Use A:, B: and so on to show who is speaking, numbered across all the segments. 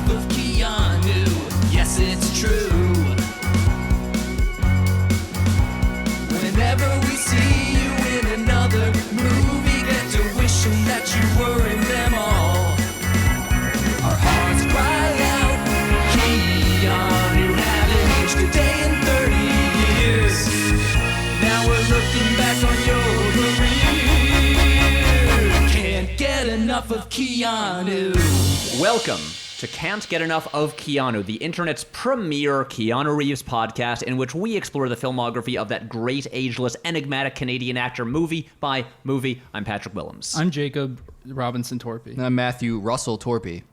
A: enough of Keanu. Yes, it's true. Whenever we see you in another movie, get to wishing that you were in them all. Our hearts cry out, Keanu, haven't aged a day in 30 years. Now we're looking back on your career. Can't get enough of Keanu.
B: Welcome to Can't Get Enough of Keanu, the internet's premier Keanu Reeves podcast in which we explore the filmography of that great, ageless, enigmatic Canadian actor movie by movie. I'm Patrick Willems.
C: I'm Jacob Robinson Torpey.
D: I'm Matthew Russell Torpey.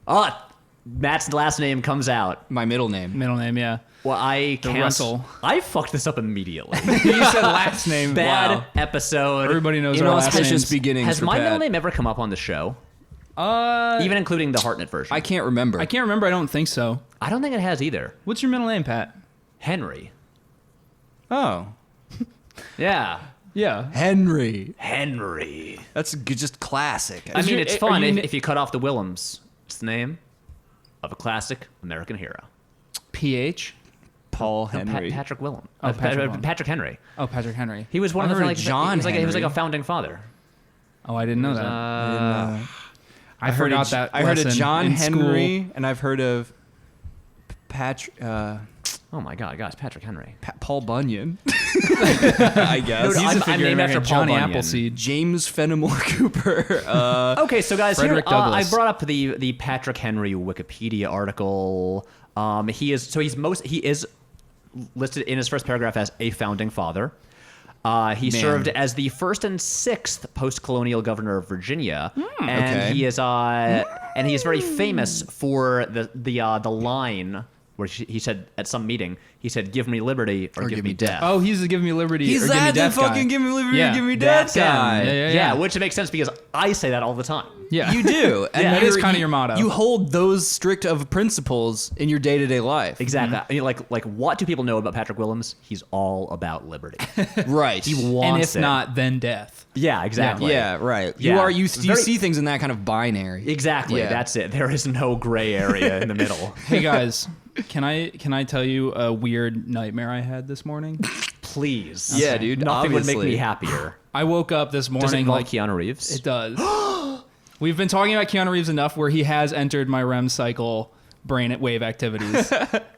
B: Matt's last name comes out.
D: My middle name.
C: Middle name, yeah.
B: Well, I can't.
C: Russell.
B: I fucked this up immediately.
C: You said last name.
B: Bad
C: Wow.
B: episode.
C: Everybody knows our last
D: Inauspicious
C: names.
D: beginnings
B: Has
D: for
B: my
D: Pat.
B: middle name ever come up on the show? Even including the Hartnett version.
D: I can't remember.
C: I can't remember. I don't think so.
B: I don't think it has either.
C: What's your middle name, Pat?
B: Henry.
D: Oh.
B: Yeah.
C: Yeah.
D: Henry.
B: Henry.
D: That's just classic.
B: I mean,
C: your-
B: it's
C: are
B: fun
C: you
B: if you cut off the Willems. It's the name of a classic American hero.
C: PH?
D: Paul
B: No,
D: Henry.
B: Patrick Willems.
C: Oh, Patrick Willems.
B: Patrick Henry.
C: Oh, Patrick Henry.
B: He was one
D: I
B: of the
D: heard
B: like,
D: John
B: he was like a
D: Henry.
B: founding father.
C: Oh, I didn't know that. I
D: heard
C: forgot
D: of,
C: that
D: I heard of
C: lesson
D: John
C: in
D: Henry,
C: school.
D: and I've heard of Patrick.
B: Oh my God, guys, Patrick Henry.
D: Paul Bunyan. I guess.
B: No,
C: He's
B: I'm
C: a figure
B: named
C: American.
B: after Paul
C: Johnny
B: Bunyan.
C: Appleseed.
D: James Fenimore Cooper.
B: Okay, so guys, here,
C: Frederick
B: I
C: Douglass.
B: brought up the Patrick Henry Wikipedia article. He is listed in his first paragraph as a founding father. He served as the first and sixth post-colonial governor of Virginia, and
D: okay.
B: he is very famous for the line where he said at some meeting, he said, "Give me liberty or give me death."
C: Oh, he's the Give Me Liberty
D: He's
C: or Give Me
D: that the
C: Death guy.
D: fucking Give Me Liberty
C: Yeah.
D: or Give Me Death
B: That's him.
D: guy.
C: Yeah.
B: Which makes sense because I say that all the time.
C: Yeah.
D: You do. And
C: That is
D: you're-
C: kind of your motto.
D: You hold those strict of principles in your day-to-day life.
B: Exactly. I mean, like what do people know about Patrick Willems? He's all about liberty.
D: Right.
B: He
C: And
B: wants
C: if
B: it.
C: not, then death.
B: Yeah, exactly.
D: Yeah, right.
B: Yeah.
D: You
B: Very-
D: see things in that kind of binary.
B: Exactly.
D: Yeah.
B: That's it. There is no gray area in the middle.
C: Hey guys, can I tell you a weird nightmare I had this morning?
B: Please.
D: Yeah, dude,
B: Nothing would make me
D: obviously.
B: happier.
C: I woke up this
B: Does it
C: morning
B: involve
C: like
B: Keanu Reeves?
C: it does. We've been talking about Keanu Reeves enough where he has entered my REM cycle brain wave activities.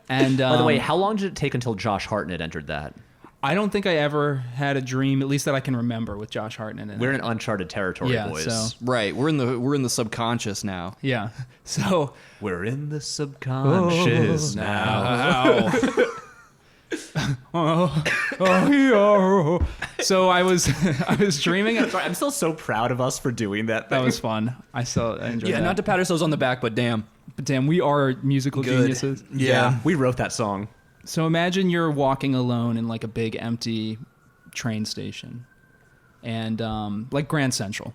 C: And
B: By the way, how long did it take until Josh Hartnett entered that?
C: I don't think I ever had a dream, at least that I can remember, with Josh Hartnett in
B: We're
C: it.
B: in uncharted territory,
C: Yeah,
B: boys.
C: so-
D: Right. We're in the subconscious now.
C: Yeah. So
B: We're in the subconscious now.
C: So I was dreaming.
B: Sorry, I'm still so proud of us for doing that.
C: That was fun. I enjoyed
D: Yeah,
C: that.
D: not to pat ourselves on the back, but damn.
C: But damn, we are musical
D: Good.
C: geniuses.
D: Yeah.
B: We wrote that song.
C: So imagine you're walking alone in like a big empty train station, and like Grand Central,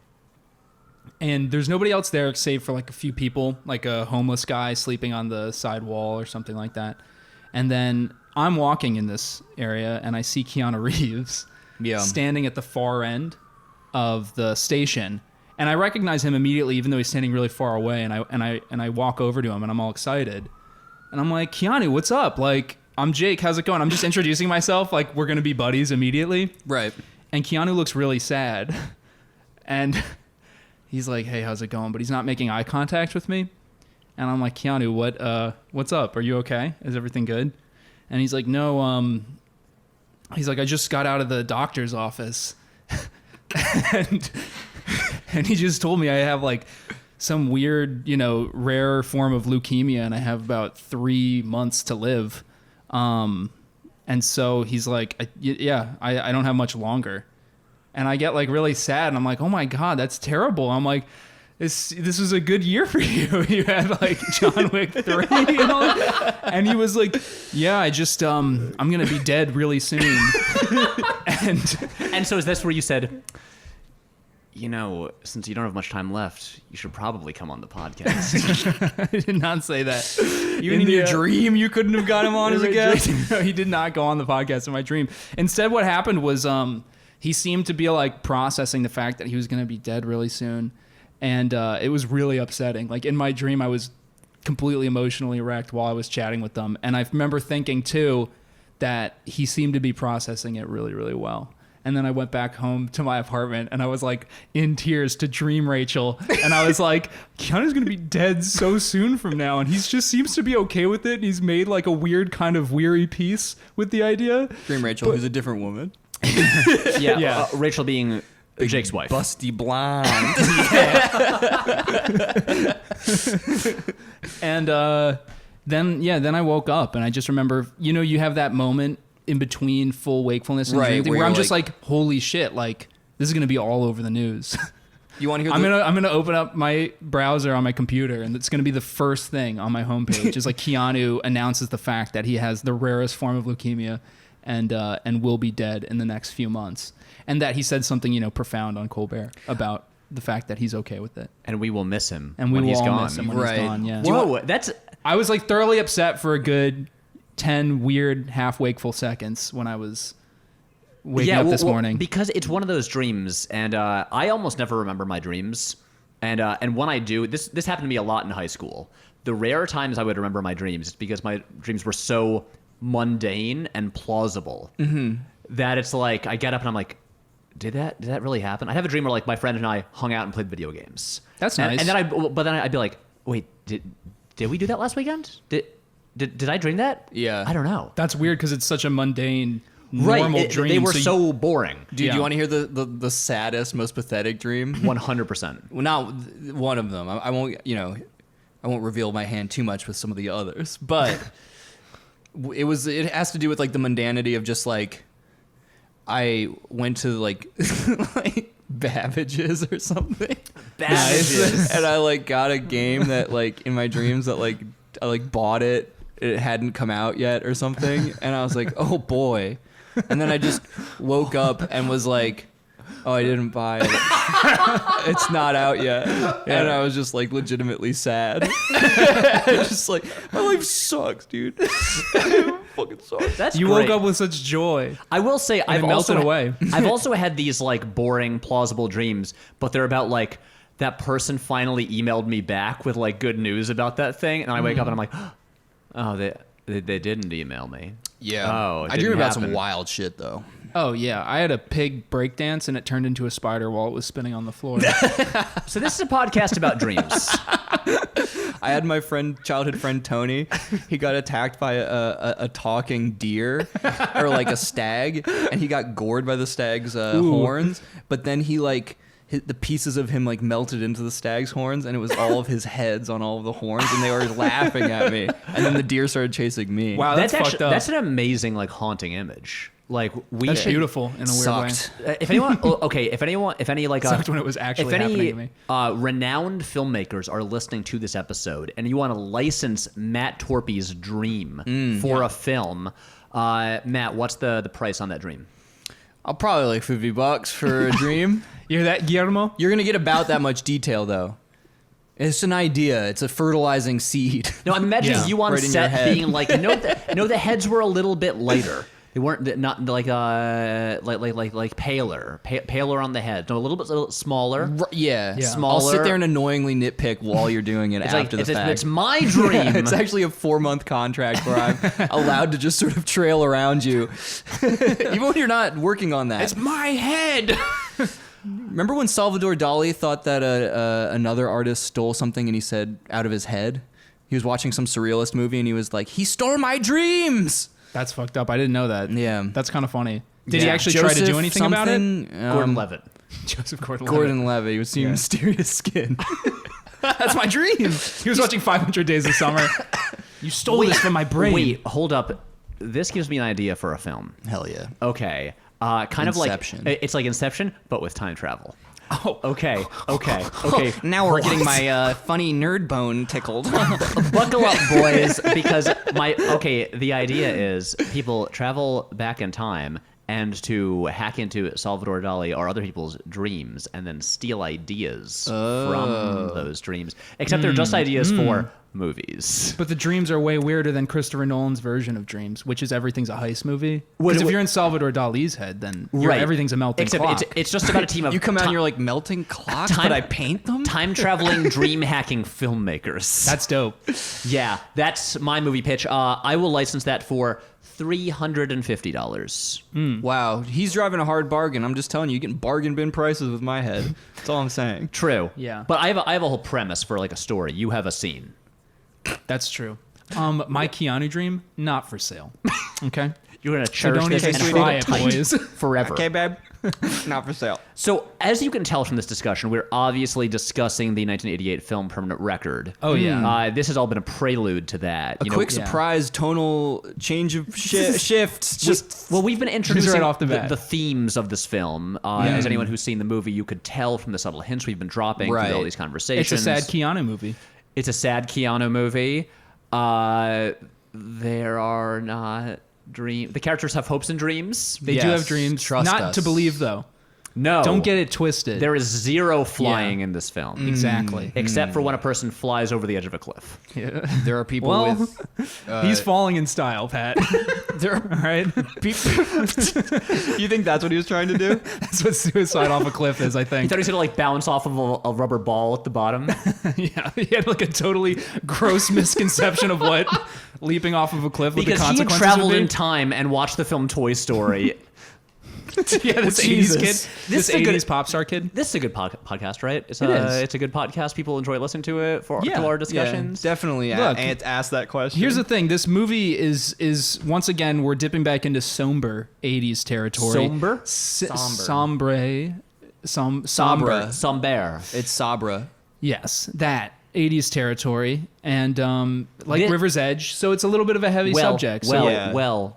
C: and there's nobody else there save for like a few people, like a homeless guy sleeping on the side wall or something like that. And then I'm walking in this area, and I see Keanu Reeves
D: Yeah.
C: standing at the far end of the station. And I recognize him immediately, even though he's standing really far away. And I walk over to him, and I'm all excited. And I'm like, Keanu, what's up? Like, I'm Jake. How's it going? I'm just introducing myself. Like, we're gonna be buddies immediately.
D: Right.
C: And Keanu looks really sad, and he's like, "Hey, how's it going?" But he's not making eye contact with me. And I'm like, Keanu, what's up? Are you okay? Is everything good? And he's like, no. He's like, I just got out of the doctor's office, and he just told me I have like some weird, rare form of leukemia, and I have about 3 months to live. And so he's like, I don't have much longer. And I get like really sad, and I'm like, oh my God, that's terrible. I'm like, this was a good year for you. You had like John Wick 3 and all that. And he was like, yeah, I just, I'm going to be dead really soon.
B: And so is this where you said, since you don't have much time left, you should probably come on the podcast?
C: I did not say that.
D: Even in your dream, you couldn't have got him on as a guest?
C: No, he did not go on the podcast in my dream. Instead, what happened was he seemed to be like processing the fact that he was going to be dead really soon. And it was really upsetting. Like in my dream, I was completely emotionally wrecked while I was chatting with them. And I remember thinking too that he seemed to be processing it really, really well. And then I went back home to my apartment and I was like in tears to dream Rachel. And I was like, Keanu's going to be dead so soon from now. And he just seems to be okay with it. And he's made like a weird kind of weary peace with the idea.
D: Dream Rachel, who's a different woman.
B: Yeah. Rachel being Jake's wife.
D: Busty blonde.
C: And then I woke up and I just remember, you have that moment in between full wakefulness and dream thing where I'm just like, holy shit, like this is going to be all over the news.
D: You want to hear?
C: I'm gonna open up my browser on my computer, and it's gonna be the first thing on my homepage. Is like Keanu announces the fact that he has the rarest form of leukemia, and will be dead in the next few months, and that he said something profound on Colbert about the fact that he's okay with it,
B: and we will miss him
C: and
B: when
C: we will
B: he's
C: all
B: gone.
C: miss him when
D: Right.
C: he's gone. Yeah.
B: Whoa, I
C: was like thoroughly upset for a good 10 weird half wakeful seconds when I was waking up this morning.
B: Because it's one of those dreams, and I almost never remember my dreams. And when I do, this happened to me a lot in high school. The rare times I would remember my dreams is because my dreams were so mundane and plausible that it's like I get up and I'm like, did that really happen? I have a dream where like my friend and I hung out and played video games.
C: That's nice.
B: And then I'd be like, wait, did we do that last weekend? Did I dream that?
D: Yeah.
B: I don't know.
C: That's weird because it's such a mundane, normal dream.
B: They were so boring.
D: Dude, do
C: Yeah.
D: you want to hear the saddest, most pathetic dream?
B: 100%.
D: Well, not one of them. I won't, I won't reveal my hand too much with some of the others, but it has to do with like the mundanity of just like I went to like like Babbage's or something.
B: Babbage's.
D: And I like got a game that like in my dreams that like I like bought it. It hadn't come out yet or something, and I was like, oh boy. And then I just woke up and was like, oh, I didn't buy it. It's not out yet. And I was just like legitimately sad. Just like, my life sucks, dude. It fucking sucks.
B: That's
C: You
B: great.
C: woke up with such joy.
B: I will say I've
C: it melted
B: also
C: away.
B: I've also had these like boring, plausible dreams, but they're about like that person finally emailed me back with like good news about that thing, and I wake up and I'm like, oh, they didn't email me.
D: Yeah.
B: Oh, it
D: I dream
B: didn't
D: about
B: happen.
D: some wild shit though.
C: Oh yeah, I had a pig breakdance and it turned into a spider while it was spinning on the floor.
B: So this is a podcast about dreams.
D: I had my childhood friend Tony. He got attacked by a talking deer or like a stag, and he got gored by the stag's horns. But then he like the pieces of him like melted into the stag's horns, and it was all of his heads on all of the horns, and they were laughing at me. And then the deer started chasing me.
C: Wow, that's fucked up.
B: That's an amazing like haunting image. Like
C: That's beautiful in a weird
D: Sucked.
C: way.
B: If anyone, if any like
C: Sucked when it was actually happening to me.
B: renowned filmmakers are listening to this episode, and you want to license Matt Torpey's dream for a film, Matt, what's the price on that dream?
D: I'll probably like $50 for a dream.
C: You hear that, Guillermo?
D: You're gonna get about that much detail though. It's an idea. It's a fertilizing seed.
B: No, I'm imagining
C: Yeah.
B: you on
D: Right in your
B: set
D: head.
B: being like, the heads were a little bit lighter. They weren't not like paler on the head. No, a little bit smaller.
D: Yeah.
C: Yeah.
B: Smaller.
D: I'll sit there and annoyingly nitpick while you're doing it
B: It's
D: after
B: like
D: the fact.
B: it's my dream.
D: It's actually a 4-month contract where I'm allowed to just sort of trail around you, even when you're not working on that.
C: It's my head.
D: Remember when Salvador Dali thought that another artist stole something and he said out of his head? He was watching some surrealist movie and he was like, "He stole my dreams."
C: That's fucked up. I didn't know that.
D: Yeah.
C: That's kind of funny. Did he
D: Yeah.
C: actually try to do anything about it?
B: Gordon Levitt.
C: Joseph Gordon-Levitt.
D: Gordon Levitt. He was seeing mysterious skin.
C: That's my dream. He was watching 500 Days of Summer. You stole this from my brain.
B: Wait, hold up. This gives me an idea for a film.
D: Hell yeah.
B: Okay. Kind
D: Inception.
B: of like it's like Inception, but with time travel.
C: Oh.
B: Okay.
D: Now we're getting my funny nerd bone tickled.
B: Buckle up, boys, because the idea is people travel back in time and to hack into Salvador Dali or other people's dreams and then steal ideas from those dreams. Except they're just ideas for movies.
C: But the dreams are way weirder than Christopher Nolan's version of dreams, which is everything's a heist movie.
B: What-
C: Because if
B: what-
C: you're in Salvador Dali's head, then
B: Right.
C: everything's a melting
B: Except
C: clock.
B: it's just about a team of
D: You come out and you're like melting clocks, but I paint them.
B: time traveling dream hacking filmmakers.
C: That's dope.
B: Yeah, that's my movie pitch. I will license that for $350.
D: Wow, he's driving a hard bargain. I'm just telling you, you getting bargain bin prices with my head. That's all I'm saying.
B: True.
C: Yeah.
B: But I have a whole premise for like a story. You have a scene.
C: That's true. My Keanu dream, not for sale. Okay?
B: You're gonna
C: So
B: cherish
C: don't
B: this
C: even
B: and
C: try
B: hold
C: it,
B: it tight
C: boys.
B: forever.
D: Okay, babe. Not for sale.
B: So, as you can tell from this discussion, we're obviously discussing the 1988 film Permanent Record.
C: Oh, yeah.
B: This has all been a prelude to that.
D: A quick surprise tonal change of shifts. Just
B: Well, we've been introducing
C: right off the bat.
B: the themes of this film. As anyone who's seen the movie, you could tell from the subtle hints we've been dropping through all
D: Right.
B: these conversations.
C: It's a sad Keanu movie.
B: It's a sad Keanu movie. There are not dreams. The characters have hopes and dreams.
C: They do
D: Yes,
C: have dreams.
D: trust
C: Not
D: us.
C: to believe, though.
B: No.
C: Don't get it twisted.
B: There is zero flying in this film.
C: Exactly.
B: Except for when a person flies over the edge of a cliff.
D: there are people
C: Well,
D: with.
C: he's falling in style, Pat.
D: There are
C: All right?
D: You think that's what he was trying to do?
C: That's what suicide off a cliff is, I
B: He
C: think.
B: thought he was gonna like bounce off of a rubber ball at the bottom.
C: Yeah, he had like a totally gross misconception of what leaping off of a cliff with the
B: Because he had
C: consequences
B: traveled
C: would be.
B: in time and watched the film Toy Story.
C: Yeah, this 80s
B: Jesus.
C: kid.
B: This
C: This
B: is a good-
C: 80s pop star kid.
B: This is a good podcast, right? It's
C: It is.
B: It's a good podcast. People enjoy listening to it for
C: Yeah.
B: to our discussions.
D: Definitely.
C: Look,
D: Ask that question.
C: Here's the thing. This movie is once again, we're dipping back into somber 80s territory.
B: Somber?
C: Sombre.
B: Somber.
D: Sabra.
B: Somber.
D: It's Sabra.
C: Yes, that 80s territory. And like
B: Thi-
C: River's Edge. So it's a little bit of a heavy subject. So
D: Yeah.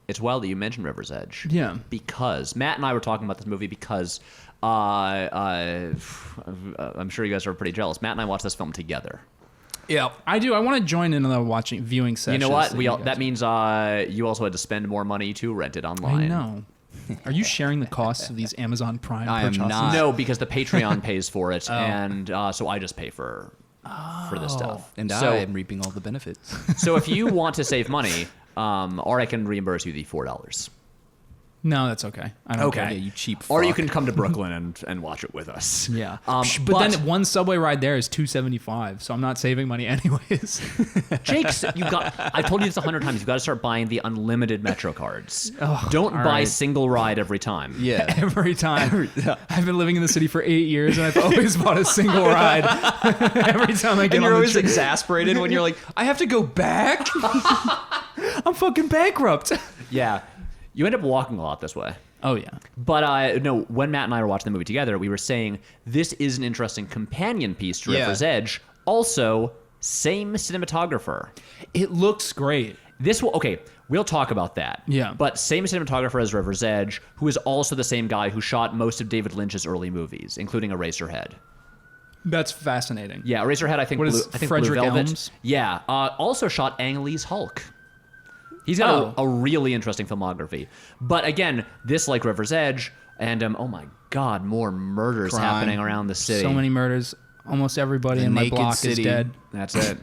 B: It's well that you mentioned River's Edge.
C: Yeah.
B: Because Matt and I were talking about this movie because I'm sure you guys are pretty jealous. Matt and I watched this film together.
C: yeah, I do. I want to join in on the viewing session.
B: You know what? That means you also had to spend more money to rent it online.
C: I know. Are you sharing the costs of these Amazon Prime
D: I am
C: purchases?
D: not.
B: No, because the Patreon pays for it, and so I just pay for this stuff.
D: And
B: so,
D: I am reaping all the benefits.
B: so if you want to save money, or I can reimburse you the $4.
C: No, that's okay. I don't
B: Okay.
C: care.
D: Yeah, you cheap
B: Or you
D: fuck.
B: can come to Brooklyn and watch it with us.
C: Yeah.
B: But
C: but then one subway ride there is $2.75, so I'm not saving money anyways.
B: Jake's, I told you this 100 times. You've got to start buying the unlimited Metro cards. Don't
C: all
B: buy
C: right.
B: single ride every time.
D: Yeah.
C: Every time. I've been living in the city for 8 years, and I've always bought a single ride. Every time I get
D: And
C: on
D: you're
C: the
D: always
C: train.
D: exasperated when you're like, I have to go back.
C: I'm fucking bankrupt.
B: Yeah. You end up walking a lot this way.
C: Oh, yeah.
B: But no, when Matt and I were watching the movie together, we were saying this is an interesting companion piece to
D: Yeah.
B: River's Edge. Also, same cinematographer.
C: It looks great.
B: We'll talk about that.
C: Yeah.
B: But same cinematographer as River's Edge, who is also the same guy who shot most of David Lynch's early movies, including Eraserhead.
C: That's fascinating.
B: Yeah, Eraserhead, I think,
C: What is Frederick
B: Blue Velvet.
C: Elms?
B: Yeah. Also shot Ang Lee's Hulk. He's got a really interesting filmography. But again, this, like River's Edge, and oh my God, more murders
D: Crime.
B: happening around the city.
C: So many murders. Almost everybody
D: The
C: in my
D: naked
C: block
D: city.
C: is dead.
B: That's it.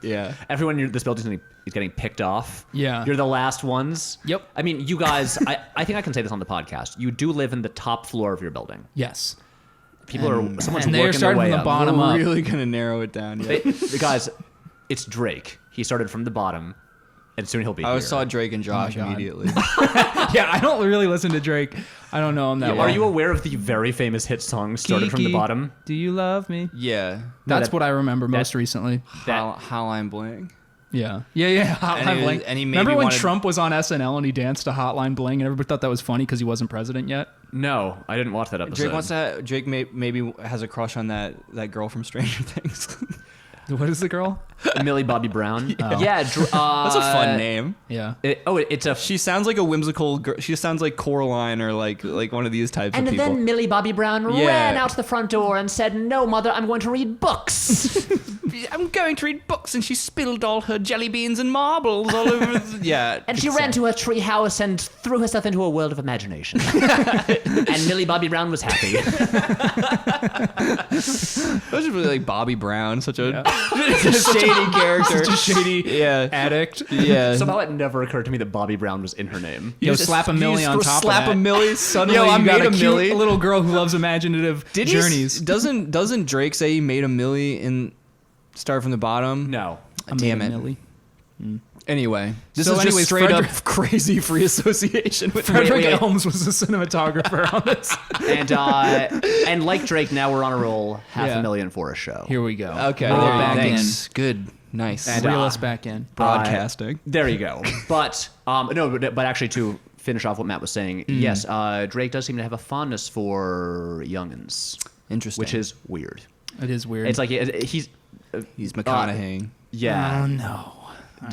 D: Yeah.
B: Everyone in this building is getting picked off.
C: Yeah.
B: You're the last ones.
C: Yep.
B: I mean, you guys, I think I can say this on the podcast. You do live in the top floor of your building.
C: Yes.
B: People are, someone's
C: and they're
B: working their
C: starting
B: way
C: from the
B: up.
C: bottom
D: We're
C: up.
D: really going to narrow it down. Yeah.
B: The guys, it's Drake. He started from the bottom, and soon he'll be
D: I
B: here.
D: saw Drake and Josh
C: God.
D: immediately.
C: Yeah, I don't really listen to Drake. I don't know him that well.
B: Are you aware of the very famous hit song "Started from the
C: Kiki,
B: Bottom"?
C: Do you love me?
D: Yeah.
C: That's
B: that-
C: what I remember most recently.
D: Hotline Bling.
C: Yeah. Hotline
D: And he was-
C: Bling.
D: and he maybe
C: Remember when
D: wanted-
C: Trump was on SNL and he danced to Hotline Bling and everybody thought that was funny because he wasn't president yet?
B: No, I didn't watch that episode.
D: Drake wants maybe has a crush on that girl from Stranger Things.
C: What is the girl?
B: Millie Bobby Brown.
C: Oh.
B: Yeah,
D: That's a fun name.
C: Yeah.
B: It's a.
D: She sounds like a whimsical girl. She sounds like Coraline or like one of these types
B: And
D: of people.
B: then Millie Bobby Brown
D: Yeah.
B: ran out the front door and said, "No, mother, I'm going to read books."
D: I'm going to read books, and she spilled all her jelly beans and marbles all over. Yeah.
B: And she ran to her tree house and threw herself into a world of imagination. And Millie Bobby Brown was happy.
D: That was just really like Bobby Brown, such a shady character.
C: Such a shady addict.
D: Yeah.
B: Somehow it never occurred to me that Bobby Brown was in her name.
C: Yo, slap a Millie on top
D: slap
C: of that.
D: a Millie. Suddenly,
C: Yo, I
D: you
C: made
D: got
C: a cute
D: Millie.
C: little girl who loves imaginative
D: Did
C: journeys.
D: Doesn't Drake say he made a Millie in Start from the Bottom?
B: No.
D: Damn
C: I made
D: it.
C: a Millie.
D: Anyway, this
C: So
D: is
C: anyways,
D: just straight
C: Frederick-
D: up crazy free association with
C: Patrick
B: wait.
C: Willems was the cinematographer on this.
B: And like Drake, now we're on a roll. $500,000 for a show.
C: Here we go.
D: Okay,
C: Reel it
D: there you
C: back
D: go.
C: in.
D: Thanks. Good, nice.
B: And,
C: Reel us back in.
D: Broadcasting.
B: There you go. But but actually to finish off what Matt was saying, yes, Drake does seem to have a fondness for youngins,
D: Interesting.
B: which is weird.
C: It is weird.
B: It's like he's
D: He's McConaughey.
B: yeah.
C: Oh, no.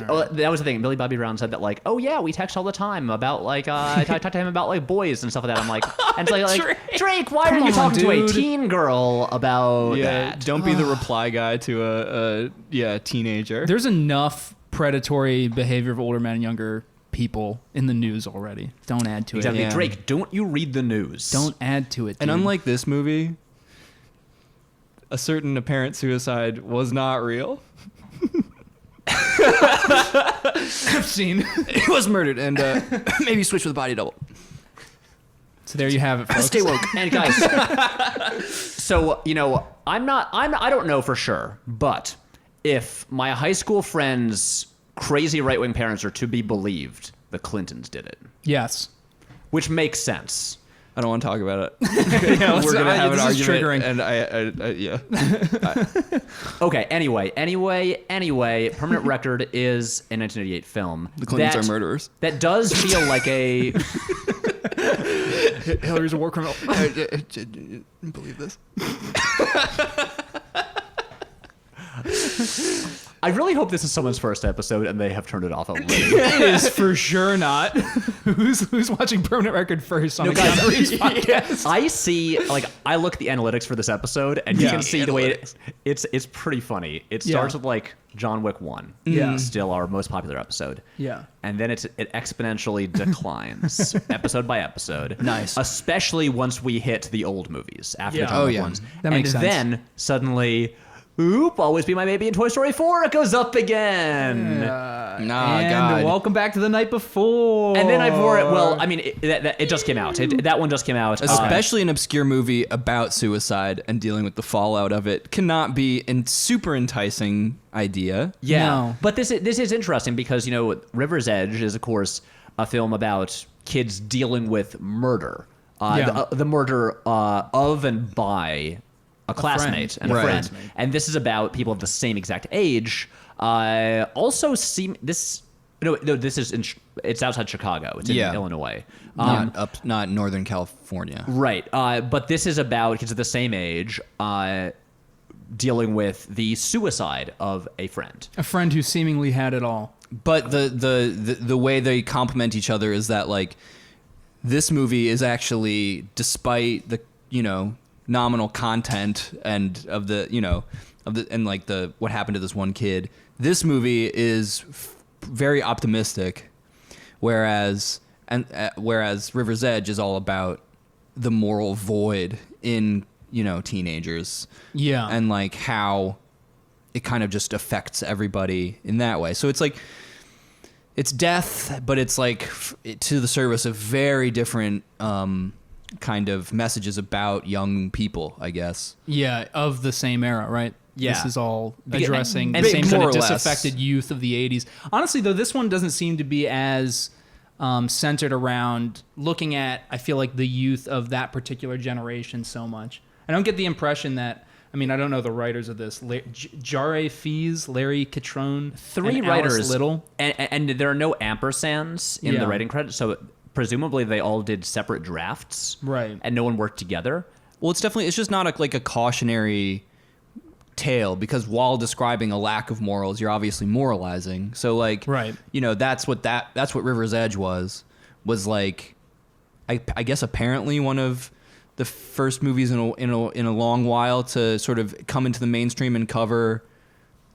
B: Oh, that was the thing. Billy Bobby Brown said that, like, oh yeah, we text all the time about like I talk to him about like boys and stuff like that. I'm like, and it's like Drake, why are you
C: on,
B: talking to a
C: dude.
B: teen girl about
D: Yeah,
B: that?
D: don't be the reply guy to a teenager.
C: There's enough predatory behavior of older men and younger people in the news already. Don't add to
B: Exactly,
C: it.
D: Yeah.
B: Drake. Don't you read the news?
C: Don't add to it.
D: And
C: dude.
D: unlike this movie, a certain apparent suicide was not real.
C: I've seen.
D: It was murdered, and maybe switch with a body double.
C: So there you have it, folks.
B: Stay woke. And guys, so I don't know for sure, but if my high school friends' crazy right-wing parents are to be believed, the Clintons did it,
C: Yes.
B: which makes sense.
D: I don't want to talk about it.
C: Yeah,
D: We're gonna have an
C: this is
D: argument,
C: triggering.
D: and yeah.
B: Okay. Anyway, Permanent Record is a 1988 film.
D: The Clintons
B: that-
D: are murderers.
B: That does feel like a.
C: Hillary's a war criminal.
D: Believe this?
B: I really hope this is someone's first episode and they have turned it off already.
C: It is for sure not. Who's watching Permanent Record first on
B: No,
C: the
B: guys,
C: Keanu Reeves podcast?
B: I see, like, I look at the analytics for this episode, and you can see the way it's pretty funny. It starts with like John Wick 1, still our most popular episode.
C: Yeah.
B: And then it exponentially declines episode by episode.
D: Nice.
B: Especially once we hit the old movies after
C: Yeah.
B: the John
D: Oh,
B: Wick
D: yeah.
B: ones.
C: That makes
B: and
C: sense.
B: then suddenly, oop, Always Be My Baby in Toy Story 4, it goes up again.
D: Nah,
C: And
D: God.
C: welcome back to the night before.
B: And then it just came out. That one just came out.
D: Especially an obscure movie about suicide and dealing with the fallout of it cannot be a super enticing idea.
B: Yeah,
C: No.
B: but this is interesting because River's Edge is of course a film about kids dealing with murder, the murder of and by a classmate and a
D: Right.
B: friend, and this is about people of the same exact age. This is it's outside Chicago. It's in Illinois.
D: Not Northern California.
B: Right, but this is about kids of the same age dealing with the suicide of a friend.
C: a friend who seemingly had it all.
D: But the way they complement each other is that like this movie is actually, despite the nominal content and of the what happened to this one kid, this movie is very optimistic, whereas River's Edge is all about the moral void in teenagers.
C: Yeah.
D: And like how it kind of just affects everybody in that way. So it's like it's death, but it's like to the service of very different kind of messages about young people, I guess.
C: Yeah, of the same era, right?
B: Yeah.
C: This is all
B: Because-
C: addressing
B: and
C: the same kind
D: more
C: of
D: or less.
C: disaffected youth of the 80s. Honestly, though, this one doesn't seem to be as centered around looking at, I feel like, the youth of that particular generation so much. I don't get the impression that, I don't know the writers of this. Jare Fees, Larry Catrone,
B: Three
C: and
B: writers,
C: Alice Little.
B: and there are no ampersands in
C: Yeah.
B: the writing credits, so presumably they all did separate drafts,
C: Right.
B: And no one worked together.
D: Well, it's just not like a cautionary tale, because while describing a lack of morals, you're obviously moralizing. So like,
C: Right.
D: you know, that's what River's Edge was like. I guess apparently one of the first movies in a long while to sort of come into the mainstream and cover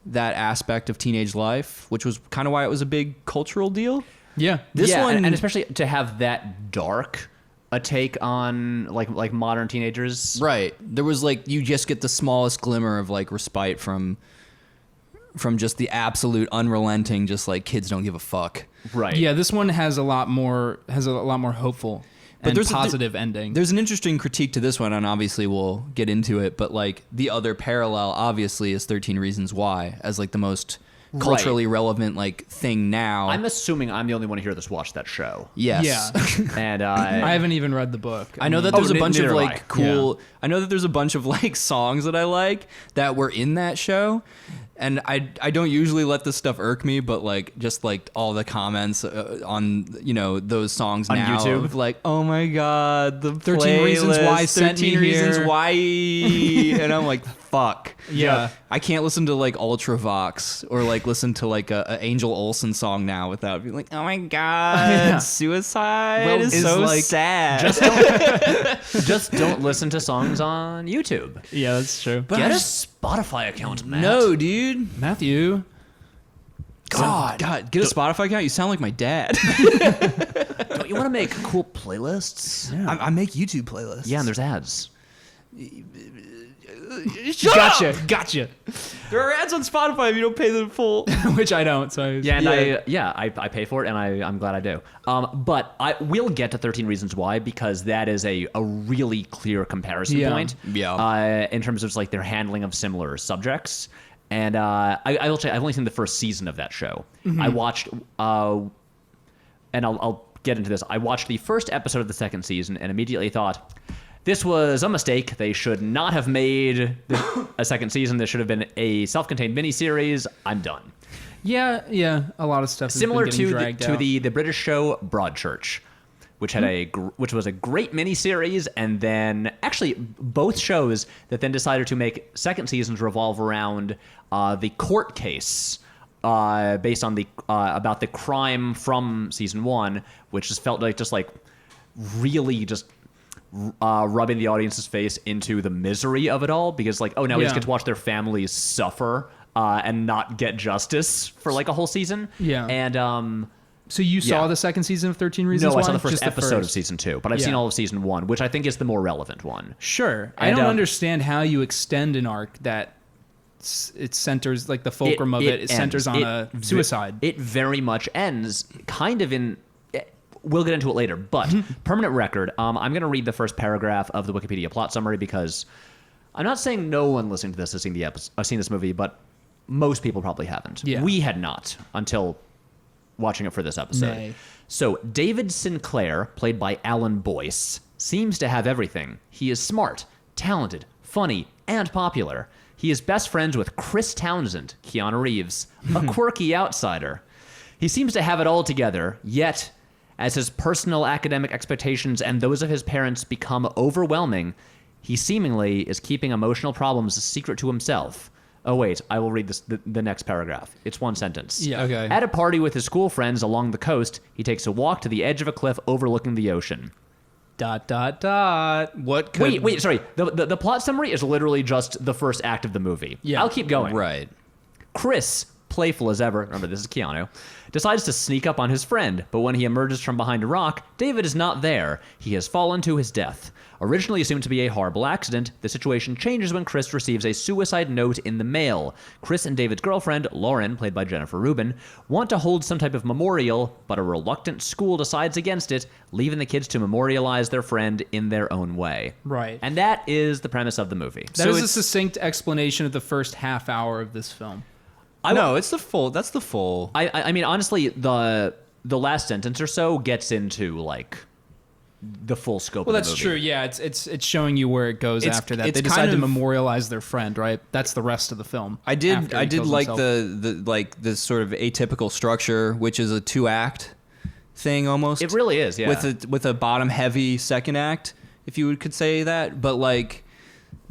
D: that aspect of teenage life, which was kind of why it was a big cultural deal.
C: Yeah.
D: This one,
B: and especially to have that dark a take on like modern teenagers.
D: right? There was like, you just get the smallest glimmer of like respite from just the absolute unrelenting, just like kids don't give a fuck.
B: Right.
C: Yeah, this one has a lot more hopeful and
D: there's
C: positive ending.
D: There's an interesting critique to this one, and obviously we'll get into it, but like the other parallel obviously is 13 Reasons Why as like the most culturally relevant like thing now.
B: I'm assuming I'm the only one here that's watched that show.
D: Yes.
C: Yeah.
B: And
C: I haven't even read the book.
D: I know that there's a bunch of
B: neither have
D: like
B: I.
D: cool. I know that there's a bunch of like songs that I like that were in that show, and I don't usually let this stuff irk me, but like just like all the comments on those songs
B: On
D: now
B: YouTube?
D: of, like, oh my god, the
C: 13 Reasons
D: playlist,
C: Why sent
D: 13
C: me
D: Reasons
C: here.
D: Why, and I'm like, fuck.
C: Yeah.
D: I can't listen to like Ultravox or like listen to like a Angel Olsen song now without being like, oh my god,
C: Yeah.
D: suicide is so
B: like,
D: sad.
B: just don't listen to songs on YouTube.
C: Yeah, that's true.
B: Get a Spotify account, Matt.
D: No, dude.
C: Matthew.
D: God, get a Spotify account. You sound like my dad.
B: Don't you want to make cool playlists?
C: Yeah.
D: I make YouTube playlists.
B: Yeah, and there's ads.
C: Gotcha.
D: There are ads on Spotify if you don't pay them full.
C: Which I don't. So
B: Yeah, and I pay for it, and I'm glad I do. But I will get to 13 Reasons Why, because that is a really clear comparison point.
D: Yeah.
B: In terms of just, like, their handling of similar subjects. And I will say I've only seen the first season of that show. I watched, and I'll get into this. I watched the first episode of the second season and immediately thought, this was a mistake. They should not have made a second season. This should have been a self-contained miniseries. I'm done.
C: Yeah. A lot of stuff
B: Similar
C: has been
B: to
C: getting dragged out.
B: the British show Broadchurch, which had which was a great miniseries, and then actually both shows that then decided to make second seasons revolve around the court case based on the about the crime from season one, which just felt like really just rubbing the audience's face into the misery of it all, because like, oh, now we just get to watch their families suffer and not get justice for like a whole season.
C: Yeah.
B: And
C: So you saw
B: yeah.
C: the second season of 13 Reasons
B: no,
C: Why?
B: I saw the first
C: Just
B: episode of
C: first.
B: season 2, but I've seen all of season 1, which I think is the more relevant one.
C: Sure. I
B: And,
C: don't understand how you extend an arc that it centers, like the fulcrum of it centers on a suicide.
B: It very much ends kind of in... We'll get into it later, but permanent record. I'm going to read the first paragraph of the Wikipedia plot summary, because I'm not saying no one listening to this has seen seen this movie, but most people probably haven't.
C: Yeah.
B: We had not until watching it for this episode.
C: Nay.
B: So David Sinclair, played by Alan Boyce, seems to have everything. He is smart, talented, funny, and popular. He is best friends with Chris Townsend, Keanu Reeves, a quirky outsider. He seems to have it all together, yet, as his personal academic expectations and those of his parents become overwhelming, he seemingly is keeping emotional problems a secret to himself. Oh, wait, I will read the next paragraph. It's one sentence.
C: Yeah.
D: Okay.
B: At a party with his school friends along the coast, he takes a walk to the edge of a cliff overlooking the ocean. ...
C: What could...
B: Wait, sorry. The plot summary is literally just the first act of the movie.
C: Yeah.
B: I'll keep going.
D: Right.
B: Chris, playful as ever, remember this is Keanu, decides to sneak up on his friend, but when he emerges from behind a rock, David is not there. He has fallen to his death. Originally assumed to be a horrible accident, the situation changes when Chris receives a suicide note in the mail. Chris and David's girlfriend, Lauren, played by Jennifer Rubin, want to hold some type of memorial, but a reluctant school decides against it, leaving the kids to memorialize their friend in their own way.
C: Right.
B: And that is the premise of the movie.
C: That is a succinct explanation of the first half hour of this film.
D: It's the full. That's the full.
B: I mean, honestly, the last sentence or so gets into like the full scope
C: Well,
B: of the
C: that's
B: movie.
C: true. Yeah, it's showing you where it goes after that.
D: it's
C: They decide
D: kind
C: to
D: of-
C: memorialize their friend, right? That's the rest of the film.
D: I did
C: after he kills
D: like
C: himself.
D: the sort of atypical structure, which is a 2-act thing almost.
B: It really is, yeah.
D: With a bottom heavy second act, if you could say that. But like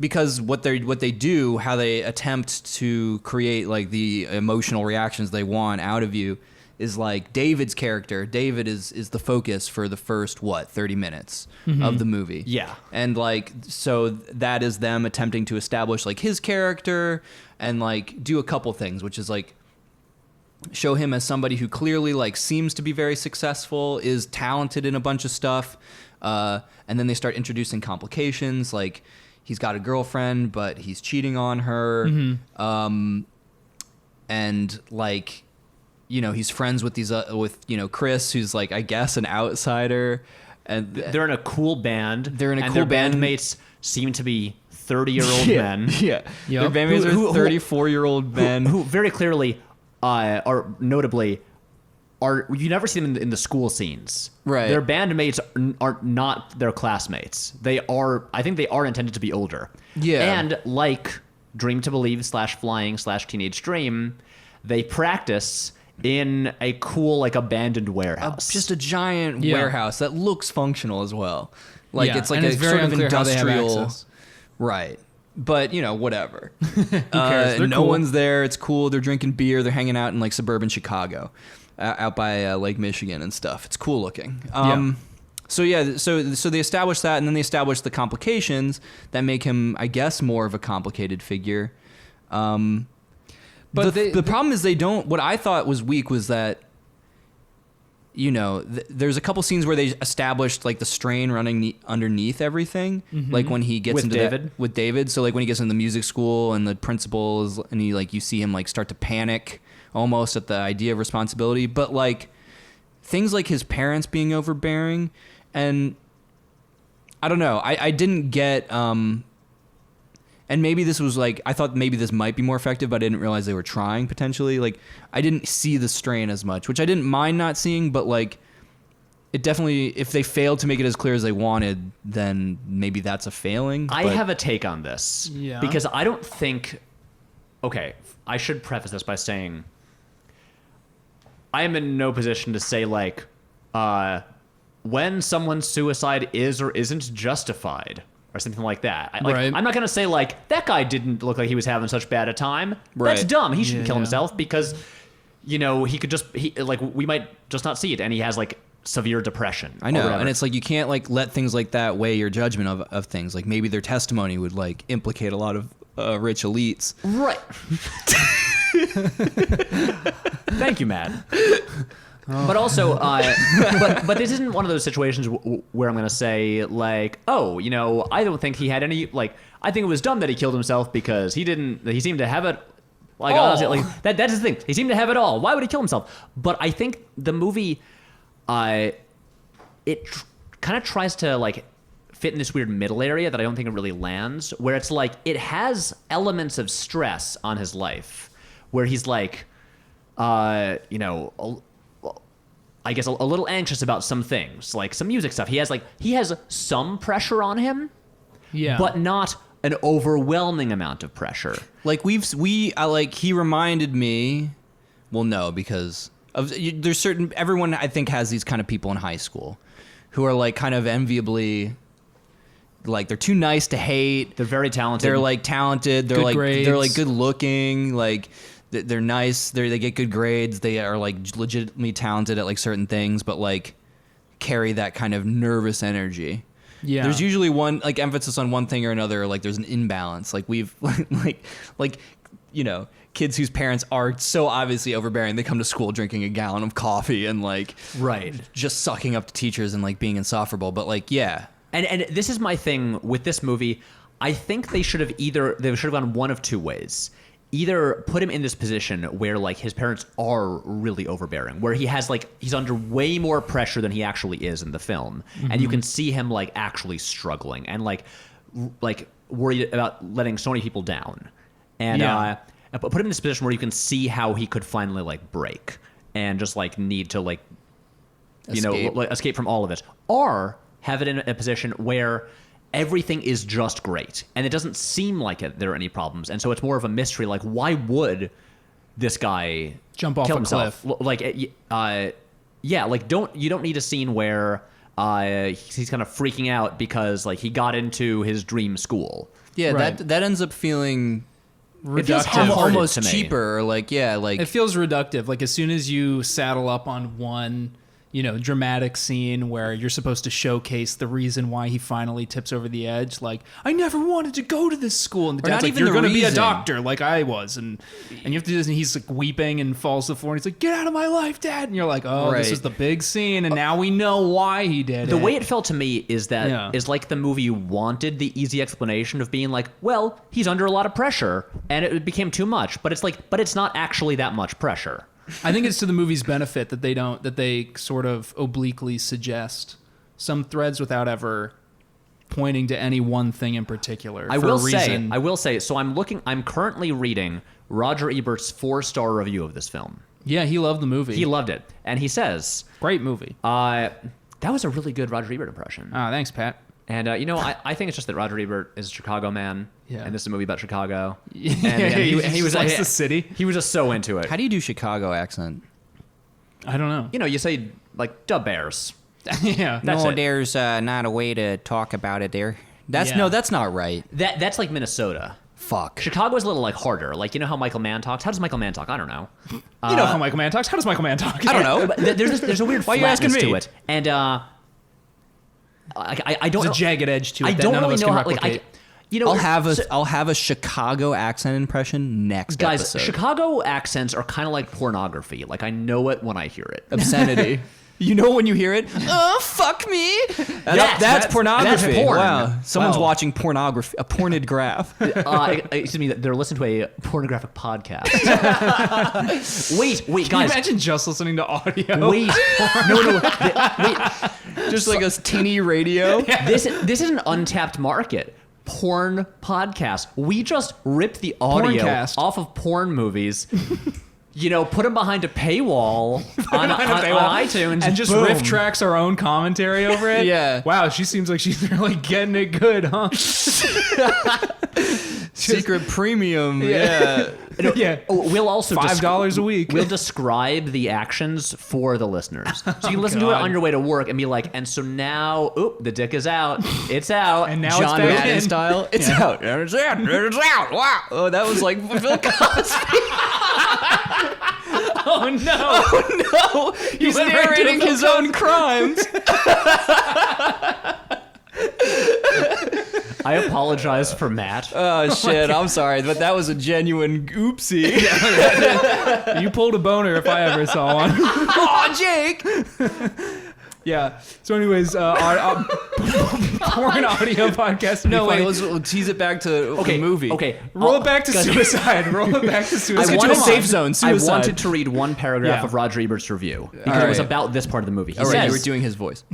D: because what they do, how they attempt to create like the emotional reactions they want out of you, is like David's character. David is the focus for the first 30 minutes of the movie.
B: Yeah.
D: And like, so that is them attempting to establish like his character and like do a couple things, which is like show him as somebody who clearly like seems to be very successful, is talented in a bunch of stuff. And then they start introducing complications, like he's got a girlfriend, but he's cheating on her. And like, you know, he's friends with Chris, who's like, I guess, an outsider. And
B: they're in a cool band.
D: They're in a
B: and
D: cool
B: their
D: band.
B: bandmates seem to be 30-year-old men.
D: Yeah.
C: Yep.
D: Their bandmates are 34-year-old men.
B: Who very clearly are notably you never see them in the school scenes.
D: Right.
B: Their bandmates are not their classmates. I think they are intended to be older.
D: Yeah.
B: And like Dream to Believe /Flying /Teenage Dream, they practice in a cool, like, abandoned warehouse.
D: Just a giant warehouse that looks functional as well. Like,
C: Yeah,
D: it's like
C: and
D: a
C: it's very
D: sort of
C: unclear how they have
D: industrial.
C: access.
D: Right. But, you know, whatever.
C: Who cares? They're
D: no
C: cool.
D: one's there. It's cool. They're drinking beer. They're hanging out in, like, suburban Chicago, out by Lake Michigan and stuff. It's cool looking. So they establish that, and then they establish the complications that make him, I guess, more of a complicated figure. But the problem is they don't. What I thought was weak was that, you know, there's a couple scenes where they established like the strain running underneath everything, like when he gets with David. So like when he gets into the music school and the principal is, and you see him like start to panic almost at the idea of responsibility. But like things like his parents being overbearing, and I don't know. I didn't get. And maybe this was like, I thought maybe this might be more effective, but I didn't realize they were trying potentially. Like, I didn't see the strain as much, which I didn't mind not seeing, but like, it definitely, if they failed to make it as clear as they wanted, then maybe that's a failing.
B: I have a take on this.
C: Yeah.
B: Because I don't think, okay, I should preface this by saying, I am in no position to say like, when someone's suicide is or isn't justified, or something like that.
C: Right.
B: I'm not going to say, like, that guy didn't look like he was having such bad a time.
D: Right.
B: That's dumb. He shouldn't kill
C: Yeah.
B: himself because, you know, we might just not see it. And he has, like, severe depression.
D: I know. And it's like, you can't, like, let things like that weigh your judgment of things. Like, maybe their testimony would, like, implicate a lot of rich elites.
B: Right. Thank you, Matt. But also, but this isn't one of those situations where I'm going to say, like, oh, you know, I don't think he had any, like, I think it was dumb that he killed himself because he seemed to have it, like, honestly, like, that's the thing. He seemed to have it all. Why would he kill himself? But I think the movie, it kind of tries to, like, fit in this weird middle area that I don't think it really lands, where it's like, it has elements of stress on his life, where he's like, you know, I guess a little anxious about some things, like some music stuff. He has some pressure on him, but not an overwhelming amount of pressure.
D: Like he reminded me, well, no, because there's certain, everyone I think has these kind of people in high school who are like kind of enviably, like they're too nice to hate.
B: They're very talented.
D: They're like talented. They're
C: Good
D: like
C: grades.
D: They're like good looking. Like they're nice. They get good grades. They are like legitimately talented at like certain things, but like carry that kind of nervous energy.
C: Yeah.
D: There's usually one like emphasis on one thing or another. Like there's an imbalance. Like we've like you know, kids whose parents are so obviously overbearing. They come to school drinking a gallon of coffee and like just sucking up to teachers and like being insufferable. But like yeah.
B: And this is my thing with this movie. I think they should have gone one of two ways. Either put him in this position where like his parents are really overbearing, where he's under way more pressure than he actually is in the film, and you can see him like actually struggling and like worried about letting so many people down, and put him in this position where you can see how he could finally like break and just like need to like escape from all of it, or have it in a position where everything is just great, and it doesn't seem like there are any problems, and so it's more of a mystery. Like, why would this guy
C: jump off
B: kill
C: a
B: himself?
C: cliff?
B: Like, you don't need a scene where he's kind of freaking out because like he got into his dream school.
D: Yeah,
C: Right.
D: that ends up feeling
C: Reductive.
D: almost
B: to me.
D: cheaper. Or like
C: It feels reductive. Like as soon as you saddle up on one, dramatic scene where you're supposed to showcase the reason why he finally tips over the edge, like I never wanted to go to this school, and the
D: Or
C: dad's
D: not
C: like,
D: even
C: "You're
D: the
C: going to be a
D: reason.
C: doctor, like I was," and you have to do this, and he's like weeping and falls to the floor, and he's like, "Get out of my life, Dad!" And you're like, "Oh, this
D: Right.
C: is the big scene, and now we know why he did it."
B: The way it felt to me is that is
C: Yeah.
B: like the movie wanted the easy explanation of being like, well, he's under a lot of pressure, and it became too much. But it's not actually that much pressure.
C: I think it's to the movie's benefit that they sort of obliquely suggest some threads without ever pointing to any one thing in particular.
B: I
C: for
B: will
C: a reason.
B: say. So I'm currently reading Roger Ebert's 4-star review of this film.
C: Yeah, he loved the movie.
B: He loved it, and he says,
C: Great movie.
B: that was a really good Roger Ebert impression.
C: Thanks, Pat.
B: And I think it's just that Roger Ebert is a Chicago man,
C: Yeah.
B: and this is a movie about Chicago.
C: Yeah,
B: And
C: he just likes the city.
B: He was just so into it.
D: how do you do Chicago accent?
C: I don't know.
B: You say like "da bears."
C: Yeah.
B: That's it.
D: There's not a way to talk about it there. That's
C: Yeah.
D: that's not right.
B: That's like Minnesota.
D: Fuck.
B: Chicago's a little like harder. Like how Michael Mann talks. How does Michael Mann talk? I don't know.
C: You know how Michael Mann talks? How does Michael Mann talk?
D: I don't know.
B: But there's a weird
D: Why are you asking
B: flatness
D: me?
B: to it, and I don't.
C: There's
B: know,
C: a jagged edge to it
B: I
C: that
B: don't
C: none
B: really
C: of us
B: know
C: can
B: how. Like
C: replicate.
D: I'll have a Chicago accent impression next
B: guys,
D: episode.
B: Chicago accents are kind of like pornography. Like I know it when I hear it.
D: Obscenity. You know when you hear it? Oh, fuck me. That's pornography.
B: That's porn.
D: Wow. Someone's
C: Wow.
D: watching pornography, a porned graph.
B: Excuse me, they're listening to a pornographic podcast. wait,
C: Can you
B: guys.
C: imagine just listening to audio?
B: Wait, no. Wait,
D: Just like a tinny radio.
B: this is an untapped market. Porn podcast. We just rip the audio
C: Porncast.
B: off of porn movies. Put them behind a paywall on iTunes
C: and just
B: boom.
C: riff tracks our own commentary over it.
D: Yeah.
C: Wow, she seems like she's really getting it good, huh?
D: Secret premium. Yeah.
C: Yeah.
B: We'll also
C: $5 a week.
B: We'll describe the actions for the listeners, so you can listen to it
C: God.
B: on your way to work and be like, and so now, the dick is out. It's out.
C: And now
D: John
C: it's back
D: Madden
C: in.
D: style. It's out. It's out. It's out. Wow. Oh, that was like Phil Cosby.
C: Oh no!
D: Oh no. He's
C: went right to
D: narrating
C: Phil
D: his own crimes.
B: I apologize for Matt.
D: Oh shit. I'm sorry, but that was a genuine oopsie.
C: You pulled a boner if I ever saw one.
D: Oh, Jake.
C: Yeah. So, anyways, our porn audio podcast.
D: No, wait. Let's tease it back to the movie.
B: Okay.
C: roll it back to
B: guys,
C: suicide. Roll it back to suicide.
D: get
B: wanted-
D: to a safe zone.
B: I
D: Suicide.
B: wanted to read one paragraph
C: Yeah.
B: of Roger Ebert's review because
D: All
B: it was
D: right.
B: about this part of the movie. He
D: All right,
B: says,
D: you were doing his voice.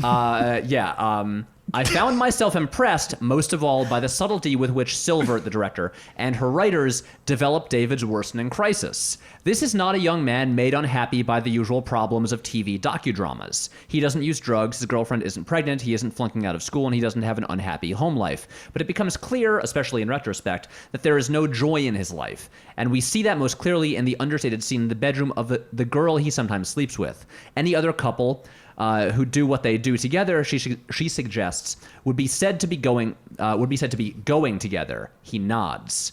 B: I found myself impressed most of all by the subtlety with which Silver, the director, and her writers developed David's worsening crisis. This is not a young man made unhappy by the usual problems of TV docudramas. He doesn't use drugs, his girlfriend isn't pregnant, he isn't flunking out of school, and he doesn't have an unhappy home life. But it becomes clear, especially in retrospect, that there is no joy in his life. And we see that most clearly in the understated scene in the bedroom of the girl he sometimes sleeps with. Any other couple who do what they do together, she suggests, would be said to be going together. He nods.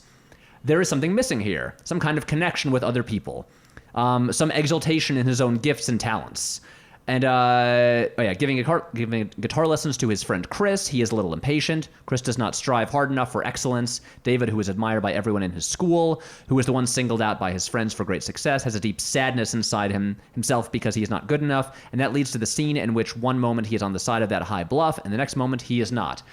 B: There is something missing here, some kind of connection with other people, some exaltation in his own gifts and talents. And giving guitar lessons to his friend Chris. He is a little impatient. Chris does not strive hard enough for excellence. David, who is admired by everyone in his school, who is the one singled out by his friends for great success, has a deep sadness inside himself because he is not good enough. And that leads to the scene in which one moment he is on the side of that high bluff, and the next moment he is not.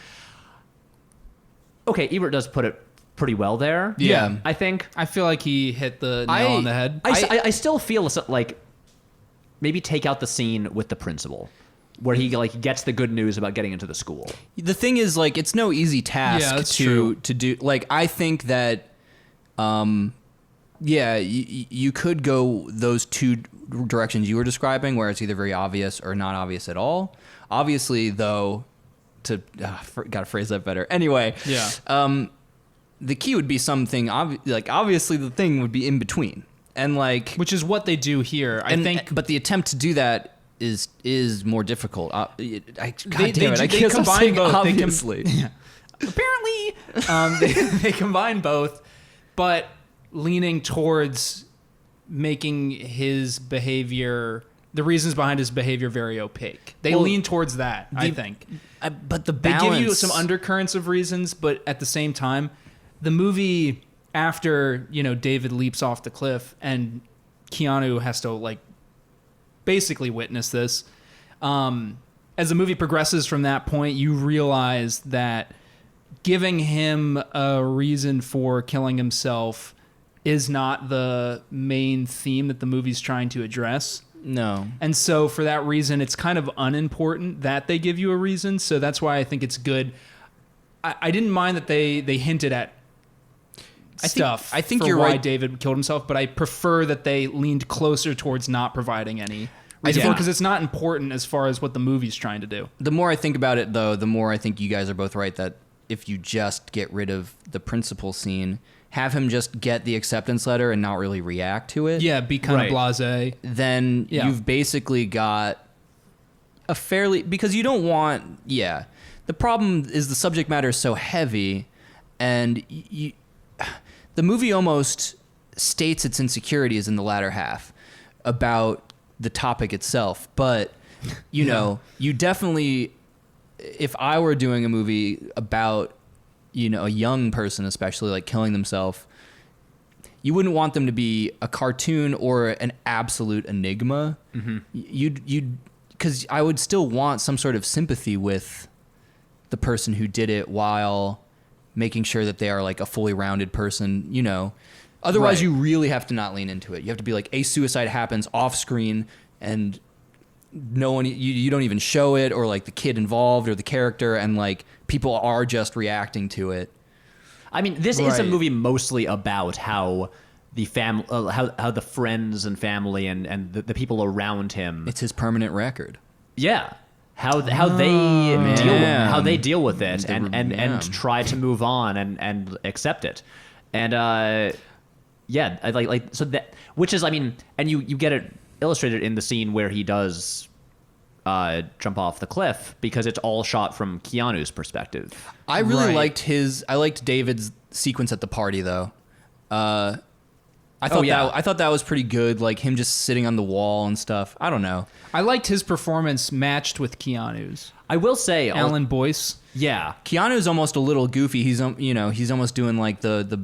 B: Okay, Ebert does put it pretty well there.
D: Yeah.
B: I think.
C: I feel like he hit the nail on the head.
B: I still feel like maybe take out the scene with the principal where he gets the good news about getting into the school.
D: The thing is, it's no easy task
C: Yeah, that's true.
D: to do. I think that, you could go those two directions you were describing, where it's either very obvious or not obvious at all. Obviously, though, gotta phrase that better. Anyway,
C: Yeah.
D: The key would be something obviously the thing would be in between, and
C: Which is what they do here. I think.
D: but the attempt to do that is more difficult. God
C: They-
D: damn it! I
C: they
D: guess I'm
C: combine
D: saying
C: both. They com-
D: obviously.
C: Apparently, they combine both, but leaning towards making his behavior, the reasons behind his behavior, very opaque. They
D: Well,
C: lean towards that, I think.
D: But the
C: They
D: balance.
C: give you some undercurrents of reasons, but at the same time, the movie after, David leaps off the cliff and Keanu has to like basically witness this. As the movie progresses from that point, you realize that giving him a reason for killing himself is not the main theme that the movie's trying to address.
D: No.
C: And so for that reason, it's kind of unimportant that they give you a reason. So that's why I think it's good. I didn't mind that they hinted at stuff.
D: I think
C: for
D: you're
C: why
D: right.
C: David killed himself, but I prefer that they leaned closer towards not providing any reason
D: think-
C: because it's not important as far as what the movie's trying to do.
D: The more I think about it, though, the more I think you guys are both right that if you just get rid of the principal scene, have him just get the acceptance letter and not really react to it,
C: Yeah, be kind of blasé.
D: then
C: Yeah.
D: you've basically got a fairly... Because you don't want... Yeah. The problem is the subject matter is so heavy, and the movie almost states its insecurities in the latter half about the topic itself. But, you know, you definitely... If I were doing a movie about, a young person, especially like killing themselves, you wouldn't want them to be a cartoon or an absolute enigma. Mm-hmm. You'd, because I would still want some sort of sympathy with the person who did it while making sure that they are like a fully rounded person, Otherwise,
B: Right.
D: you really have to not lean into it. You have to be like, a suicide happens off screen and no one, you don't even show it, or like the kid involved or the character, and like people are just reacting to it.
B: I mean, this is a
C: Right.
B: movie mostly about how the how the friends and family and the people around him.
D: It's his permanent record.
B: Yeah. How they deal with it and try to move on and accept it. And I like so that, which is, I mean, and you get it illustrated in the scene where he does jump off the cliff, because it's all shot from Keanu's perspective.
D: I really
C: Right.
D: liked David's sequence at the party though. I thought
B: yeah.
D: I thought that was pretty good, like him just sitting on the wall and stuff. I don't know.
C: I liked his performance matched with Keanu's.
B: I will say,
C: Alan Boyce.
B: yeah,
D: Keanu's almost a little goofy. He's he's almost doing like the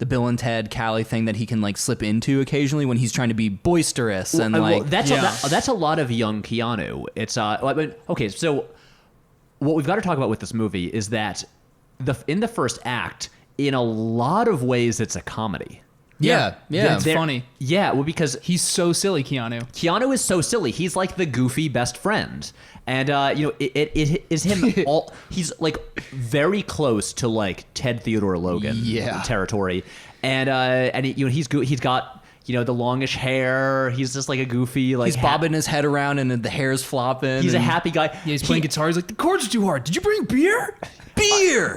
D: Bill and Ted Callie thing that he can like slip into occasionally when he's trying to be boisterous and
B: well,
D: like
B: that's a lot of young Keanu. It's okay. So what we've got to talk about with this movie is that in the first act, in a lot of ways, it's a comedy.
D: yeah.
C: It's funny.
B: Yeah, well, because
C: He's so silly, Keanu.
B: Keanu is so silly. He's like the goofy best friend, and it is him. He's like very close to like Ted Theodore Logan territory, and he's got the longish hair. He's just like a goofy, like
D: He's bobbing his head around and the hair's flopping.
B: He's a
D: and-
B: happy guy.
C: Yeah, he's playing guitar. He's like, the chords are too hard. Did you bring beer?
D: Beer.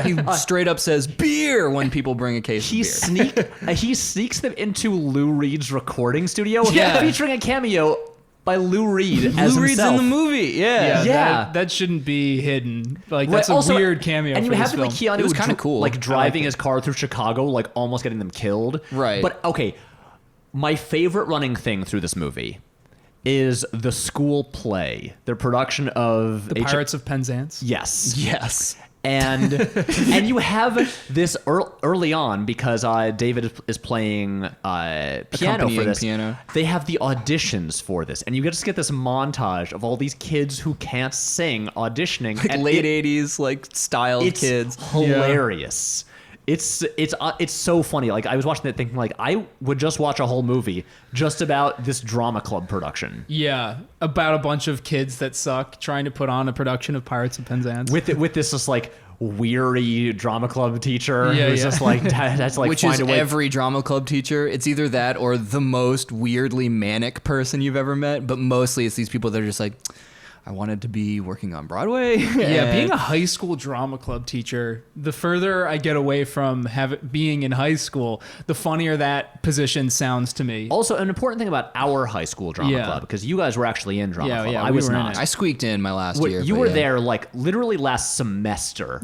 D: He straight up says beer when people bring a case of beer.
B: He sneaks them into Lou Reed's recording studio,
C: Yeah.
B: featuring a cameo by Lou Reed as
D: Lou Reed's
B: himself.
D: in the movie. Yeah.
B: Yeah.
C: That shouldn't be hidden. Like,
B: Right,
C: that's a
B: also-
C: weird cameo
B: and
C: for
B: you
C: this
B: have
C: film.
B: like Keanu,
D: It was kinda cool.
B: like
D: I
B: driving
D: liked
B: his car through Chicago, like almost getting them killed.
D: Right.
B: But okay, my favorite running thing through this movie is the school play, their production of
C: The Pirates of Penzance.
B: Yes.
D: Yes.
B: And you have this early on, because David is playing piano for
D: Accompanying
B: this.
D: piano.
B: They have the auditions for this, and you just get this montage of all these kids who can't sing auditioning.
D: Like
B: and
D: late 80s, like styled
B: it's
D: kids.
B: hilarious. It's so funny. Like, I was watching that thinking, like, I would just watch a whole movie just about this drama club production.
C: Yeah, about a bunch of kids that suck trying to put on a production of Pirates of Penzance.
B: With this just like weary drama club teacher
C: Yeah,
B: who's
C: yeah.
B: just like that's like
D: Which
B: find
D: is
B: a way.
D: every drama club teacher. It's either that or the most weirdly manic person you've ever met. But mostly it's these people that are just like, I wanted to be working on Broadway.
C: Yeah, being a high school drama club teacher, the further I get away from being in high school, the funnier that position sounds to me.
B: Also, an important thing about our high school drama club, because you guys were actually in drama club. I was not.
D: I squeaked in my last year.
B: You were there like literally last semester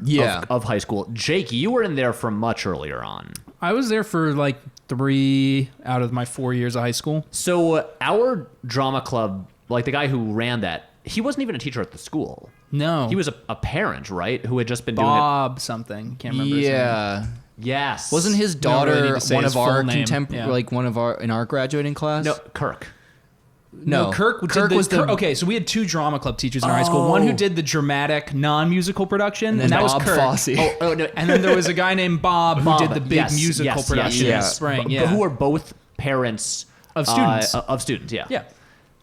B: of high school. Jake, you were in there from much earlier on.
C: I was there for like 3 out of my 4 years of high school.
B: So our drama club, like the guy who ran that, he wasn't even a teacher at the school.
C: No.
B: He was a parent, right? Who had just been doing it.
C: Bob something. Can't remember his name.
B: Yes.
D: Wasn't his daughter one of our
C: like
D: one of our in our graduating class?
B: No, Kirk.
C: No, Kirk was the okay. So we had 2 drama club teachers in our high school. One who did the dramatic non-musical production, and that was Kirk.
D: Fosse.
C: No. And then there was a guy named Bob who did the big musical production in the spring.
B: But who were both parents
C: of students.
B: Of students, yeah.
C: Yeah.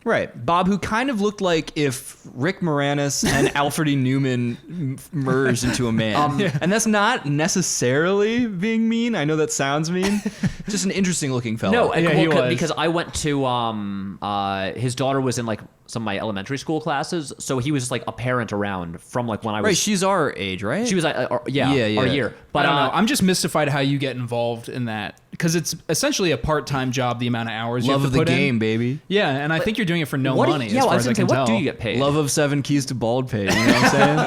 D: Right. Bob, who kind of looked like if Rick Moranis and Alfred E. Newman merged into a man. And that's not necessarily being mean. I know that sounds mean. Just an interesting looking fellow.
B: No,
C: he was.
B: Because I went to his daughter was in like some of my elementary school classes, so he was just like a parent around from like when I was.
D: Right, she's our age, right?
B: She was our year. But
C: I don't know. I'm just mystified how you get involved in that, because it's essentially a part-time job. The amount of hours you have to put in.
D: Love of the game, baby.
C: Yeah, and I think you're doing it for no money.
B: Yeah,
C: as far as I can tell.
B: What do you get paid?
D: Love of 7 Keys to Baldpate. You know what I'm saying?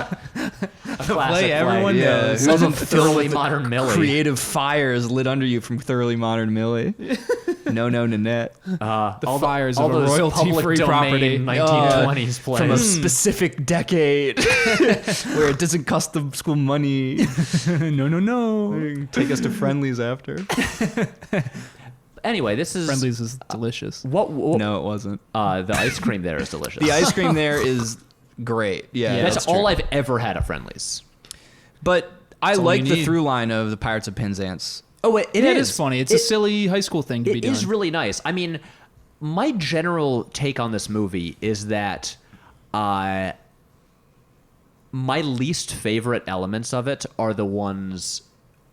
B: A classic
C: everyone knows.
B: Love of Thoroughly Modern Millie.
D: Creative fires lit under you from Thoroughly Modern Millie. No, Nanette.
C: The fires
B: all
C: of a
B: those
C: royalty-free
B: public
C: property.
B: domain 1920s plays.
D: From a specific decade where it doesn't cost the school money.
C: No.
D: Take us to Friendlies after.
B: Anyway, this is
C: Friendlies is delicious.
B: What?
D: No, it wasn't.
B: The ice cream there is delicious.
D: The ice cream there is great. Yeah,
B: that's
D: true.
B: all I've ever had at Friendlies.
D: But I
C: all
D: like
C: you
D: the
C: need.
D: through line of the Pirates of Penzance.
B: Oh, it
C: is funny. It's a silly high school thing to be doing.
B: It is really nice. I mean, my general take on this movie is that my least favorite elements of it are the ones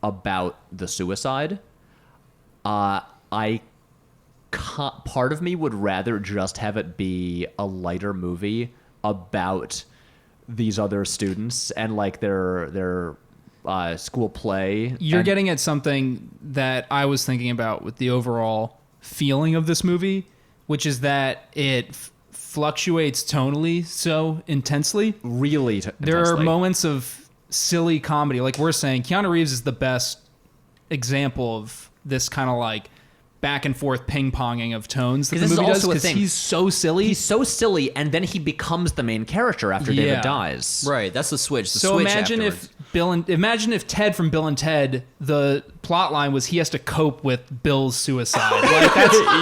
B: about the suicide. Part of me would rather just have it be a lighter movie about these other students and like their school play.
C: You're getting at something that I was thinking about with the overall feeling of this movie, which is that it fluctuates tonally so intensely.
B: Really
C: There
B: intensely.
C: are moments of silly comedy. Like we're saying, Keanu Reeves is the best example of this kind of like back and forth ping-ponging of tones that the
B: this is
C: movie does,
B: also a
C: because
B: thing.
C: he's so silly.
B: He's so silly, and then he becomes the main character after David dies.
D: Right, that's the switch.
C: So imagine if Ted from Bill and Ted, the plot line was he has to cope with Bill's suicide. Like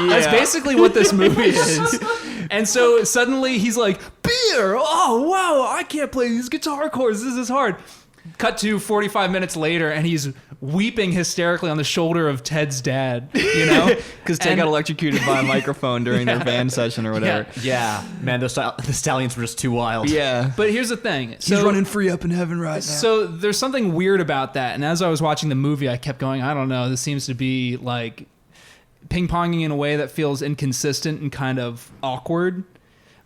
C: that's basically what this movie is. And so suddenly he's like, beer! Oh, wow, I can't play these guitar chords. This is hard. Cut to 45 minutes later, and he's weeping hysterically on the shoulder of Ted's dad, you know?
D: Because Ted got electrocuted by a microphone during their band session or whatever.
B: Yeah. Man, the Stallions were just too wild.
D: Yeah.
C: But here's the thing.
D: He's running free up in heaven right now.
C: So there's something weird about that. And as I was watching the movie, I kept going, I don't know, this seems to be like ping-ponging in a way that feels inconsistent and kind of awkward.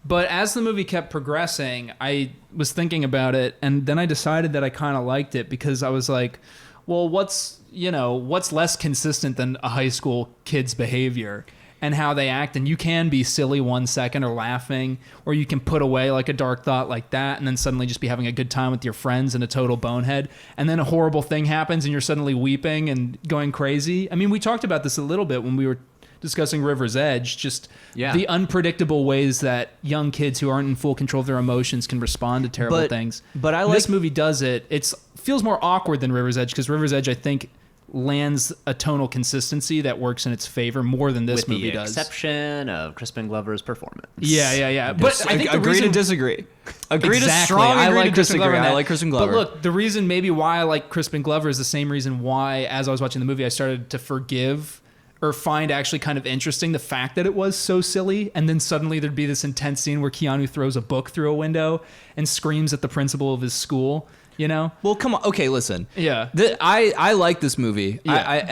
C: But as the movie kept progressing, I was thinking about it, and then I decided that I kind of liked it, because I was like, well, what's less consistent than a high school kid's behavior and how they act? And you can be silly 1 second or laughing, or you can put away like a dark thought like that and then suddenly just be having a good time with your friends and a total bonehead. And then a horrible thing happens and you're suddenly weeping and going crazy. I mean, we talked about this a little bit when we were discussing River's Edge, just the unpredictable ways that young kids who aren't in full control of their emotions can respond to terrible things.
D: But I
C: like
D: like
C: this movie does it. It feels more awkward than River's Edge, because River's Edge, I think, lands a tonal consistency that works in its favor more than this movie does.
B: With the exception of Crispin Glover's performance.
C: Yeah. But I think the
D: agree
C: reason,
D: to disagree. Agree
C: exactly.
D: to strongly agree to disagree. I like Crispin Glover.
C: But look, the reason maybe why I like Crispin Glover is the same reason why, as I was watching the movie, I started to forgive or find actually kind of interesting the fact that it was so silly, and then suddenly there'd be this intense scene where Keanu throws a book through a window and screams at the principal of his school, you know?
D: Well, come on. Okay, listen.
C: Yeah.
D: I like this movie.
C: Yeah.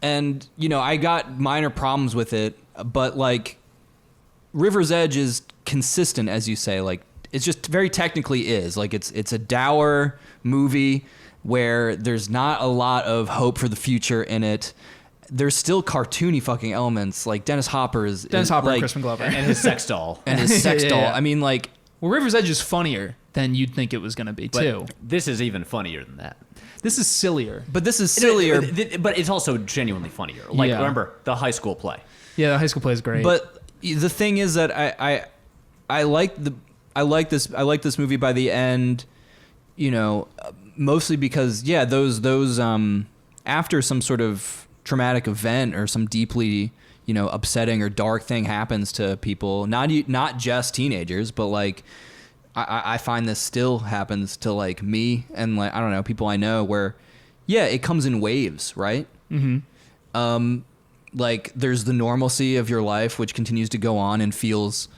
D: And you know, I got minor problems with it, but like River's Edge is consistent, as you say. Like it's just very technically is. Like it's a dour movie where there's not a lot of hope for the future in it. There's still cartoony fucking elements. Like Dennis Hopper
C: and
D: like,
C: Crispin Glover.
B: And his sex doll.
D: and his sex doll.
C: Yeah.
D: I mean, like,
C: Well, River's Edge is funnier than you'd think it was going to be,
B: But
C: too.
B: this is even funnier than that.
C: This is sillier.
D: but this is sillier.
B: But it's also genuinely funnier. Like,
C: Yeah.
B: remember, the high school play.
C: Yeah, the high school play is great.
D: But the thing is that I like this movie by the end, you know, mostly because those after some sort of traumatic event or some deeply, you know, upsetting or dark thing happens to people, not just teenagers, but like I find this still happens to like me and like I don't know, people I know where it comes in waves, right? Mm-hmm. Like there's the normalcy of your life which continues to go on and feels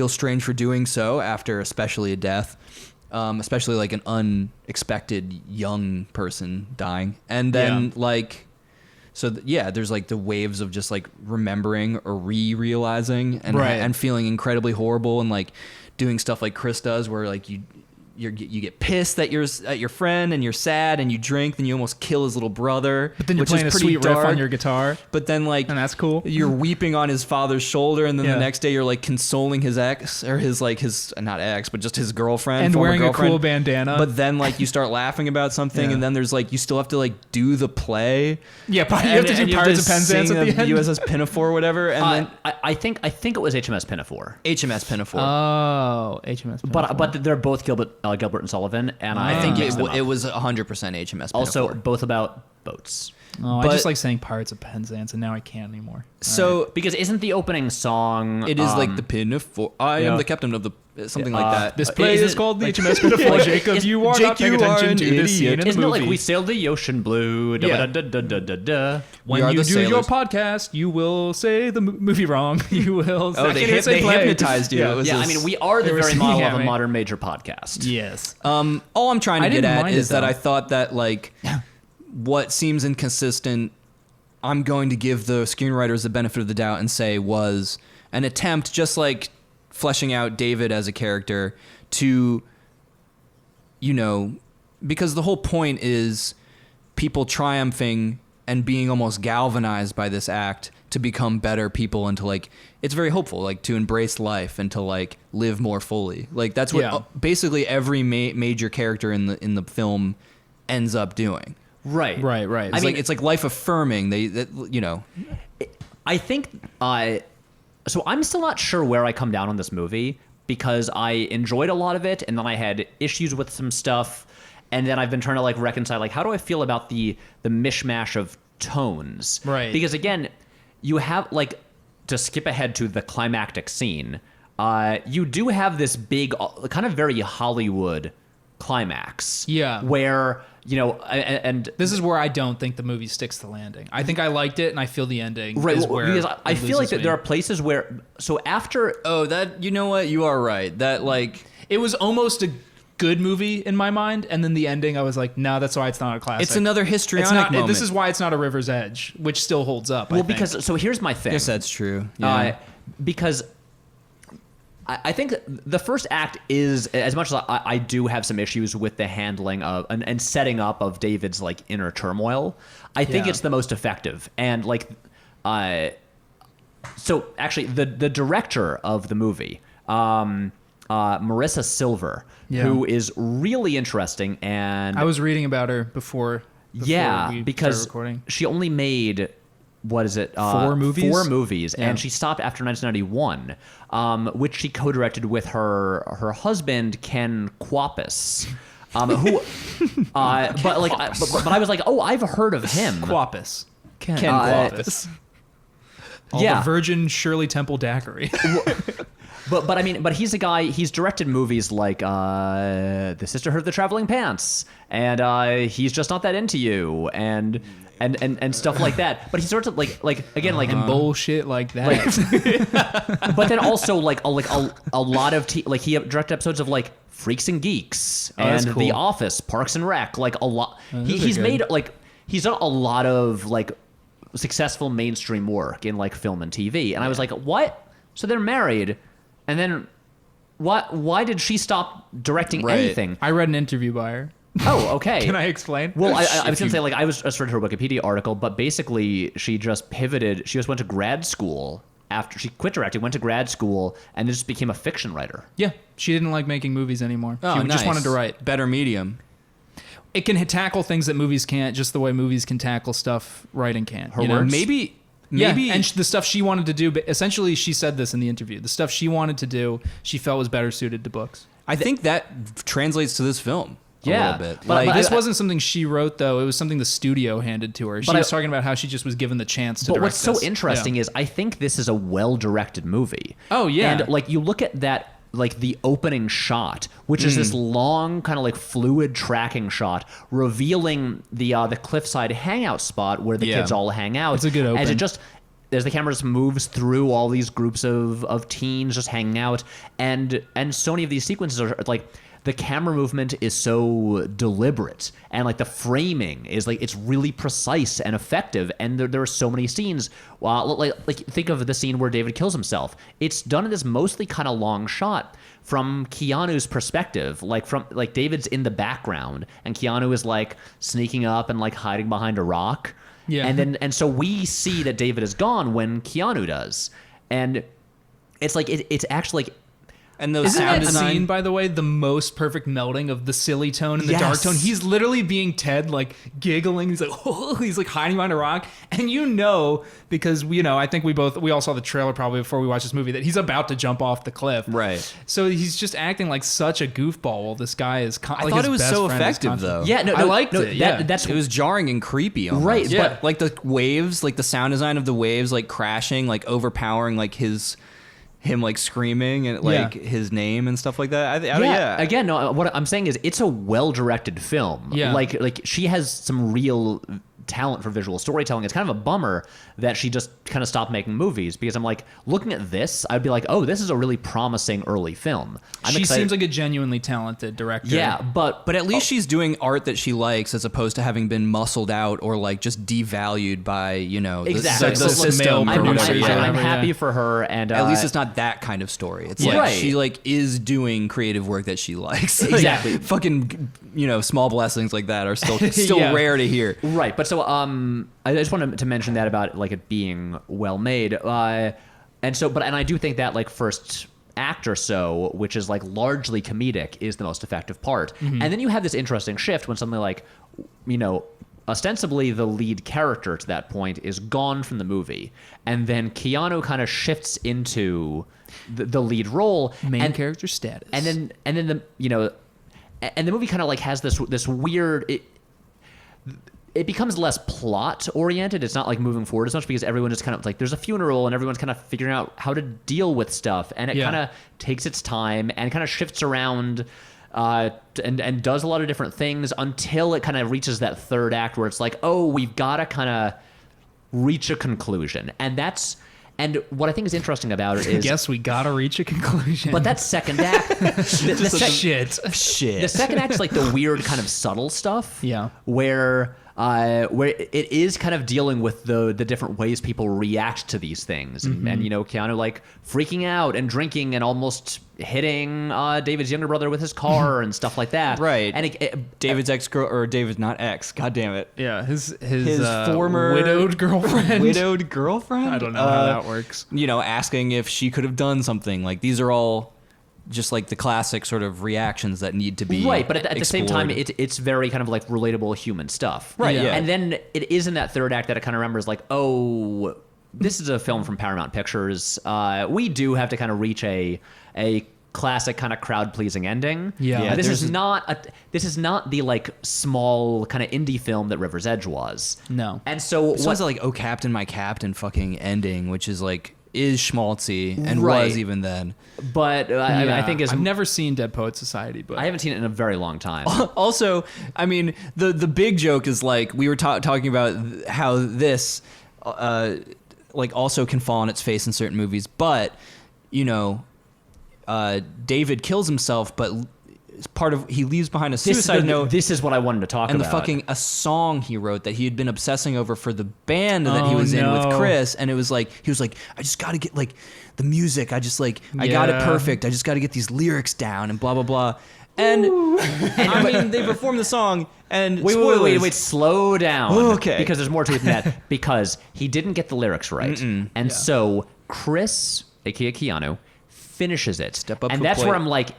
D: strange for doing so after especially a death, especially like an unexpected young person dying, and then there's like the waves of just like remembering or realizing and feeling incredibly horrible and like doing stuff like Chris does where like you get pissed at your friend and you're sad and you drink and you almost kill his little brother,
C: But then you're
D: which
C: playing a
D: is pretty
C: sweet riff
D: dark.
C: on your guitar.
D: But then like
C: And that's cool.
D: You're weeping on his father's shoulder, and then
C: Yeah.
D: the next day you're like consoling his ex or his not ex but just his girlfriend
C: And
D: former
C: wearing a
D: girlfriend.
C: cool bandana.
D: But then like you start laughing about something,
C: Yeah.
D: and then there's like you still have to like do the play.
C: Yeah, you have to do Pirates of Penzance
D: sing
C: at the end.
D: USS Pinafore or whatever, and then
B: I think it was HMS Pinafore.
D: HMS Pinafore.
C: Oh, HMS.
B: But they're both Gilbert and Sullivan, and
D: I think
B: mixed them
D: it
B: up.
D: was 100% HMS Pinafore.
B: Also both about boats.
C: Oh, I
D: but-
C: just like saying Pirates of Penzance, and now I can't anymore.
D: so
B: Because isn't the opening song?
D: it is like the Pinafore. I am the captain of the something like that.
C: This play
B: Isn't
C: is
B: it
C: called the
B: like-
C: HMS Pinafore.
B: like,
C: Jacob,
B: is-
C: you are
D: Jake,
C: not paying
D: you are
C: attention
D: an
C: to the scene in
D: idiot.
C: the
B: Isn't it
C: movie.
B: like we sailed the ocean blue?
D: Yeah.
B: Da-ba-da-da-da-da-da.
C: When
D: We are
C: you
D: the
C: do your
D: sailors.
C: podcast, you will say the movie wrong. You will.
D: Oh,
C: I
D: they
C: can't even say play.
D: hypnotized you.
C: Yeah.
D: It was
B: Yeah, I
D: this-
B: mean, we are the
C: They were
B: very
C: singing
B: model
C: at
B: of a
C: me.
B: modern major podcast.
C: Yes.
D: All I'm trying to
C: I
D: get
C: didn't
D: at
C: mind
D: is
C: it,
D: that
C: though.
D: I thought that like what seems inconsistent, I'm going to give the screenwriters the benefit of the doubt and say was an attempt, just like fleshing out David as a character, to, you know, because the whole point is people triumphing and being almost galvanized by this act to become better people and to like, it's very hopeful, like to embrace life and to like live more fully. Like that's what
C: Yeah.
D: basically every major character in the film ends up doing.
C: Right.
B: I
D: It's
B: mean,
D: it's like life affirming. You know,
B: I think so I'm still not sure where I come down on this movie because I enjoyed a lot of it and then I had issues with some stuff, and then I've been trying to like reconcile like how do I feel about the mishmash of tones.
C: Right.
B: Because again, you have like, to skip ahead to the climactic scene, you do have this big kind of very Hollywood climax.
C: Yeah.
B: Where, you know, and
C: This is where I don't think the movie sticks the landing. I think I liked it, and I feel the ending
B: right,
C: is
B: well,
C: where
B: because I
C: it
B: feel like
C: loses
B: that
C: me.
B: there are places where, so after
D: you know what? You are right. That like
C: It was almost a good movie in my mind, and then the ending, I was like, no, that's why it's not a classic.
D: it's another histrionic
C: It's not.
D: moment.
C: This is why it's not a River's Edge, which still holds up. I
B: well,
C: think.
B: because so here's my thing.
D: Yes, that's true. Yeah.
B: Because I think the first act is, as much as I do have some issues with the handling of and setting up of David's like inner turmoil, I think
C: Yeah.
B: it's the most effective. And like, so actually the director of the movie, Marissa Silver,
C: Yeah.
B: who is really interesting, and
C: I was reading about her before
B: yeah,
C: we
B: because
C: started recording.
B: she only made, what is it?
C: 4 movies?
B: 4 movies,
C: Yeah.
B: and she stopped after 1991, which she co-directed with her husband Ken Kwapis, who, but like, but I was like, oh, I've heard of him.
C: Quapis. Ken
B: Kwapis.
C: All
B: Yeah.
C: the Virgin Shirley Temple daiquiri.
B: But I mean, but he's a guy. He's directed movies like The Sisterhood of the Traveling Pants, and He's Just Not That Into You, and stuff like that. But he sort of like again like
C: and bullshit like that.
B: but then also like a lot of like he directed episodes of like Freaks and Geeks
C: that's
B: and
C: cool.
B: The Office, Parks and Rec, like a lot.
C: those are
B: He's
C: good.
B: made like he's done a lot of like successful mainstream work in like film and TV, and I was like, what? So they're married, and then Why did she stop directing
D: Right.
B: anything?
C: I read an interview by her.
B: Oh, okay.
C: Can I explain?
B: Well, I was going to say, like, I just read her Wikipedia article, but basically she just pivoted. She just went to grad school after she quit directing, went to grad school, and then just became a fiction writer.
C: Yeah, she didn't like making movies anymore.
D: Oh,
C: She just
D: nice.
C: wanted to write.
D: Better medium.
C: It can tackle things that movies can't, just the way movies can tackle stuff writing can't. You know?
B: works?
D: Maybe
C: And the stuff she wanted to do, but essentially she said this in the interview. The stuff she wanted to do, she felt was better suited to books.
D: I think that translates to this film a
B: Yeah,
D: little bit.
B: but-
C: This wasn't something she wrote, though. It was something the studio handed to her. She
B: But
C: was talking about how she just was given the chance to
B: But
C: direct
B: what's so
C: this.
B: interesting
C: Yeah.
B: is I think this is a well-directed movie.
C: Oh, yeah.
B: And, like, you look at that, like, the opening shot, which is this long kind of, like, fluid tracking shot revealing the cliffside hangout spot where the
D: Yeah.
B: kids all hang out.
C: It's a good
B: As
C: open.
B: as the camera just moves through all these groups of teens just hanging out, and so many of these sequences are like the camera movement is so deliberate, and like the framing is like it's really precise and effective, and there are so many scenes. Like think of the scene where David kills himself. It's done in this mostly kind of long shot from Keanu's perspective, like David's in the background and Keanu is like sneaking up and like hiding behind a rock.
C: Yeah.
B: And so we see that David is gone when Keanu does. And it's like it's actually like
D: And those
C: Isn't
D: sound
C: that
D: design.
C: scene, by the way, the most perfect melding of the silly tone and the
B: Yes.
C: dark tone? He's literally being Ted, like giggling. He's like, oh, he's like hiding behind a rock, and because I think we all saw the trailer probably before we watched this movie that he's about to jump off the cliff.
D: Right.
C: So he's just acting like such a goofball while this guy is.
D: I thought it was so effective, though.
B: yeah, no,
C: I liked it.
B: that-
C: Yeah,
B: that's
D: It was jarring and creepy almost.
B: Right,
C: Yeah.
B: but
D: Like the waves, like the sound design of the waves, like crashing, like overpowering, like him like screaming and like his name and stuff like that. Yeah.
B: Again, no. What I'm saying is, it's a well-directed film.
C: Yeah.
B: Like she has some real talent for visual storytelling. It's kind of a bummer that she just kind of stopped making movies, because I'm like, looking at this, I'd be like, oh, this is a really promising early film.
C: She
B: excited.
C: seems like a genuinely talented director.
B: Yeah, but
D: But at least she's doing art that she likes, as opposed to having been muscled out or like just devalued by
B: Exactly.
D: the
B: So, look,
D: system.
C: male
D: or
C: producers
D: whatever.
C: or
B: I'm
C: whatever,
B: happy
C: yeah.
B: for her, and
D: At least it's not that kind of story. It's like
B: Right.
D: she like is doing creative work that she likes. Like,
B: Exactly.
D: fucking small blessings like that are still
C: Yeah.
D: rare to hear.
B: right. But so I just wanted to mention that about like it being well made, and I do think that like first act or so, which is like largely comedic, is the most effective part. And then you have this interesting shift when something like ostensibly the lead character to that point is gone from the movie, and then Keanu kind of shifts into the lead role,
C: Main character status.
B: and then the movie kind of like has this weird. It becomes less plot oriented. It's not like moving forward as much, because everyone just kind of like, there's a funeral and everyone's kind of figuring out how to deal with stuff, and it
C: Yeah.
B: kind of takes its time and kind of shifts around and does a lot of different things until it kind of reaches that third act where it's like, oh, we've got to kind of reach a conclusion. And what I think is interesting about it is,
C: Guess we gotta reach a conclusion.
B: but that second act,
C: shit.
B: the second act is like the weird kind of subtle stuff.
C: Yeah.
B: Where it is kind of dealing with the different ways people react to these things, and Keanu like freaking out and drinking and almost hitting David's younger brother with his car and stuff like that.
D: Right.
B: And
D: David's ex-girl, or David's not ex. God damn it.
C: Yeah, his
D: former
C: widowed girlfriend.
D: Widowed girlfriend.
C: I don't know how that works.
D: Asking if she could have done something. Like, these are all just like the classic sort of reactions that need to be
B: right, but at the same time,
D: explored.
B: it's very kind of like relatable human stuff.
D: Right, yeah.
B: And then it is in that third act that it kind of remembers like, oh, this is a film from Paramount Pictures. We do have to kind of reach a classic kind of crowd pleasing ending.
C: Yeah,
B: this is not the like small kind of indie film that River's Edge was.
C: No.
B: And so
D: This
B: what
D: one's like, oh, Captain, my Captain fucking ending, which is like, is schmaltzy and
B: Right.
D: was even then.
B: but I think is
C: I've never seen Dead Poet Society, but
B: I haven't seen it in a very long time.
D: Also, I mean, the big joke is like, we were talking about how this like also can fall on its face in certain movies, but David kills himself, but he leaves behind a suicide note.
B: This is what I wanted to talk
D: and
B: about.
D: And a song he wrote that he had been obsessing over for the band that he was in with Chris. And it was like, he was like, I just got to get like the music. I got it perfect. I just got to get these lyrics down and blah, blah, blah. And I mean, they performed the song and
B: wait, slow down.
D: Okay.
B: Because there's more to it than that. Because he didn't get the lyrics right. So Chris, aka Keanu, finishes it.
D: Step up
B: and
D: to
B: that's
D: plate.
B: where I'm like,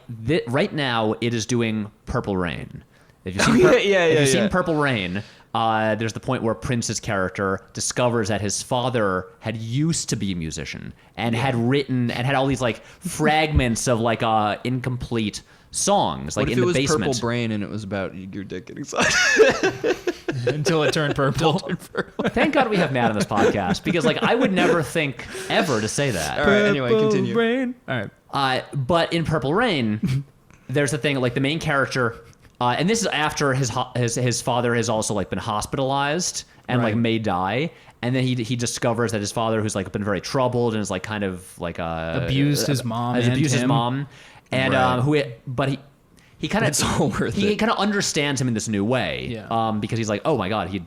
B: right now it is doing Purple Rain. If you've seen, seen Purple Rain, there's the point where Prince's character discovers that his father had used to be a musician and had written and had all these like fragments of like incomplete songs, like
D: what if
B: in
D: it
B: the
D: was
B: basement.
D: Purple Brain and it was about your dick getting sucked?
C: Until it turned purple.
B: Thank God we have Matt on this podcast because like I would never think ever to say that.
D: All right, anyway, continue.
C: Rain. All right.
B: But in Purple Rain, there's the thing like the main character, and this is after his father has also like been hospitalized and like may die, and then he discovers that his father, who's like been very troubled and is like kind of like
C: abused his mom,
B: has
C: and
B: abused his
C: him.
B: mom, and he kind
D: It's all worth
B: he
D: it.
B: kind of understands him in this new way, because he's like, oh my God, he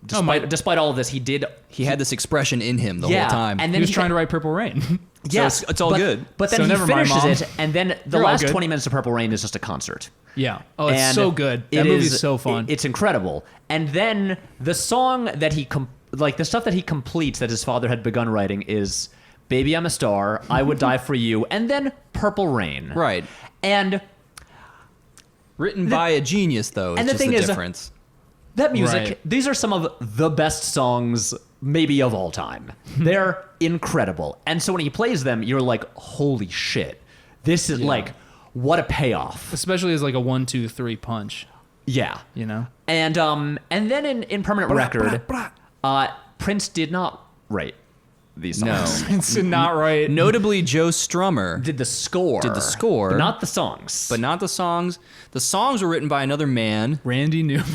B: despite all of this,
D: He had this expression in him the whole time.
B: and
C: He
B: then
C: was trying to write Purple Rain.
B: yes,
D: it's all good.
B: But then
C: So
B: he
C: never mind,
B: finishes
C: Mom.
B: it, and then the
C: You're all
B: last
C: good.
B: 20 minutes of Purple Rain is just a concert.
C: Yeah. Oh, it's
B: And
C: so good. That
B: it
C: movie's
B: is-
C: so fun.
B: It's incredible. And then the song that the stuff that he completes that his father had begun writing is "Baby I'm a Star," "I Would Die for You," and then "Purple Rain."
D: Right.
B: And
D: Written by a genius, though.
B: and
D: It's
B: the
D: just
B: thing
D: the
B: is,
D: difference.
B: that music,
C: Right.
B: these are some of the best songs maybe of all time. They're incredible. And so when he plays them, you're like, holy shit. This is like, what a payoff.
C: Especially as like a 1, 2, 3 punch.
B: Yeah.
C: You know.
B: And then in Permanent Record, Prince did not write these songs.
D: No.
C: It's not right.
D: Notably, Joe Strummer
B: Did the score.
D: score.
B: But not the songs.
D: but not the songs. The songs were written by another man.
C: Randy Newman.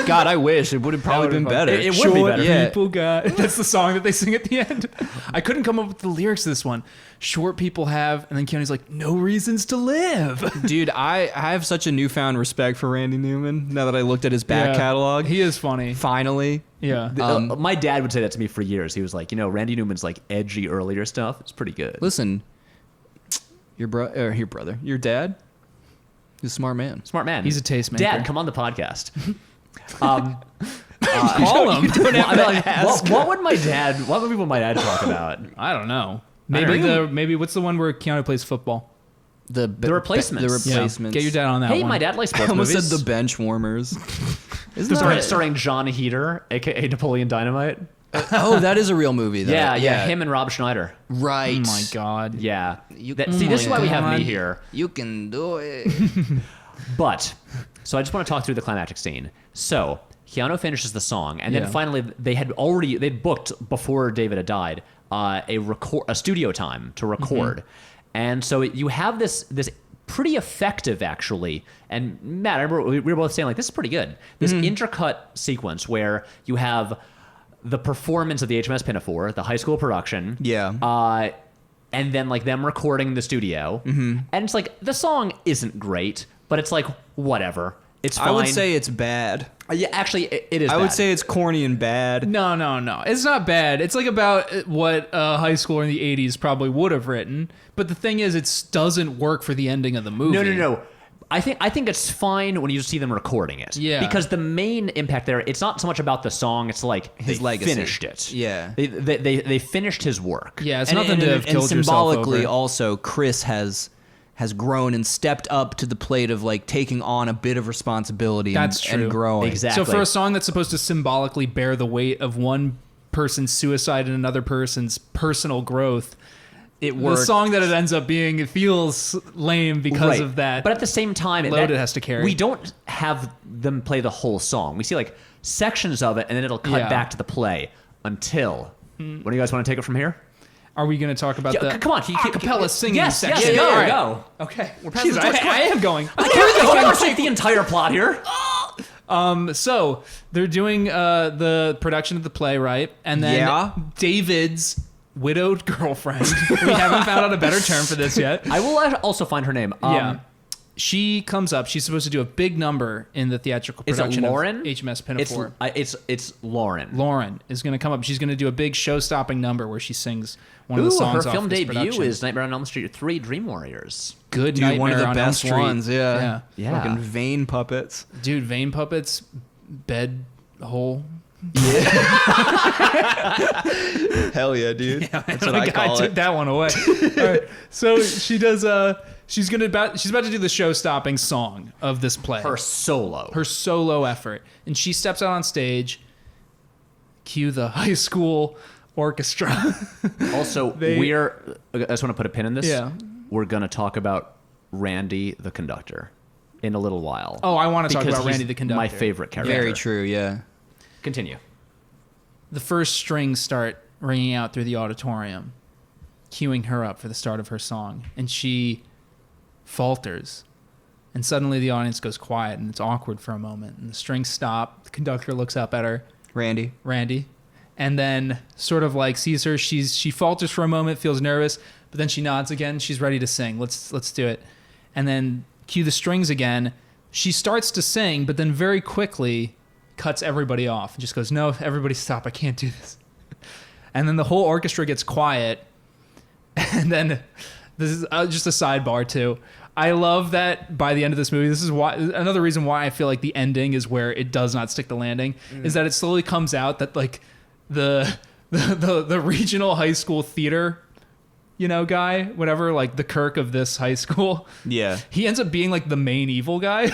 D: God, I wish it would have probably been better.
B: It would be better.
D: Yeah.
C: People got. That's the song that they sing at the end. I couldn't come up with the lyrics to this one. Short people have, and then Keanu's like, no reasons to live.
D: Dude, I have such a newfound respect for Randy Newman now that I looked at his back
C: Yeah.
D: catalog.
C: He is funny.
D: Finally.
C: Yeah.
B: My dad would say that to me for years. He was like, Randy Newman's like edgy earlier stuff. It's pretty good.
D: Listen, your brother, your dad, he's a smart man.
B: Smart man.
C: He's a tastemaker.
B: Dad, come on the podcast.
C: Call him.
B: What would my dad talk about?
C: I don't know.
B: I don't know.
C: Maybe what's the one where Keanu plays football?
D: The
B: Replacements.
D: The
C: Yeah.
D: replacements.
C: Get your dad on that
B: Hey,
C: one.
B: my dad likes
D: I
B: sports
D: almost
B: movies.
D: said the bench warmers.
B: Starring John Heater, aka Napoleon Dynamite.
D: Oh, that is a real movie. Though.
B: Yeah, him and Rob Schneider.
D: Right.
C: Oh my God.
B: Yeah.
D: You-
B: See, this is why we have
C: God.
B: me here.
D: You can do it.
B: But, so I just want to talk through the climactic scene. So, Keanu finishes the song, and then
C: Yeah.
B: finally they'd booked before David had died a studio time to record, and so you have this pretty effective actually. And Matt, I remember we were both saying like this is pretty good. This intercut sequence where you have the performance of the HMS Pinafore, the high school production,
D: Yeah.
B: and then like them recording in the studio, and it's like the song isn't great, but it's like whatever. It's fine.
D: I would say it's bad.
B: Yeah, actually, it is.
D: I would
B: bad.
D: say it's corny and bad.
C: No. It's not bad. It's like about what a high schooler in the 80s probably would have written. But the thing is, it doesn't work for the ending of the movie.
B: No. I think it's fine when you see them recording it.
C: Yeah.
B: Because the main impact there, it's not so much about the song. It's like
D: His
B: they
D: legacy.
B: finished it.
D: Yeah.
B: They finished his work.
C: Yeah, it's
D: And-
C: nothing
D: and,
C: to have
D: and
C: killed
D: symbolically,
C: yourself over.
D: also, Chris has grown and stepped up to the plate of like taking on a bit of responsibility
C: That's
D: and
C: true.
D: growing.
B: Exactly.
C: So for a song that's supposed to symbolically bear the weight of one person's suicide and another person's personal growth,
D: It
C: the
D: worked.
C: song that it ends up being, it feels lame because
B: Right.
C: of that.
B: But at the same time,
C: load it has to carry.
B: We don't have them play the whole song. We see like sections of it, and then it'll cut
C: Yeah.
B: back to the play until. When do you guys want to take it from here?
C: Are we going to talk about
B: Yeah,
C: the
B: come on,
C: acapella singing
B: Yes,
C: section?
B: go,
C: All right.
B: go.
C: Okay, we're
B: past the torch.
C: I am going.
B: I can't take the entire plot here.
C: So they're doing the production of the play, right? And then
D: Yeah.
C: David's widowed girlfriend. We haven't found out a better term for this yet.
B: I will also find her name.
C: Yeah. she comes up. She's supposed to do a big number in the theatrical
B: Is it
C: production
B: Lauren?
C: of HMS Pinafore.
B: It's Lauren.
C: Lauren is going to come up. She's going to do a big show-stopping number where she sings one of the
B: Ooh,
C: songs
B: her
C: off
B: film
C: this
B: debut
C: production.
B: is Nightmare on Elm Street 3: Dream Warriors.
C: Good
D: Dude,
C: Nightmare
D: one of the
C: on
D: best
C: Elm Street.
D: ones. Yeah.
B: Yeah.
D: Fucking vein puppets.
C: Dude, vein puppets, bed hole.
D: Hell yeah, dude. That's what
C: The
D: I
C: guy
D: call
C: took
D: it.
C: that one away. All right. So she does. She's about to do the show-stopping song of this play.
B: Her solo.
C: Her solo effort, and she steps out on stage. Cue the high school orchestra.
B: Also, I just want to put a pin in this.
C: Yeah.
B: We're gonna talk about Randy the conductor in a little while.
C: Oh, I want to talk
B: Because
C: about
B: he's
C: Randy the conductor.
B: My favorite character.
D: Very true, yeah.
B: Continue.
C: The first strings start ringing out through the auditorium, cueing her up for the start of her song, and she falters. And suddenly the audience goes quiet, and it's awkward for a moment. And the strings stop. The conductor looks up at her,
D: Randy.
C: and then sort of like sees her. She falters for a moment, feels nervous, but then she nods again. She's ready to sing. Let's do it. And then cue the strings again. She starts to sing, but then very quickly cuts everybody off and just goes, "No, everybody stop. I can't do this." And then the whole orchestra gets quiet. And then this is just a sidebar too. I love that by the end of this movie, this is why another reason why I feel like the ending is where it does not stick the landing, is that it slowly comes out that like the regional high school theater, guy, whatever, like the Kirk of this high school.
D: Yeah.
C: He ends up being like the main evil guy.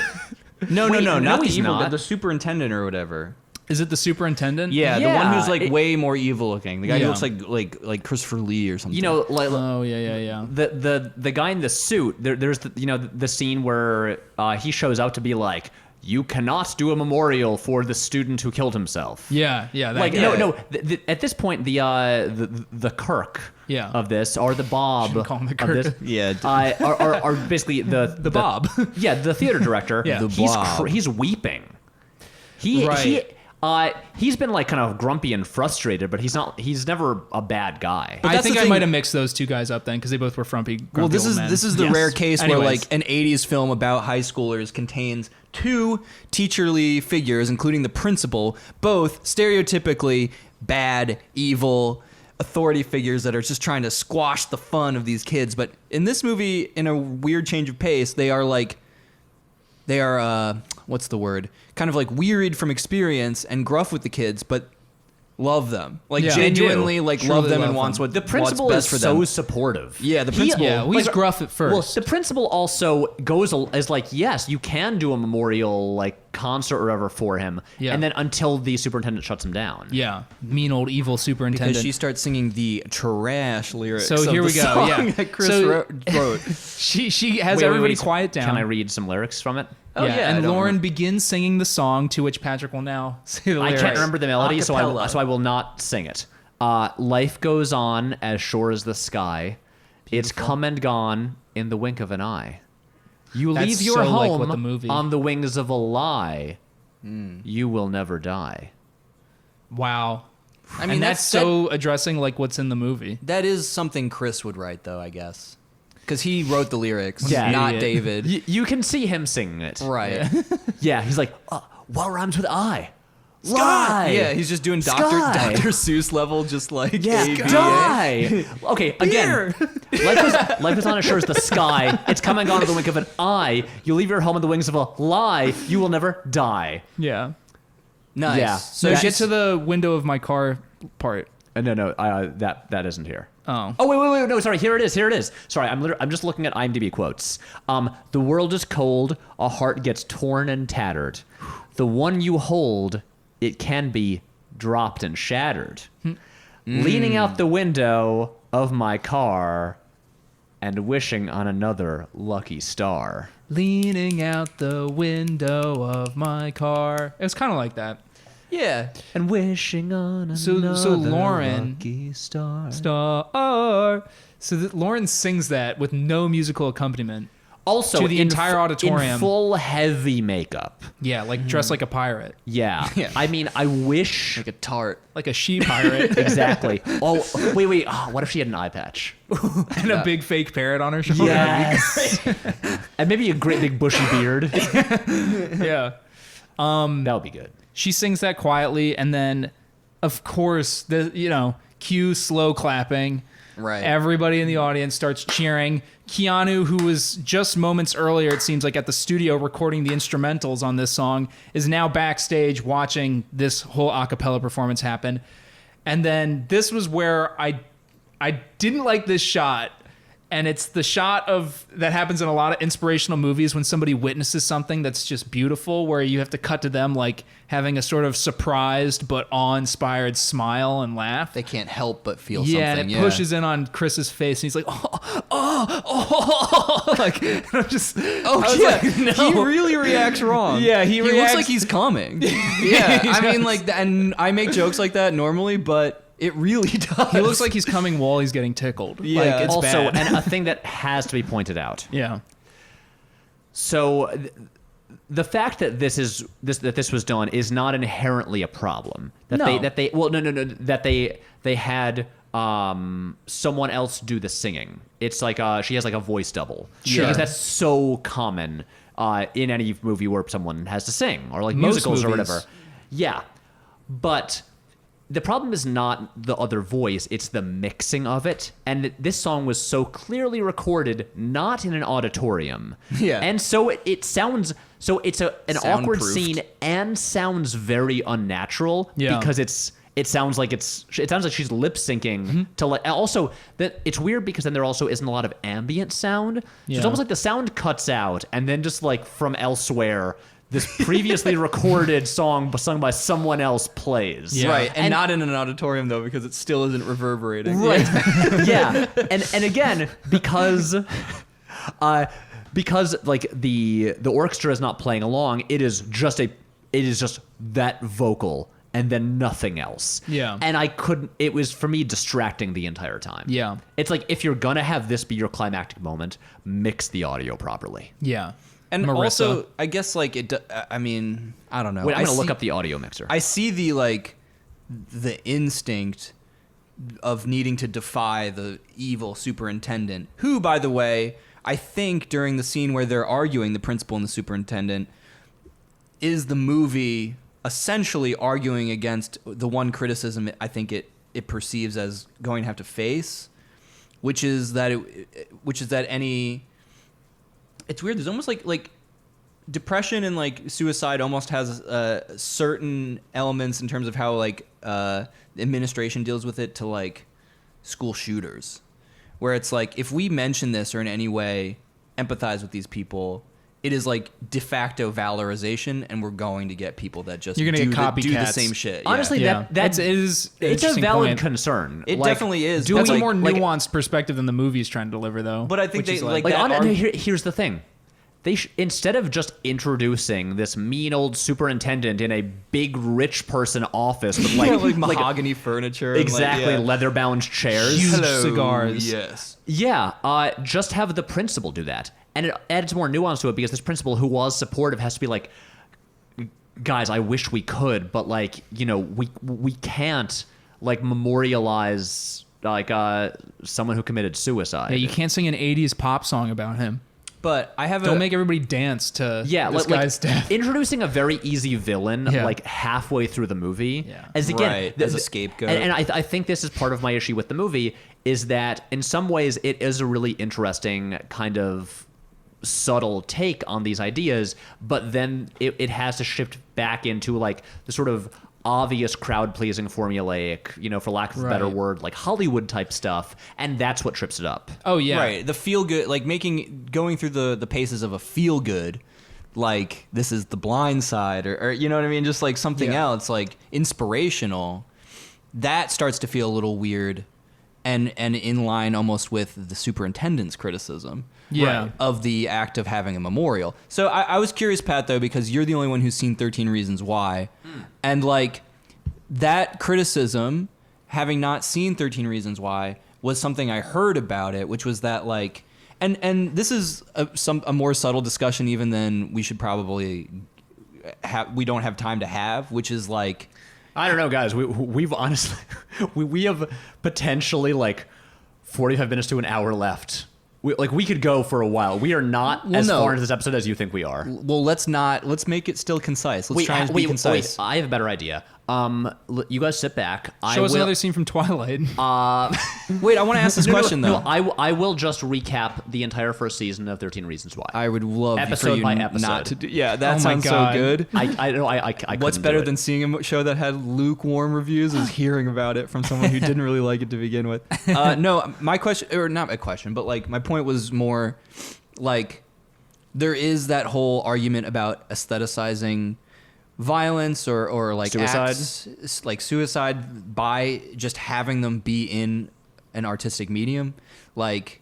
D: No,
B: Wait,
D: not
B: no,
D: the
B: he's
D: evil
B: not.
D: guy, the superintendent or whatever.
C: Is it the superintendent?
D: Yeah, the one
B: Yeah,
D: who's like way more evil looking. The guy
C: Yeah.
D: who looks like Christopher Lee or something.
B: Like
C: Oh yeah.
B: the guy in the suit. There's the scene where he shows out to be like, you cannot do a memorial for the student who killed himself.
C: Yeah. That
B: Like
C: guy.
B: no. At this point, the Kirk
C: Yeah.
B: of this, or the Bob
C: Shouldn't call him the
B: of
C: Kirk.
B: this,
D: Yeah.
B: are basically the
C: Bob.
B: Yeah, the theater director.
C: Yeah. The
D: Bob.
B: He's weeping. He's been like kind of grumpy and frustrated, but he's never a bad guy.
C: I
D: that's
C: think
D: the
C: I
D: thing-
C: might have mixed those two guys up then because they both were grumpy
D: Well, this
C: old
D: is
C: men.
D: this is the
C: Yes.
D: rare case where
C: Anyways.
D: like an 80s film about high schoolers contains two teacherly figures, including the principal, both stereotypically bad, evil authority figures that are just trying to squash the fun of these kids. But in this movie, in a weird change of pace, they are what's the word? Kind of like wearied from experience and gruff with the kids, but love them. Like
C: Yeah.
D: genuinely
C: They
D: like
C: do.
D: love
C: Truly
D: them
C: love
D: and wants
C: them.
D: what
B: The principal
D: what's best
B: is
D: for
B: so
D: them.
B: supportive.
D: Yeah, the principal.
C: Yeah, well, he's gruff at first.
B: The principal also is like, yes, you can do a memorial like concert or whatever for him,
C: Yeah.
B: and then until the superintendent shuts him down.
C: Yeah, mean old evil superintendent.
D: Because she starts singing the trash lyrics.
C: So
D: of
C: here
D: the
C: we go,
D: song
C: yeah.
D: that Chris
C: So-
D: wrote.
C: she has
B: Wait,
C: everybody
B: wait,
C: quiet down.
B: Can I read some lyrics from it?
D: Oh, yeah, I
C: and
D: don't
C: Lauren
D: remember.
C: begins singing the song, to which Patrick will now say the
B: I
C: lyrics.
B: can't remember the melody, so
D: Acapella.
B: I will not sing it. Life goes on as sure as the sky. It's come and gone in the wink of an eye. You
C: That's
B: leave your
C: so like
B: home
C: what the movie-
B: on the wings of a lie. You will never die.
C: Wow.
D: I mean,
C: And that's so addressing like what's in the movie.
D: That is something Chris would write, though, I guess. Because he wrote the lyrics,
B: Yeah.
D: not
C: Idiot.
D: David.
B: You can see him singing it.
D: Right.
B: Yeah, he's like, what rhymes with I? Lie.
D: Yeah, he's just doing Dr.
B: Sky.
D: Seuss level, just like
B: Yeah,
D: ABA.
B: die. Okay, again, life is on as sure as the sky. It's come and gone in the wink of an eye. You leave your home on the wings of a lie. You will never die.
C: Yeah.
D: Nice.
B: Yeah.
C: So
B: That's-
C: get to the window of my car part.
B: No, that isn't here.
C: Oh.
B: Oh wait, no, sorry. Here it is. Sorry, I'm just looking at IMDb quotes. The world is cold. A heart gets torn and tattered. The one you hold, it can be dropped and shattered. Leaning out the window of my car, and wishing on another lucky star.
C: Leaning out the window of my car. It was kind of like that.
D: Yeah.
B: And wishing on
C: So Lauren-
B: lucky star.
C: Star. So that Lauren sings that with no musical accompaniment.
B: Also,
C: to the entire auditorium.
B: in full heavy makeup.
C: Yeah, like dressed like a pirate.
B: Yeah.
D: Yeah.
B: I mean, I wish.
D: Like a tart.
C: Like a she pirate.
B: Exactly. Oh, wait. Oh, what if she had an eye patch?
C: And a big fake parrot on her shoulder.
B: Yes. And maybe a great big bushy beard.
C: Yeah.
B: That would be good.
C: She sings that quietly, and then, of course, cue slow clapping.
D: Right.
C: Everybody in the audience starts cheering. Keanu, who was just moments earlier, it seems like, at the studio recording the instrumentals on this song, is now backstage watching this whole a cappella performance happen. And then this was where I didn't like this shot. And it's the shot that happens in a lot of inspirational movies when somebody witnesses something that's just beautiful, where you have to cut to them like having a sort of surprised but awe-inspired smile and laugh.
D: They can't help but feel
C: Yeah,
D: something.
C: and it pushes in on Chris's face, and he's like, oh, like, and I'm just,
D: He really reacts wrong.
C: Yeah, he
D: looks
C: reacts-
D: like he's coming. Yeah, I mean, like, and I make jokes like that normally, but it really does.
C: he looks like he's coming while he's getting tickled.
D: Yeah.
C: Like, it's
B: Also,
C: bad.
B: and a thing that has to be pointed out.
C: Yeah.
B: So the fact that this was done is not inherently a problem. That
C: No.
B: they had someone else do the singing. It's like she has like a voice double.
C: Sure.
B: Because that's so common in any movie where someone has to sing, or like
C: Most
B: musicals or
C: movies.
B: whatever. Yeah. But the problem is not the other voice, it's the mixing of it. And this song was so clearly recorded not in an auditorium.
D: Yeah.
B: And so it sounds, so it's an awkward
D: Soundproofed.
B: scene and sounds very unnatural.
C: Yeah.
B: Because it sounds like she's lip syncing to like, also that it's weird because then there also isn't a lot of ambient sound. So
C: Yeah.
B: it's almost like the sound cuts out and then just like from elsewhere, this previously recorded song sung by someone else plays.
C: Yeah.
D: Right, and not in an auditorium though, because it still isn't reverberating.
B: Right. Yeah. And again, because like the orchestra is not playing along, it is just that vocal and then nothing else.
C: Yeah.
B: And it was for me distracting the entire time.
C: Yeah.
B: It's like if you're gonna have this be your climactic moment, mix the audio properly.
C: Yeah.
D: And
C: Marissa.
D: also, I guess like I mean, I don't know.
B: Wait, I'm gonna look
D: see-
B: up the audio mixer.
D: I see the instinct of needing to defy the evil superintendent, who, by the way, I think during the scene where they're arguing, the principal and the superintendent, is the movie essentially arguing against the one criticism I think it perceives as going to have to face, which is that any. It's weird. There's almost like depression and like suicide almost has certain elements in terms of how like administration deals with it to like school shooters, where it's like if we mention this or in any way empathize with these people, it is like de facto valorization, and we're going to get people that just
C: You're gonna
D: do
C: get
D: do the
C: copycats.
D: same shit. Yeah.
B: Honestly,
C: Yeah.
B: that
C: it is an
B: it's a
C: interesting
B: valid
C: point.
B: concern.
D: It
B: Like,
D: definitely is.
C: Doing
D: That's
C: a
D: like-
C: more
B: like-
C: nuanced perspective than the movie's trying to deliver, though.
D: But I think
C: which
D: they
C: is
D: like
B: Like,
D: that
B: here's the thing. They instead of just introducing this mean old superintendent in a big rich person office with like,
D: mahogany furniture. and, like,
B: exactly
D: yeah.
B: leather bound chairs.
C: Huge
D: Hello,
C: cigars.
D: Yes.
B: Yeah, just have the principal do that, and it adds more nuance to it because this principal who was supportive has to be like, guys, I wish we could, but like we can't like memorialize like someone who committed suicide.
C: Yeah, you can't sing an 80s pop song about him.
D: But I have
C: Don't make everybody dance to this guy's death.
B: Introducing a very easy villain
C: Yeah.
B: like halfway through the movie,
C: Yeah.
B: as again
D: Right, as a scapegoat.
B: and I think this is part of my issue with the movie is that in some ways it is a really interesting kind of subtle take on these ideas, but then it has to shift back into like the sort of obvious crowd-pleasing formulaic, for lack of a better
C: Right.
B: word, like Hollywood type stuff, and that's what trips it up.
C: Oh, yeah.
D: Right. The feel good, like going through the paces of a feel good, like this is The Blind Side, or you know what I mean? Just like something
C: Yeah.
D: else, like inspirational. That starts to feel a little weird and in line almost with the superintendent's criticism.
C: Yeah.
D: Right, of the act of having a memorial. So I was curious, Pat, though, because you're the only one who's seen 13 Reasons Why. And like that criticism, having not seen 13 Reasons Why, was something I heard about it, which was that like, And this is a more subtle discussion even than we should probably have. We don't have time to have, which is like,
B: I don't know, guys. We've honestly we have potentially like 45 minutes to an hour left. We could go for a while. We are not as far into this episode as you think we are.
D: Well, let's make it still concise. Let's try and be concise.
B: Wait, I have a better idea. You guys sit back.
C: Show us another scene from Twilight.
D: Wait, I want to ask this question though.
B: I will just recap the entire first season of 13 Reasons Why.
D: I would love
B: episode
D: for you
B: by episode.
D: not to do. Yeah, that
C: Oh my
D: sounds so
C: God.
D: good.
B: I know. I
D: What's
B: couldn't
D: better
B: do it.
D: than seeing a show that had lukewarm reviews is hearing about it from someone who didn't really like it to begin with. No, my question, or not my question, but like my point was more like there is that whole argument about aestheticizing violence or like
B: Suicide?
D: acts, like suicide, by just having them be in an artistic medium. Like,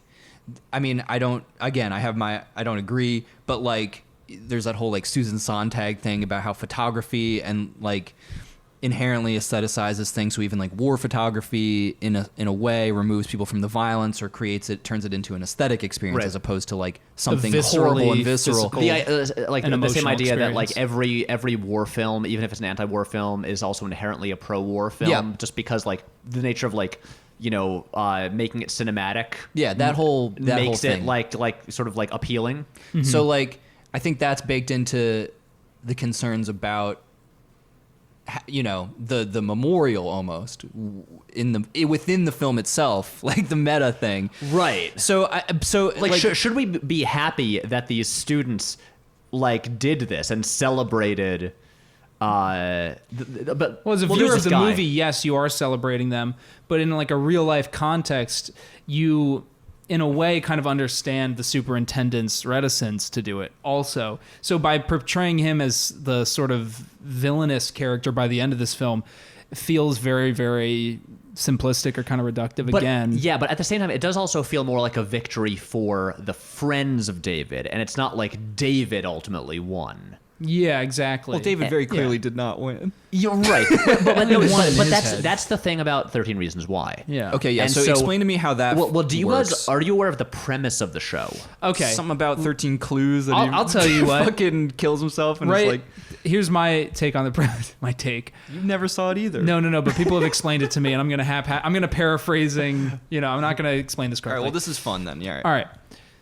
D: I mean, I don't agree, but like there's that whole like Susan Sontag thing about how photography and like inherently aestheticizes things. So even like war photography in a way removes people from the violence or turns it into an aesthetic experience,
B: Right.
D: as opposed to like something
C: viscerally
D: horrible and visceral.
C: physical.
B: Like
C: an
B: the same
C: emotional
B: idea that
C: experience.
B: like every war film, even if it's an anti-war film, is also inherently a pro-war film.
D: Yeah.
B: Just because like the nature of like making it cinematic.
D: Yeah, that whole
B: makes
D: thing.
B: it like sort of like appealing.
D: So like I think that's baked into the concerns about the memorial almost within the film itself, like the meta thing.
B: Right.
D: So
B: Should we be happy that these students like did this and celebrated? But
C: Well, as a
B: there's
C: viewer of
B: this
C: the
B: guy.
C: movie, yes, you are celebrating them, but in like a real life context, you, in a way, kind of understand the superintendent's reticence to do it also. So by portraying him as the sort of villainous character by the end of this film, it feels very, very simplistic or kind of reductive again.
B: Yeah, but at the same time, it does also feel more like a victory for the friends of David, and it's not like David ultimately won.
C: Yeah, exactly.
D: well, David very clearly did not win.
B: You're right, but
C: in his head.
B: that's the thing about 13 Reasons Why.
C: Yeah.
D: Okay, yeah.
B: And
D: So, explain to me how that.
B: Well, do you
D: works.
B: guys are you aware of the premise of the show?
C: Okay.
D: Something about 13 clues that
C: I'll tell you what.
D: fucking kills himself and
C: Right.
D: it's like,
C: Here's my take on the premise. My take.
D: you never saw it either.
C: No. But people have explained it to me, and I'm gonna paraphrasing. I'm not gonna explain this
D: All
C: correctly.
D: right. Well, this is fun then. Yeah.
C: All right.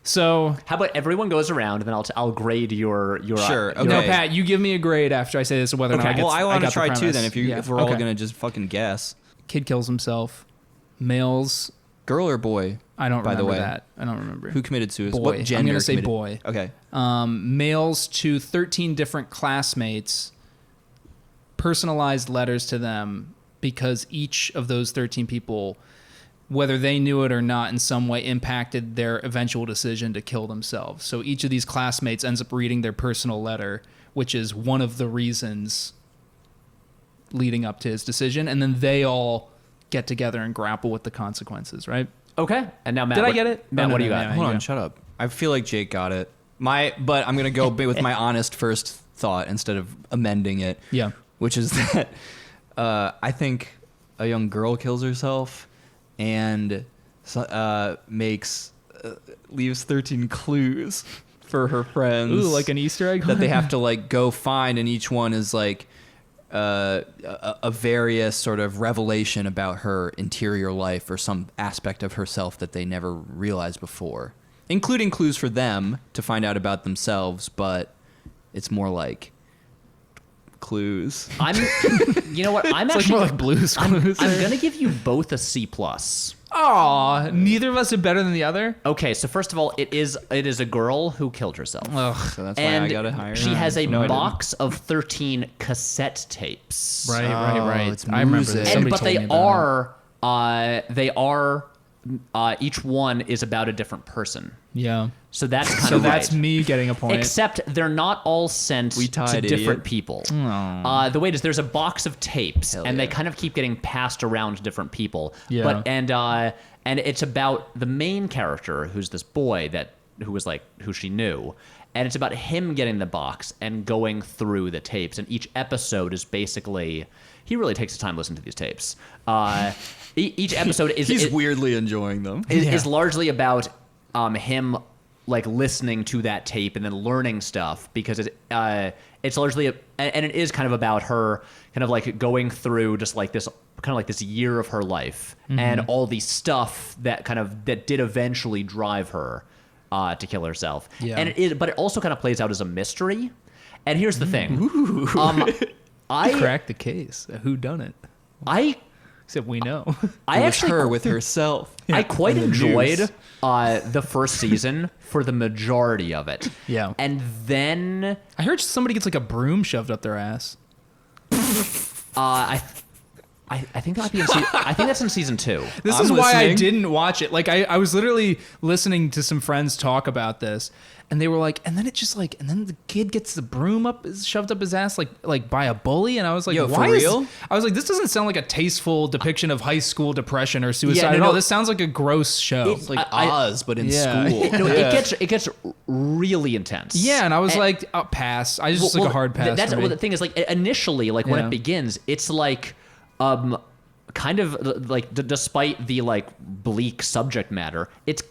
C: So
B: How about everyone goes around and then I'll grade your
D: Sure,
B: your-
D: okay.
C: no, Pat, you give me a grade after I say this, whether or not I get.
D: Well, I want to
C: got the
D: try too
C: premise.
D: then.
C: Yeah,
D: If we're all
C: okay.
D: gonna just fucking guess.
C: Kid kills himself. Males.
D: Girl or boy?
C: I don't
D: By the
C: remember
D: way.
C: that. I don't remember.
D: Who committed suicide?
C: Boy.
D: What
C: I'm
D: gender?
C: gonna say
D: committed-
C: boy.
D: Okay.
C: Males to 13 different classmates, personalized letters to them because each of those 13 people, whether they knew it or not, in some way impacted their eventual decision to kill themselves. So each of these classmates ends up reading their personal letter, which is one of the reasons leading up to his decision, and then they all get together and grapple with the consequences, right?
B: Okay. And now Matt,
C: Did I get it?
B: Matt,
C: No,
B: what do
C: no,
B: you
C: no,
B: got?
C: no,
D: Hold
C: you
D: on,
C: go.
D: shut up. I feel like Jake got it. But I'm gonna go with my honest first thought instead of amending it.
C: Yeah.
D: Which is that I think a young girl kills herself and leaves 13 clues for her friends.
C: Ooh, like an Easter egg
D: that they have to like go find, and each one is like a various sort of revelation about her interior life or some aspect of herself that they never realized before, including clues for them to find out about themselves, but it's more like clues.
B: You know what? I'm
C: It's like
B: actually
C: more like Blue's Clues.
B: I'm gonna give you both a C+.
C: Aw, neither of us are better than the other.
B: Okay, so first of all, it is a girl who killed herself.
C: Ugh.
D: So that's why
B: And
D: I got it higher.
B: she has a
D: No, I didn't.
B: box of 13 cassette tapes.
C: Right.
D: it's
C: I remember
D: music.
C: this.
B: And,
C: Somebody
B: but
C: told me
B: they
C: about
B: are each one is about a different person.
C: it. Yeah.
B: So that's kind
C: So
B: of
C: that's
B: right.
C: me getting a point.
B: Except they're not all sent
D: We
B: to
D: tied,
B: different
D: idiot.
B: people. The way it is, there's a box of tapes,
D: Hell
B: and they
D: yeah.
B: kind of keep getting passed around to different people.
C: Yeah.
B: But and it's about the main character, who's this boy who she knew, and it's about him getting the box and going through the tapes. And each episode is basically, he really takes the time to listen to these tapes. Each episode is
D: He's weirdly enjoying them.
B: is largely about him like listening to that tape and then learning stuff, because it's largely and it is kind of about her kind of like going through just like this kind of like this year of her life and all the stuff that did eventually drive her to kill herself.
C: Yeah.
B: And but it also kind of plays out as a mystery. And here's the thing. I
C: Crack the case. Who done it? Except we know.
B: I actually
D: her with herself.
B: I quite
C: in the
B: enjoyed
C: news.
B: the first season for the majority of it.
C: Yeah.
B: And then
C: I heard somebody gets like a broom shoved up their ass.
B: I think that might be I think that's in season 2.
C: This
D: I'm
C: is why I
D: listening.
C: didn't watch it. Like I was literally listening to some friends talk about this, and they were like, and then it just like, and then the kid gets the broom shoved up his ass like by a bully, and I was like,
D: Yo, for
C: why
D: real?
C: I was like, this doesn't sound like a tasteful depiction of high school depression or suicide
B: Yeah, no,
C: at all.
B: no.
C: This sounds like a gross show.
D: It's like
B: I-
D: Oz, but in
C: Yeah.
D: school.
B: No, it gets really intense.
C: Yeah, and I was
B: And-
C: like, pass. I just like a hard pass.
B: That's
C: for me.
B: well, the thing is, like, initially, like when
C: Yeah.
B: it begins, it's like kind of like despite the like bleak subject matter, it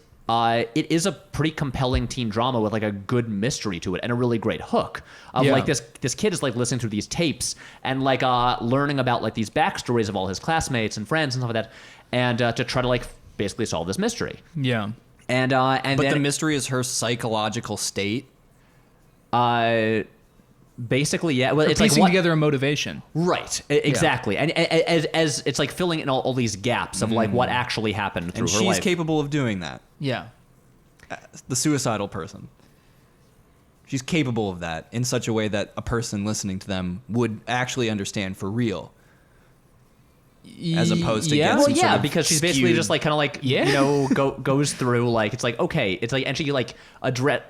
B: is a pretty compelling teen drama with like a good mystery to it and a really great hook of
C: Yeah.
B: like this kid is like listening through these tapes and like learning about like these backstories of all his classmates and friends and stuff like that, and to try to like basically solve this mystery.
C: Yeah.
B: And
D: But
B: then
D: the mystery is her psychological state.
B: basically, yeah, well,
C: Or
B: it's like
C: piecing
B: what,
C: together a motivation.
B: right, exactly, and as it's like filling in all these gaps of like what actually happened through
D: And
B: her
D: she's
B: life.
D: capable of doing that.
C: Yeah.
D: The suicidal person. She's capable of that in such a way that a person listening to them would actually understand for real. As opposed to
C: yeah.
D: get
B: Well,
D: some
B: yeah,
D: sort of
B: because she's basically
D: skewed-
B: just like kind of like
C: Yeah.
B: you know goes through like it's like okay, it's like and she like address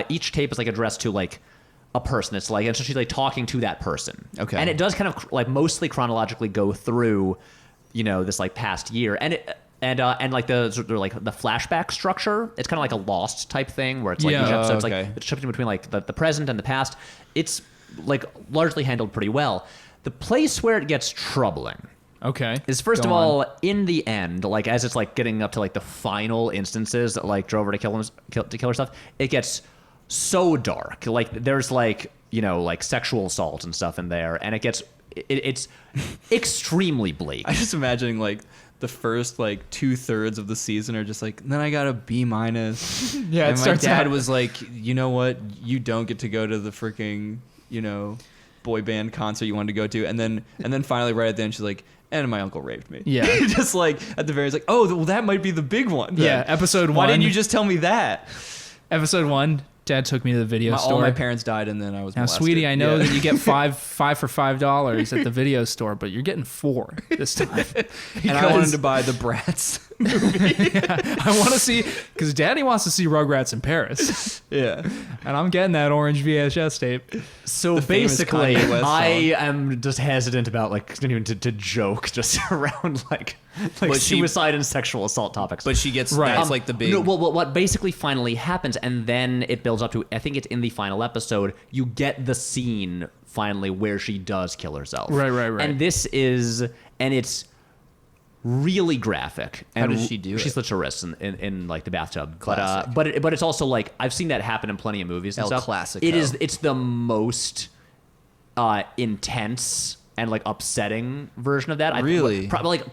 B: each tape is like addressed to like a person. It's like and so she's like talking to that person.
D: Okay.
B: And it does kind of like mostly chronologically go through, you know, this like past year and it. And like the sort of like the flashback structure, it's kind of like a Lost type thing where it's like
C: Yeah.
B: each episode's
D: Okay.
B: like it's shifting between like the present and the past. It's like largely handled pretty well. The place where it gets troubling
C: Okay.
B: is first
C: Go
B: of
C: on.
B: all in the end, like as it's like getting up to like the final instances that like drove her to kill herself, it gets so dark. Like there's like you know like sexual assault and stuff in there, and it's extremely bleak.
D: I just imagining like the first like 2/3 of the season are just like, then I got a B-.
C: Yeah, it
D: and my
C: starts
D: dad
C: out-
D: was like, you know what? You don't get to go to the freaking, you know, boy band concert you wanted to go to. And then finally right at the end, she's like, and my uncle raped me.
C: Yeah.
D: Just like at the very, it's like, oh, well, that might be the big one. then.
C: Yeah, episode
D: Why
C: 1.
D: didn't you just tell me that?
C: Episode 1, Dad took me to the video store.
D: All my parents died, and then I was
C: Now,
D: molested.
C: sweetie, I know
D: Yeah.
C: that you get five for $5 at the video store, but you're getting 4 this time.
D: And I wanted
C: Because
D: to buy the Bratz.
C: I want to see, because Daddy wants to see Rugrats in Paris,
D: Yeah.
C: and I'm getting that orange VHS tape.
B: So
D: famous
B: basically,
D: Kanye West
B: I
D: song.
B: am just hesitant about like continuing to joke just around like
D: But she-
B: suicide and sexual assault topics.
D: But she gets,
C: Right.
D: that's like the big.
B: No, well, what basically finally happens, and then it builds up to, I think it's in the final episode, you get the scene finally where she does kill herself.
C: Right.
B: And it's really graphic. And
D: does she do
B: She
D: it?
B: slits her wrists in like the bathtub.
D: Classic.
B: But it's also like, I've seen that happen in plenty of movies and
D: El
B: stuff.
D: Clasico.
B: It's the most intense and like upsetting version of that.
D: Really?
B: Probably like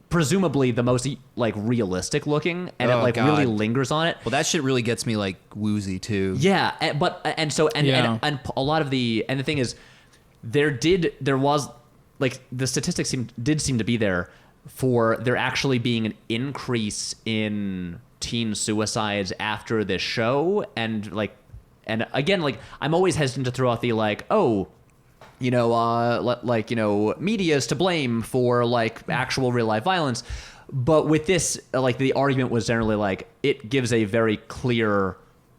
B: presumably the most like realistic looking, and it
D: Oh,
B: like really
D: God.
B: lingers on it.
D: Well, that shit really gets me like woozy too.
B: Yeah, and a lot of the thing is, there was like the statistics did seem to be there for there actually being an increase in teen suicides after this show, and again like I'm always hesitant to throw out the like, oh, you know, like, you know, media is to blame for like actual real life violence. But with this, like the argument was generally like it gives a very clear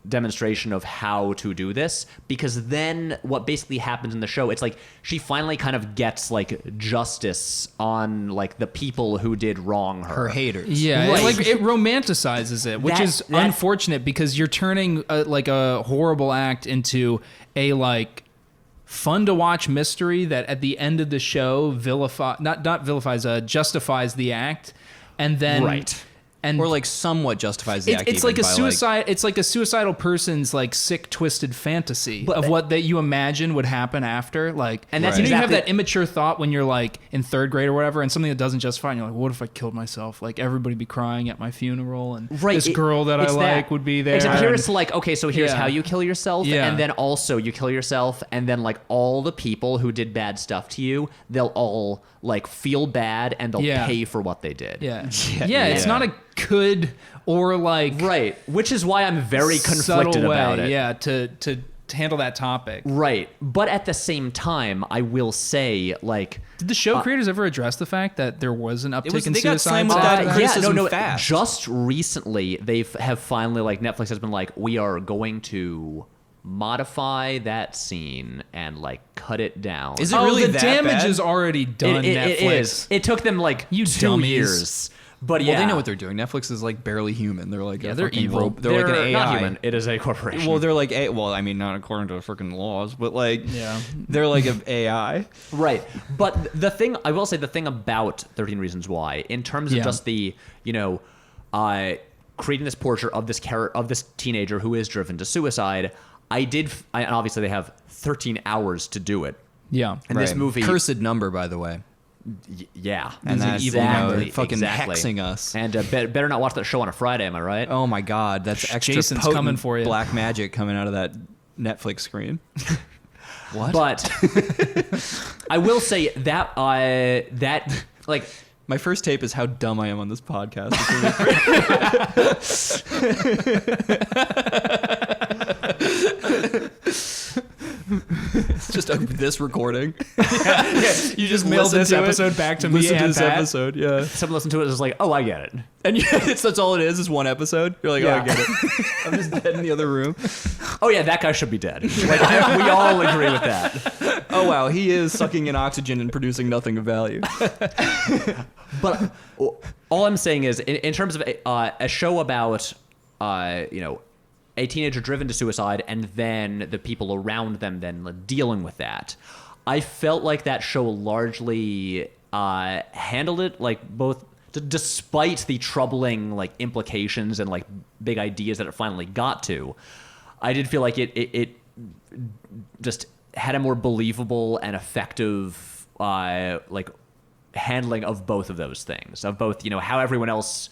B: demonstration of how to do this, because then what basically happens in the show, it's like she finally kind of gets like justice on like the people who did wrong
D: Her haters.
C: Yeah,
B: Right.
C: like it romanticizes it, which is
B: That-
C: unfortunate because you're turning like a horrible act into a like fun to watch mystery that at the end of the show justifies the act, and then
B: Right.
C: and
D: or like somewhat justifies the act.
C: it's like a
D: by,
C: suicide. It's like a suicidal person's like sick, twisted fantasy of what that you imagine would happen after. Like,
B: and that's
C: you have
B: exactly-
C: that immature thought when you're like in third grade or whatever, and something that doesn't justify. And you're like, what if I killed myself? Like everybody be crying at my funeral, and this girl that I like would be there.
B: Except here
C: and-
B: it's like, okay, so here's how you kill yourself,
C: Yeah.
B: and then also you kill yourself, and then like all the people who did bad stuff to you, they'll all like feel bad and they'll pay for what they did.
C: Yeah. It's not a good or like
B: right, which is why I'm very conflicted about it.
C: Yeah, to handle that topic.
B: Right, but at the same time, I will say like.
C: Did the show creators ever address the fact that there was an uptick in
D: they got
C: suicides?
D: slammed with that criticism
B: no.
D: fast.
B: Just recently, have finally like Netflix has been like, we are going to modify that scene and like cut it down.
D: Is it really
C: the
D: that
C: damage
D: bad?
C: is already done?
B: It
C: Netflix.
B: is. It took them like
C: You
B: 2
C: dummies.
B: years. But
D: Well, they know what they're doing. Netflix is like barely human. They're like
C: they're evil.
D: They're like an AI.
B: not human. It is a corporation.
D: Well, they're like well, I mean, not according to freaking laws, but like they're like an AI.
B: right. But the thing I will say, the thing about 13 Reasons Why, in terms of just the creating this portrait of this teenager who is driven to suicide, and obviously they have 13 hours to do it.
C: Yeah.
B: And this movie,
D: cursed number, by the way.
B: yeah,
D: And that's
B: exactly,
D: fucking
B: exactly.
D: hexing us.
B: And better not watch that show on a Friday, am I right?
D: Oh my God, that's extra
C: Jason's
D: potent
C: coming for you.
D: black magic coming out of that Netflix screen. What?
B: But I will say that like.
D: My first tape is how dumb I am on this podcast. It's just this recording.
C: You just mailed
D: listen
C: this
D: to it,
C: episode back to me
D: Listen to
C: and
D: this
C: Pat.
D: episode, yeah.
B: Someone listen to it is like, oh, I get it.
D: And that's all it is one episode. You're like, oh, I get it. I'm just dead in the other room.
B: Oh yeah, that guy should be dead. Like, we all agree with that.
D: Oh wow, he is sucking in oxygen and producing nothing of value.
B: But all I'm saying is, in terms of a show about, a teenager driven to suicide and then the people around them then dealing with that, I felt like that show largely handled it like both. Despite the troubling like implications and like big ideas that it finally got to, I did feel like it just had a more believable and effective like handling of both of those things, of both how everyone else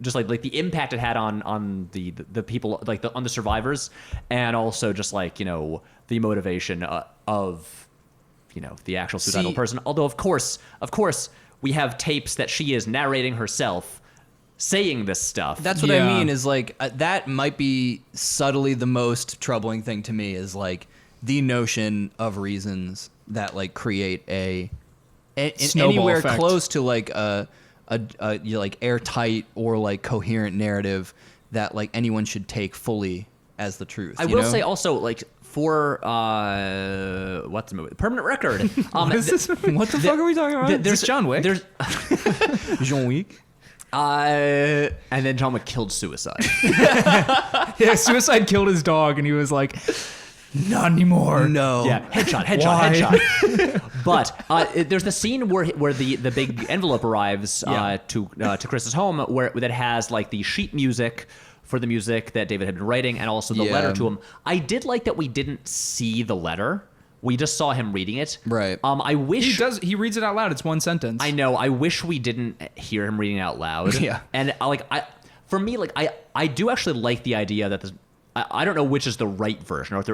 B: just like the impact it had on the people, like on the survivors, and also just like the motivation of the actual suicidal person. Although of course we have tapes that she is narrating herself saying this stuff.
D: That's what I mean is like that might be subtly the most troubling thing to me is like the notion of reasons that like create anywhere
C: effect.
D: close to like a like airtight or like coherent narrative that like anyone should take fully as the truth.
B: I will say also like for what's the movie? Permanent Record.
C: What the fuck are we talking about?
B: There's
C: John Wick.
B: There's
D: Jean Wick.
B: and then John Wick killed suicide.
C: Yeah, suicide killed his dog, and he was like, "Not anymore."
D: No.
B: Yeah, headshot. But there's the scene where the big envelope arrives to Chris's home, that has like the sheet music for the music that David had been writing, and also the letter to him. I did like that we didn't see the letter. We just saw him reading it.
D: Right.
B: I wish
C: He reads it out loud. It's one sentence.
B: I know. I wish we didn't hear him reading it out loud.
D: Yeah.
B: And I do actually like the idea that I don't know which is the right version, or if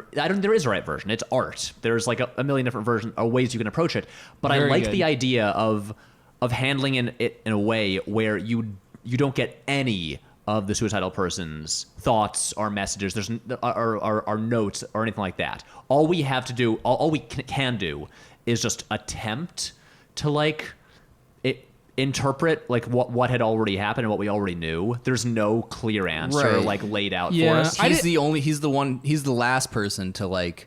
B: there is a right version. It's art. There's like a million different versions or ways you can approach it. But I like the idea of handling it in a way where you don't get any of the suicidal person's thoughts or messages, or notes or anything like that. All we have to do, all we can do, is just attempt to like interpret like what had already happened and what we already knew. There's no clear answer like laid out for us.
D: He's the last person to like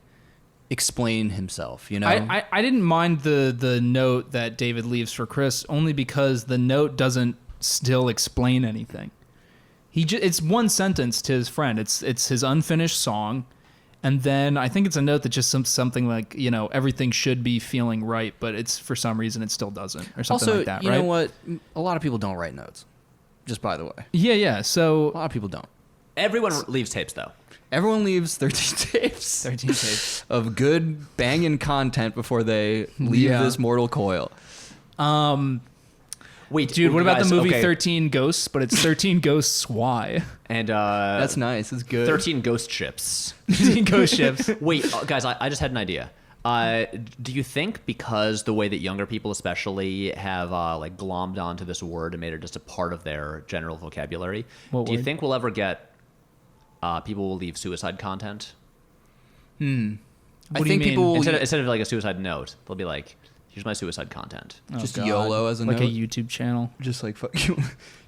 D: explain himself,
C: I didn't mind the note that David leaves for Chris, only because the note doesn't still explain anything. It's one sentence to his friend. It's his unfinished song, and then I think it's a note that just something like everything should be feeling right, but it's for some reason it still doesn't, or something
D: also,
C: like that.
D: you
C: right?
D: know what? A lot of people don't write notes. Just by the way,
C: Yeah.
D: a
C: So
D: lot of people don't.
B: Everyone leaves tapes though.
D: Everyone leaves 13 tapes.
C: 13 tapes.
D: Of good banging content before they leave this mortal coil.
B: Wait,
C: Dude, what about
B: guys,
C: the movie
B: okay.
C: 13 Ghosts? But it's 13 Ghosts. Why?
B: And
D: That's nice. It's good.
B: 13 ghost ships.
C: 13 ghost ships.
B: Wait, guys, I just had an idea. Do you think because the way that younger people especially have like glommed onto this word and made it just a part of their general vocabulary,
C: What
B: do you
C: word?
B: think we'll ever get people will leave suicide content?
C: What do
D: I
C: you
D: think
C: mean?
D: people will
B: Instead of like a suicide note, they'll be like, here's my suicide content.
D: just
C: God.
D: YOLO as a
C: like
D: note.
C: a YouTube channel.
D: Just like fuck you.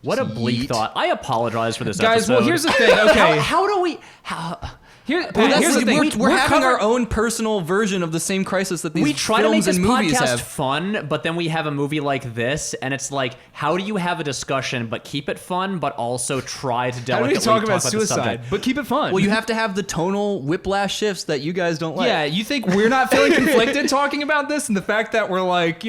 B: What a
D: Just
B: bleak
D: yeet.
B: thought. I apologize for this
C: Guys,
B: episode.
C: well, here's the thing. Okay.
B: How do we... How,
C: Here,
D: Well, that's
C: here's the thing.
D: We're having
C: covering-
D: our own personal version of the same crisis that these
B: we try to make
D: films
B: this
D: and movies
B: podcast
D: have.
B: fun, but then we have a movie like this, and it's like, how do you have a discussion but keep it fun, but also try to
C: How do
B: delicately
C: we talk about
B: the
C: suicide?
B: subject?
C: But keep it fun.
D: Well, you have to have the tonal whiplash shifts that you guys don't like.
C: Yeah, you think we're not feeling conflicted talking about this, and the fact that we're like,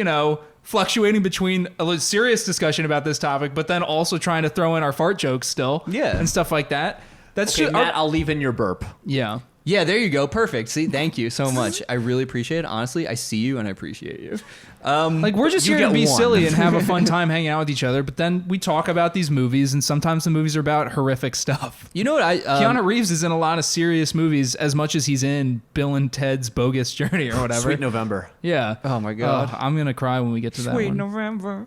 C: fluctuating between a serious discussion about this topic, but then also trying to throw in our fart jokes still,
D: Yeah.
C: and stuff like that. That's
B: Okay,
C: just
B: Matt, I'll leave in your burp.
C: yeah.
D: Yeah, there you go. Perfect. See, thank you so much. I really appreciate it. Honestly, I see you and I appreciate you.
C: Like we're just
B: You
C: here to
B: get
C: be
B: one.
C: silly and have a fun time hanging out with each other, but then we talk about these movies, and sometimes the movies are about horrific stuff.
D: You know what I?
C: Keanu Reeves is in a lot of serious movies as much as he's in Bill and Ted's Bogus Journey or whatever.
B: Sweet November.
C: Yeah.
D: Oh my God.
C: I'm gonna cry when we get to that one.
D: November.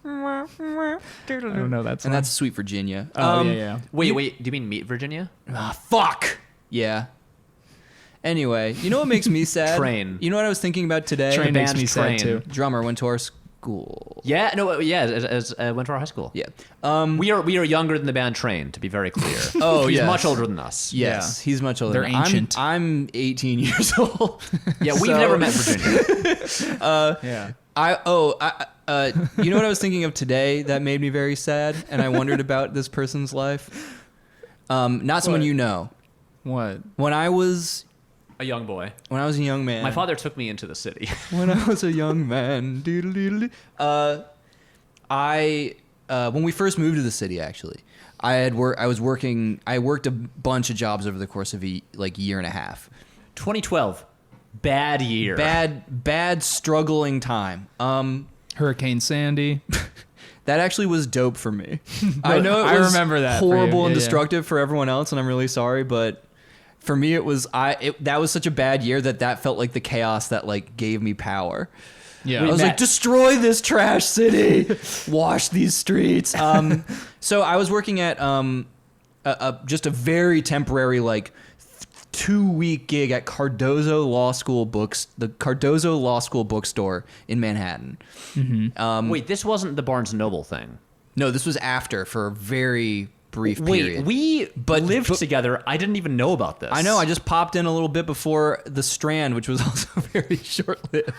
C: I don't know that song.
D: And that's Sweet Virginia.
C: yeah.
B: Wait, do you mean Meet Virginia?
D: Fuck. Yeah. Anyway, you know what makes me sad?
B: Train.
D: You know what I was thinking about today?
C: Train
B: the
C: makes
B: band
C: me sad
B: Train.
C: too.
D: Drummer went to our school.
B: Yeah, no, yeah, as went to our high school.
D: Yeah.
B: We are younger than the band Train, to be very clear.
D: Oh,
B: he's
D: yes.
B: much older than us.
D: Yes, he's much older.
C: They're
D: than me.
C: ancient.
D: I'm 18 years old.
B: Yeah, we've
D: So-
B: never met Virginia.
C: Yeah.
D: You know what I was thinking of today that made me very sad, and I wondered about this person's life. Not someone
C: What?
D: you know.
C: What?
D: When I was
B: A young boy.
D: a young man.
B: My father took me into the city.
D: When I was a young man. Doodle-doodle. When we first moved to the city, actually, I worked a bunch of jobs over the course of a year and a half.
B: 2012. Bad year.
D: Bad struggling time.
C: Hurricane Sandy.
D: That actually was dope for me. I know it
C: I
D: was
C: remember that for you.
D: horrible and
C: Yeah, yeah.
D: destructive for everyone else, and I'm really sorry, but for me it was that was such a bad year that felt like the chaos that gave me power.
C: Yeah.
D: I was
B: Matt-
D: like, destroy this trash city, wash these streets. So I was working at just a very temporary 2-week gig at Cardozo Law School the Cardozo Law School bookstore in Manhattan.
B: Wait, this wasn't the Barnes & Noble thing.
D: No, this was after for a very brief period.
B: Wait, we lived
D: but-
B: together. I didn't even know about this.
D: I know. I just popped in a little bit before the Strand, which was also very short-lived.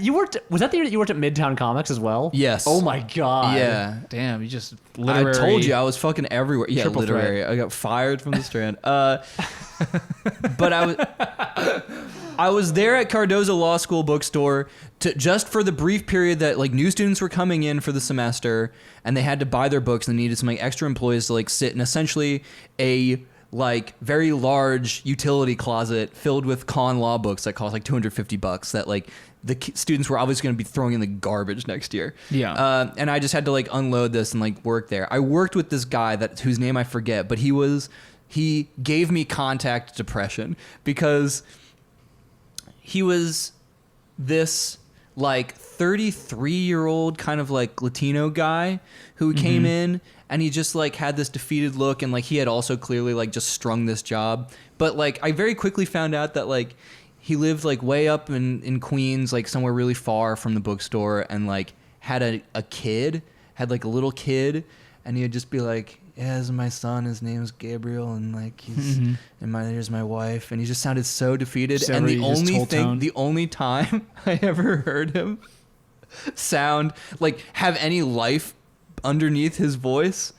B: You worked. Was that the year that you worked at Midtown Comics as well?
D: Yes.
B: Oh my god.
D: Yeah.
C: Damn, you just literary.
D: I told you I was fucking everywhere. Yeah,
C: Triple threat.
D: literary. I got fired from the Strand. But I was there at Cardozo Law School bookstore just for the brief period that new students were coming in for the semester and they had to buy their books and they needed some extra employees to sit in essentially a very large utility closet filled with con law books that cost $250 that the students were obviously going to be throwing in the garbage next year.
C: Yeah.
D: And I just had to unload this and work there. I worked with this guy whose name I forget, but he gave me contact depression because he was this 33-year-old kind of Latino guy who came in and he just had this defeated look and he had also clearly just strung this job. But I very quickly found out that he lived way up in Queens, somewhere really far from the bookstore, and had a little kid, and he'd just be yeah, this is my son, his name is Gabriel, and he's and here's my wife, and he just sounded so defeated.
C: Just
D: And
C: every-
D: the only time I ever heard him sound have any life underneath his voice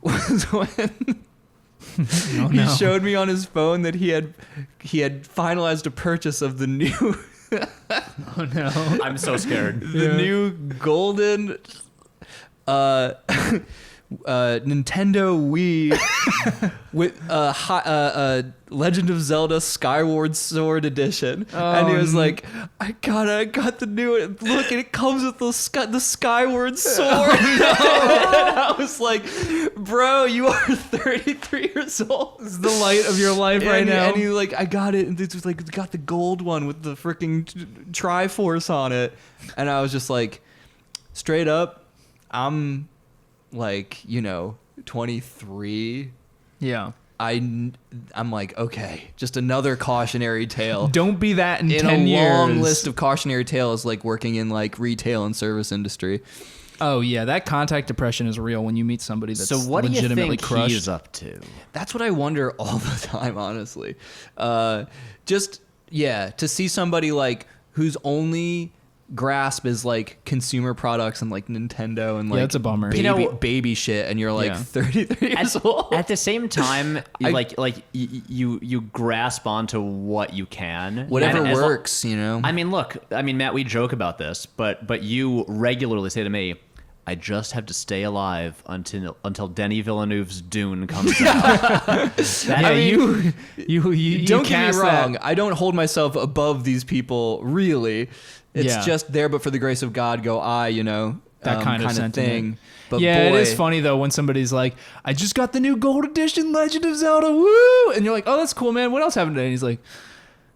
D: was when he showed me on his phone that he had finalized a purchase of the new
C: Oh no.
B: I'm so scared.
D: new golden Nintendo Wii with Legend of Zelda Skyward Sword Edition, and he was like, I got the new look, and it comes with the Skyward Sword. And I was like, bro, you are 33 years old.
C: This is the light of your life right now.
D: And he like, I got it, and it was like, it's got the gold one with the freaking Triforce on it, and I was just like, straight up, I'm like, 23.
C: Yeah.
D: I'm like, okay, just another cautionary tale.
C: Don't be that in 10
D: a
C: years.
D: long list of cautionary tales, like working in like retail and service industry.
C: Oh yeah, that contact depression is real when you meet somebody that's
B: So what do you
C: legitimately
B: think
C: crushed.
B: he's up to?
D: That's what I wonder all the time, honestly. To see somebody like whose only grasp is like consumer products and like Nintendo and like
C: that's a bummer.
D: baby shit, and you're like 33 years old.
B: At the same time, you grasp onto what you can.
D: Whatever
B: And
D: works,
B: I mean, look, Matt, we joke about this, but you regularly say to me, I just have to stay alive until Denis Villeneuve's Dune comes out.
C: You
D: don't get
C: cast
D: me wrong.
C: that-
D: I don't hold myself above these people, really. It's just there, but for the grace of God, go I.
C: That kind of
D: thing.
C: sentiment.
D: But
C: yeah,
D: boy,
C: it is funny though when somebody's like, "I just got the new Gold Edition Legend of Zelda, woo!" And you're like, "Oh, that's cool, man. What else happened today?" And he's like,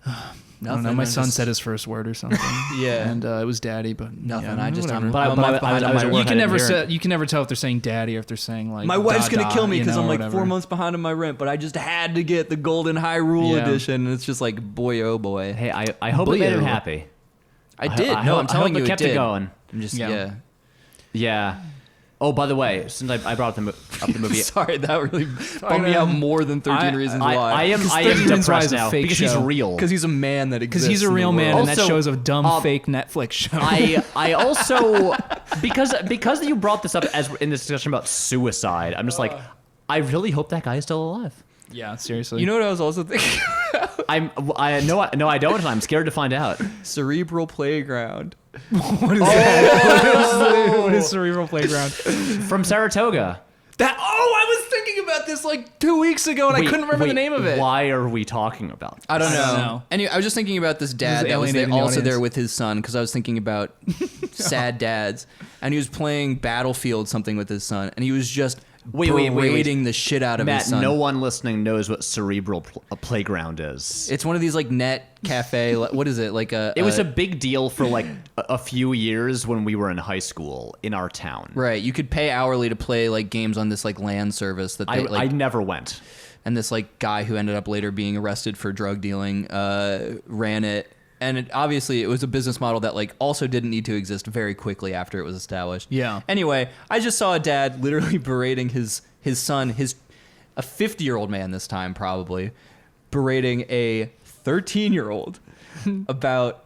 C: I don't know. My son said his first word or something.
D: Yeah.
C: and it was daddy, but
D: Nothing.
C: Yeah,
D: I just
C: whatever.
D: I'm
B: But I-
D: a month
B: I-
D: behind
B: I
D: on
B: was
D: my
B: at work,
D: rent.
C: you can never tell if they're saying daddy or if they're saying like
D: My wife's gonna
C: da-da,
D: kill me because I'm like
C: whatever.
D: 4 months behind on my rent, but I just had to get the Golden Hyrule
C: Yeah.
D: edition, and it's just like, boy, oh boy.
B: Hey, I hope it made him happy.
D: I did.
B: I
D: No,
B: hope-
D: I'm telling
B: I
D: you,
B: hope it kept
D: did.
B: it going.
D: I'm just
C: Yeah.
B: Yeah. Oh, by the way, since I brought up the movie,
D: Sorry, that really bummed me out more than 13 Reasons
B: I
D: Why.
B: am
C: 13 Reasons Why
B: depressed
C: is a
B: now
C: fake
B: because he's
C: show.
B: real.
D: Because he's a man that exists.
C: Because he's a real
D: in the
C: man,
D: world.
C: and that
B: Also,
C: shows a dumb fake Netflix show.
B: I also because you brought this up as in this discussion about suicide, I'm just like, I really hope that guy is still alive.
C: yeah, seriously.
D: You know what I was also thinking?
B: I don't, and I'm scared to find out.
D: Cerebral Playground.
C: what is Cerebral Playground?
B: From Saratoga.
C: I was thinking about this like 2 weeks ago, and I couldn't remember the name of it.
B: Why are we talking about this?
D: I don't
C: don't
D: know.
C: know.
D: Anyway, I was just thinking about this dad
C: This is
D: that was
C: alienating the
D: also there
C: audience.
D: with his son, because I was thinking about sad dads, and he was playing Battlefield something with his son, and he was just
B: Wait.
D: berating the shit out of
B: Matt,
D: his son.
B: no one listening knows what cerebral playground is.
D: It's one of these like net cafe. What is it like a?
B: It was a big deal for like a few years when we were in high school in our town.
D: right. You could pay hourly to play like games on this like LAN service that they
B: I
D: like.
B: never went.
D: And this like guy who ended up later being arrested for drug dealing ran it. And obviously it was a business model that like also didn't need to exist very quickly after it was established.
C: Yeah.
D: Anyway, I just saw a dad literally berating his son, a 50-year-old man this time probably, berating a 13-year-old about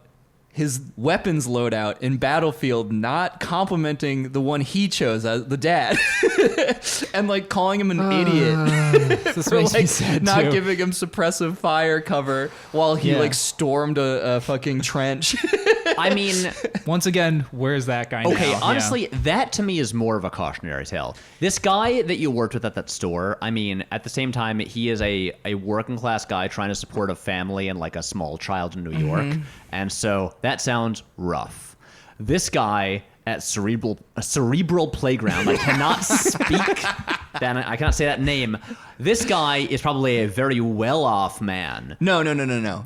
D: his weapons loadout in Battlefield, not complimenting the one he chose as the dad, and like calling him an idiot
C: This
D: for
C: makes me
D: like
C: sad
D: not
C: too.
D: giving him suppressive fire cover while he
C: Yeah.
D: like stormed a fucking trench.
B: I mean,
C: Once again, where's that guy now?
B: okay,
C: Yeah.
B: honestly, that to me is more of a cautionary tale. This guy that you worked with at that store, I mean, at the same time, he is a working class guy trying to support a family and like a small child in New York. And so that sounds rough. This guy at Cerebral Playground, I cannot speak that, I cannot say that name. This guy is probably a very well-off man.
D: No.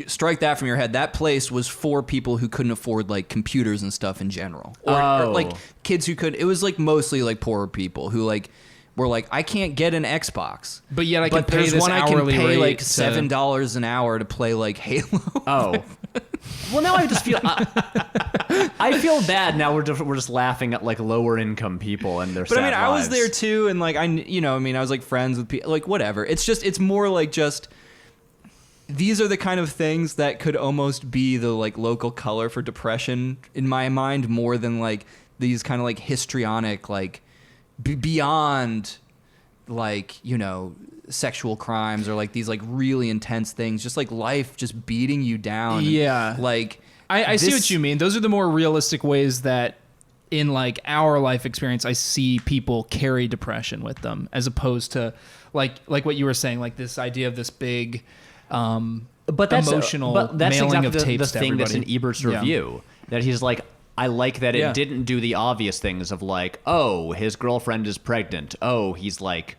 D: Strike that from your head. That place was for people who couldn't afford like computers and stuff in general, or like kids who could. It was like mostly like poorer people who like were like, I can't get an Xbox,
C: But yet I can pay
D: there's
C: this
D: one I can
C: hourly
D: pay
C: rate
D: like
C: to-
D: $7 an hour to play like Halo.
B: Oh. Well, now I just feel I feel bad now. We're just laughing at like lower income people and their.
D: But I mean,
B: sad
D: I was
B: lives.
D: there too, and like I was like friends with people, like whatever. It's more like just these are the kind of things that could almost be the like local color for depression in my mind, more than like these kind of like histrionic like beyond like sexual crimes or like these like really intense things, just like life just beating you down.
C: Yeah.
D: Like
C: I see
D: this-
C: what you mean. Those are the more realistic ways that in like our life experience, I see people carry depression with them, as opposed to like what you were saying, like this idea of this big
B: but that's
C: emotional
B: but that's
C: mailing
B: exactly
C: of tapes
B: the
C: to
B: thing that's in
C: everybody.
B: Ebert's
C: Yeah.
B: review, that he's like, I like that it
C: Yeah.
B: didn't do the obvious things of like, oh, his girlfriend is pregnant, oh, he's like,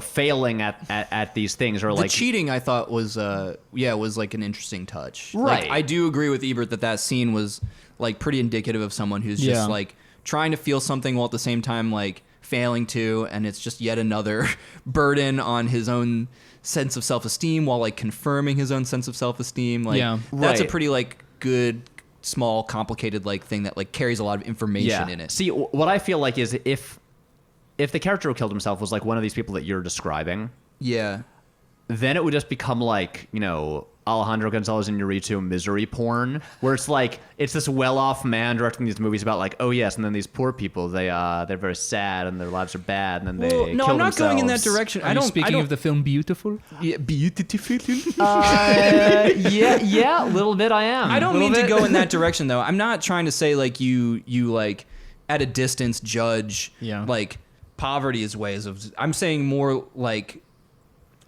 B: failing at these things, or
D: The
B: like
D: cheating, I thought was like an interesting touch.
B: Right.
D: Like, I do agree with Ebert that scene was like pretty indicative of someone who's just
C: Yeah.
D: like trying to feel something while at the same time like failing to, and it's just yet another burden on his own sense of self-esteem while like confirming his own sense of self-esteem. Like,
C: Yeah.
D: that's a
B: Right.
D: pretty like good, small, complicated like thing that like carries a lot of information in it.
B: See, what I feel like is if the character who killed himself was like one of these people that you're describing,
D: Yeah.
B: then it would just become like, Alejandro Gonzalez Iñárritu misery porn, where it's like, it's this well-off man directing these movies about like, oh yes, and then these poor people, they're very sad and their lives are bad, and then they
D: Well, no,
B: kill
D: I'm not going in that
B: themselves.
D: direction.
C: Are you speaking of the film Beautiful?
D: Yeah, beautiful.
B: Yeah, a little bit I am.
D: I don't
B: Little
D: mean to
B: bit.
D: go in that direction though. I'm not trying to say like you like at a distance judge like poverty as ways of. I'm saying more like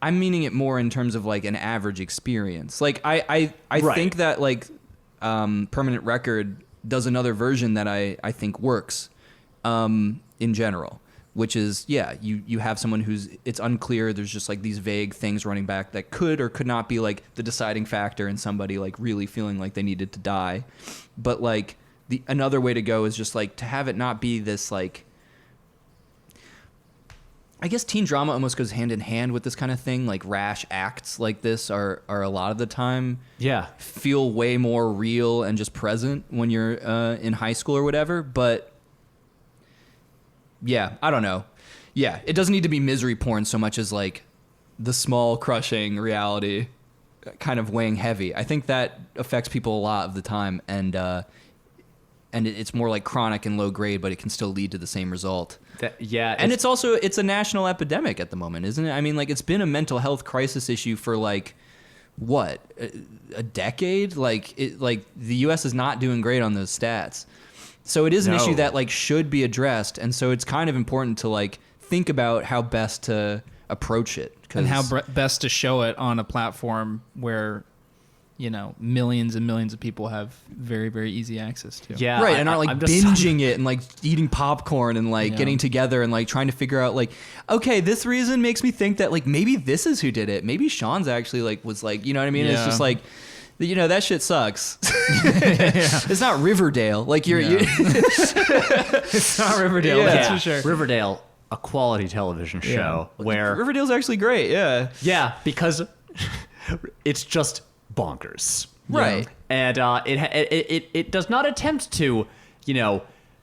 D: I'm meaning it more in terms of like an average experience. Like I
B: Right.
D: think that like Permanent Record does another version that I think works in general, which is you have someone who's, it's unclear, there's just like these vague things running back that could or could not be like the deciding factor in somebody like really feeling like they needed to die. But like another way to go is just like to have it not be this like, I guess teen drama almost goes hand in hand with this kind of thing. Like rash acts like this are a lot of the time feel way more real and just present when you're in high school or whatever. But yeah, I don't know. Yeah, it doesn't need to be misery porn so much as like the small crushing reality kind of weighing heavy. I think that affects people a lot of the time, and it's more like chronic and low grade, but it can still lead to the same result. And it's also, it's a national epidemic at the moment, isn't it? I mean, like, it's been a mental health crisis issue for like what, a decade? Like the US is not doing great on those stats. So it is an issue that like should be addressed, and so it's kind of important to like think about how best to approach it
C: and how best to show it on a platform where millions and millions of people have very, very easy access to.
B: Yeah,
D: right, and aren't like
B: I'm just-
D: binging it and like eating popcorn and like getting together and like trying to figure out like, okay, this reason makes me think that like maybe this is who did it. Maybe Sean's actually like was like, you know what I mean?
C: Yeah.
D: It's just like, that shit sucks. It's not Riverdale. Like
C: It's not Riverdale,
D: Yeah.
C: that's for sure.
B: Riverdale, a quality television show where
D: Riverdale's actually great. Yeah.
B: because it's just bonkers,
D: Right.
B: And it does not attempt to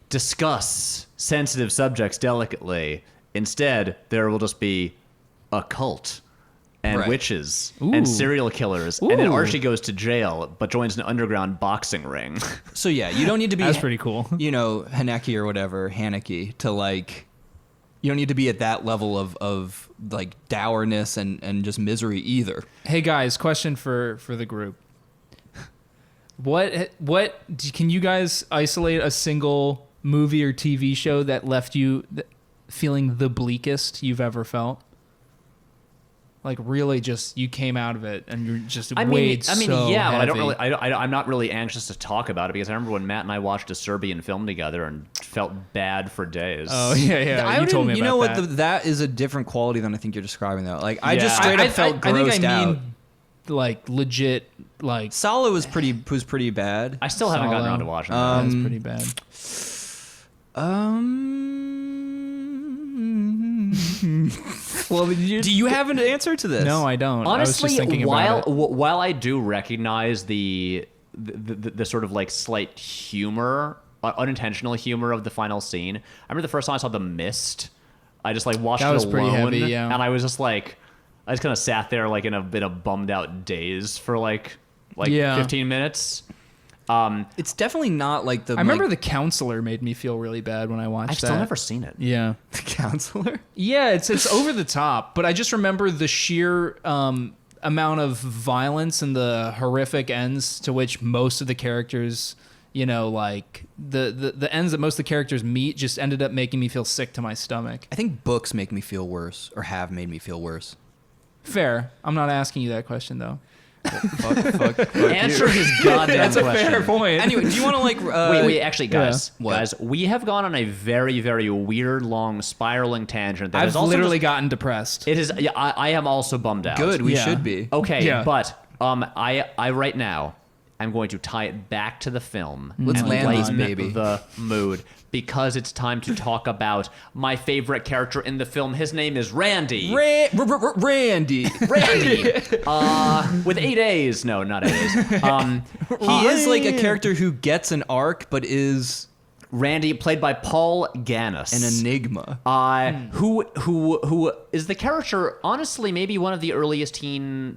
B: discuss sensitive subjects delicately. Instead, there will just be a cult and
D: Right.
B: witches
C: Ooh.
B: and serial killers, and then
C: Ooh.
B: Archie goes to jail but joins an underground boxing ring.
D: So yeah, you don't need to be
C: That's pretty cool.
D: Haneke or whatever, Haneke, to like, you don't need to be at that level of like dourness and just misery either.
C: Hey guys, question for the group. What can you guys isolate a single movie or TV show that left you feeling the bleakest you've ever felt? Like really, just you came out of it and you're just weighed so
B: yeah, but I don't
C: heavy.
B: really. I'm not really anxious to talk about it because I remember when Matt and I watched a Serbian film together and felt bad for days.
C: Oh yeah. You told me about
D: you know
C: that.
D: what? That is a different quality than I think you're describing though. Like I just straight
C: I
D: up felt
C: I think
D: grossed
C: I
D: out.
C: mean like legit like
D: Salo was pretty bad.
B: I still haven't gotten
C: Solo.
B: around to watching that.
C: That's pretty bad.
D: Well, do you have an answer to this?
C: No, I don't. I was
B: Honestly,
C: just thinking about it.
B: while I do recognize the sort of like slight humor, unintentional humor of the final scene, I remember the first time I saw The Mist, I just like watched
C: That
B: it
C: was
B: alone,
C: pretty heavy, yeah.
B: and I was just like, I just kind of sat there like in a bit of bummed out daze for like
C: Yeah.
B: 15 minutes.
D: It's definitely not like the.
C: I remember The Counselor made me feel really bad when I watched
B: I've
C: that.
B: still never seen it.
C: Yeah.
D: the counselor.
C: Yeah, it's over the top, but I just remember the sheer amount of violence and the horrific ends to which most of the characters, you know, like the ends that most of the characters meet just ended up making me feel sick to my stomach.
D: I think books make me feel worse, or have made me feel worse.
C: Fair. I'm not asking you that question though.
D: Fuck
B: Answer his goddamn
C: That's a
B: question.
C: fair point.
D: Anyway, do you want to like?
B: Wait, actually, guys,
D: What?
B: guys, we have gone on a very, very weird, long, spiraling tangent. That
C: I've
B: is also
C: literally
B: just-
C: gotten depressed.
B: It is. Yeah, I am also bummed out.
D: Good, we
C: Yeah.
D: should be.
B: Okay,
C: Yeah.
B: but I right now I'm going to tie it back to the film.
D: Let's
B: and
D: land this
B: lighten
D: baby.
B: the mood because it's time to talk about my favorite character in the film. His name is Randy.
D: Randy.
B: Randy. With 8 A's. No, not 8 A's.
D: He is like a character who gets an arc, but is
B: Randy, played by Paul Gannis.
D: an enigma.
B: Who is the character? Honestly, maybe one of the earliest teen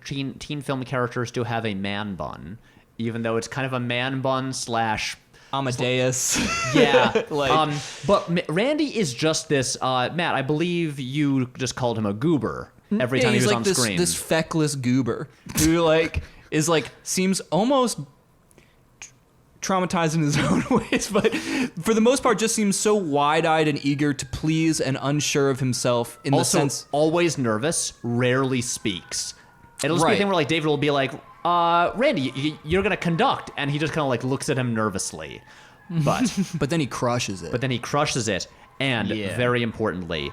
B: film characters to have a man bun, even though it's kind of a man bun slash.
D: Amadeus.
B: Yeah,
D: Like-
B: but Randy is just this. Matt, I believe you just called him a goober every time he
D: he's
B: was
D: like
B: on
D: this,
B: screen.
D: this feckless goober who like is like seems almost traumatized in his own ways, but for the most part just seems so wide-eyed and eager to please and unsure of himself in
B: also,
D: the sense.
B: always nervous, rarely speaks. It'll just be a
D: Right.
B: thing where like David will be like, Randy, you're gonna conduct, and he just kind of like looks at him nervously, but
D: But then he crushes it.
B: but then he crushes it, and
D: Yeah.
B: very importantly,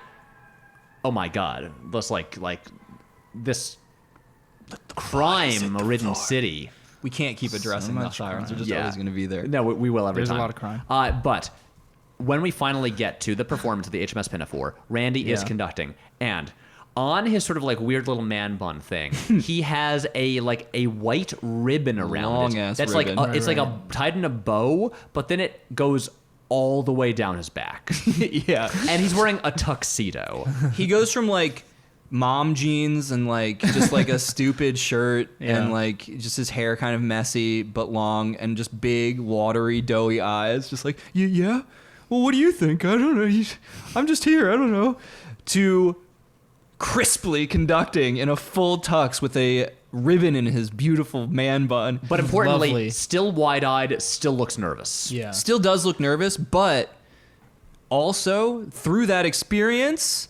B: oh my god, this like this crime-ridden city.
D: we can't keep addressing the
C: much
D: sirens. They're
C: crime.
D: just always going to be there.
B: No, we will every
C: There's a
B: time.
C: lot of crime.
B: But when we finally get to the performance of the HMS Pinafore, Randy is
C: Yeah.
B: conducting, and on his sort of like weird little man bun thing, he has a white ribbon around it.
D: Long-ass
B: That's
D: ribbon.
B: like it's like a tied in a bow, but then it goes all the way down his back,
D: Yeah.
B: and he's wearing a tuxedo.
D: He goes from like mom jeans and like just like a stupid shirt
C: Yeah.
D: and like just his hair kind of messy but long and just big watery doughy eyes, just like yeah, well what do you think? I don't know, I'm just here, I don't know, to crisply conducting in a full tux with a ribbon in his beautiful man bun.
B: But importantly,
C: Lovely.
B: still wide-eyed, still looks nervous.
C: Yeah.
D: Still does look nervous, but also through that experience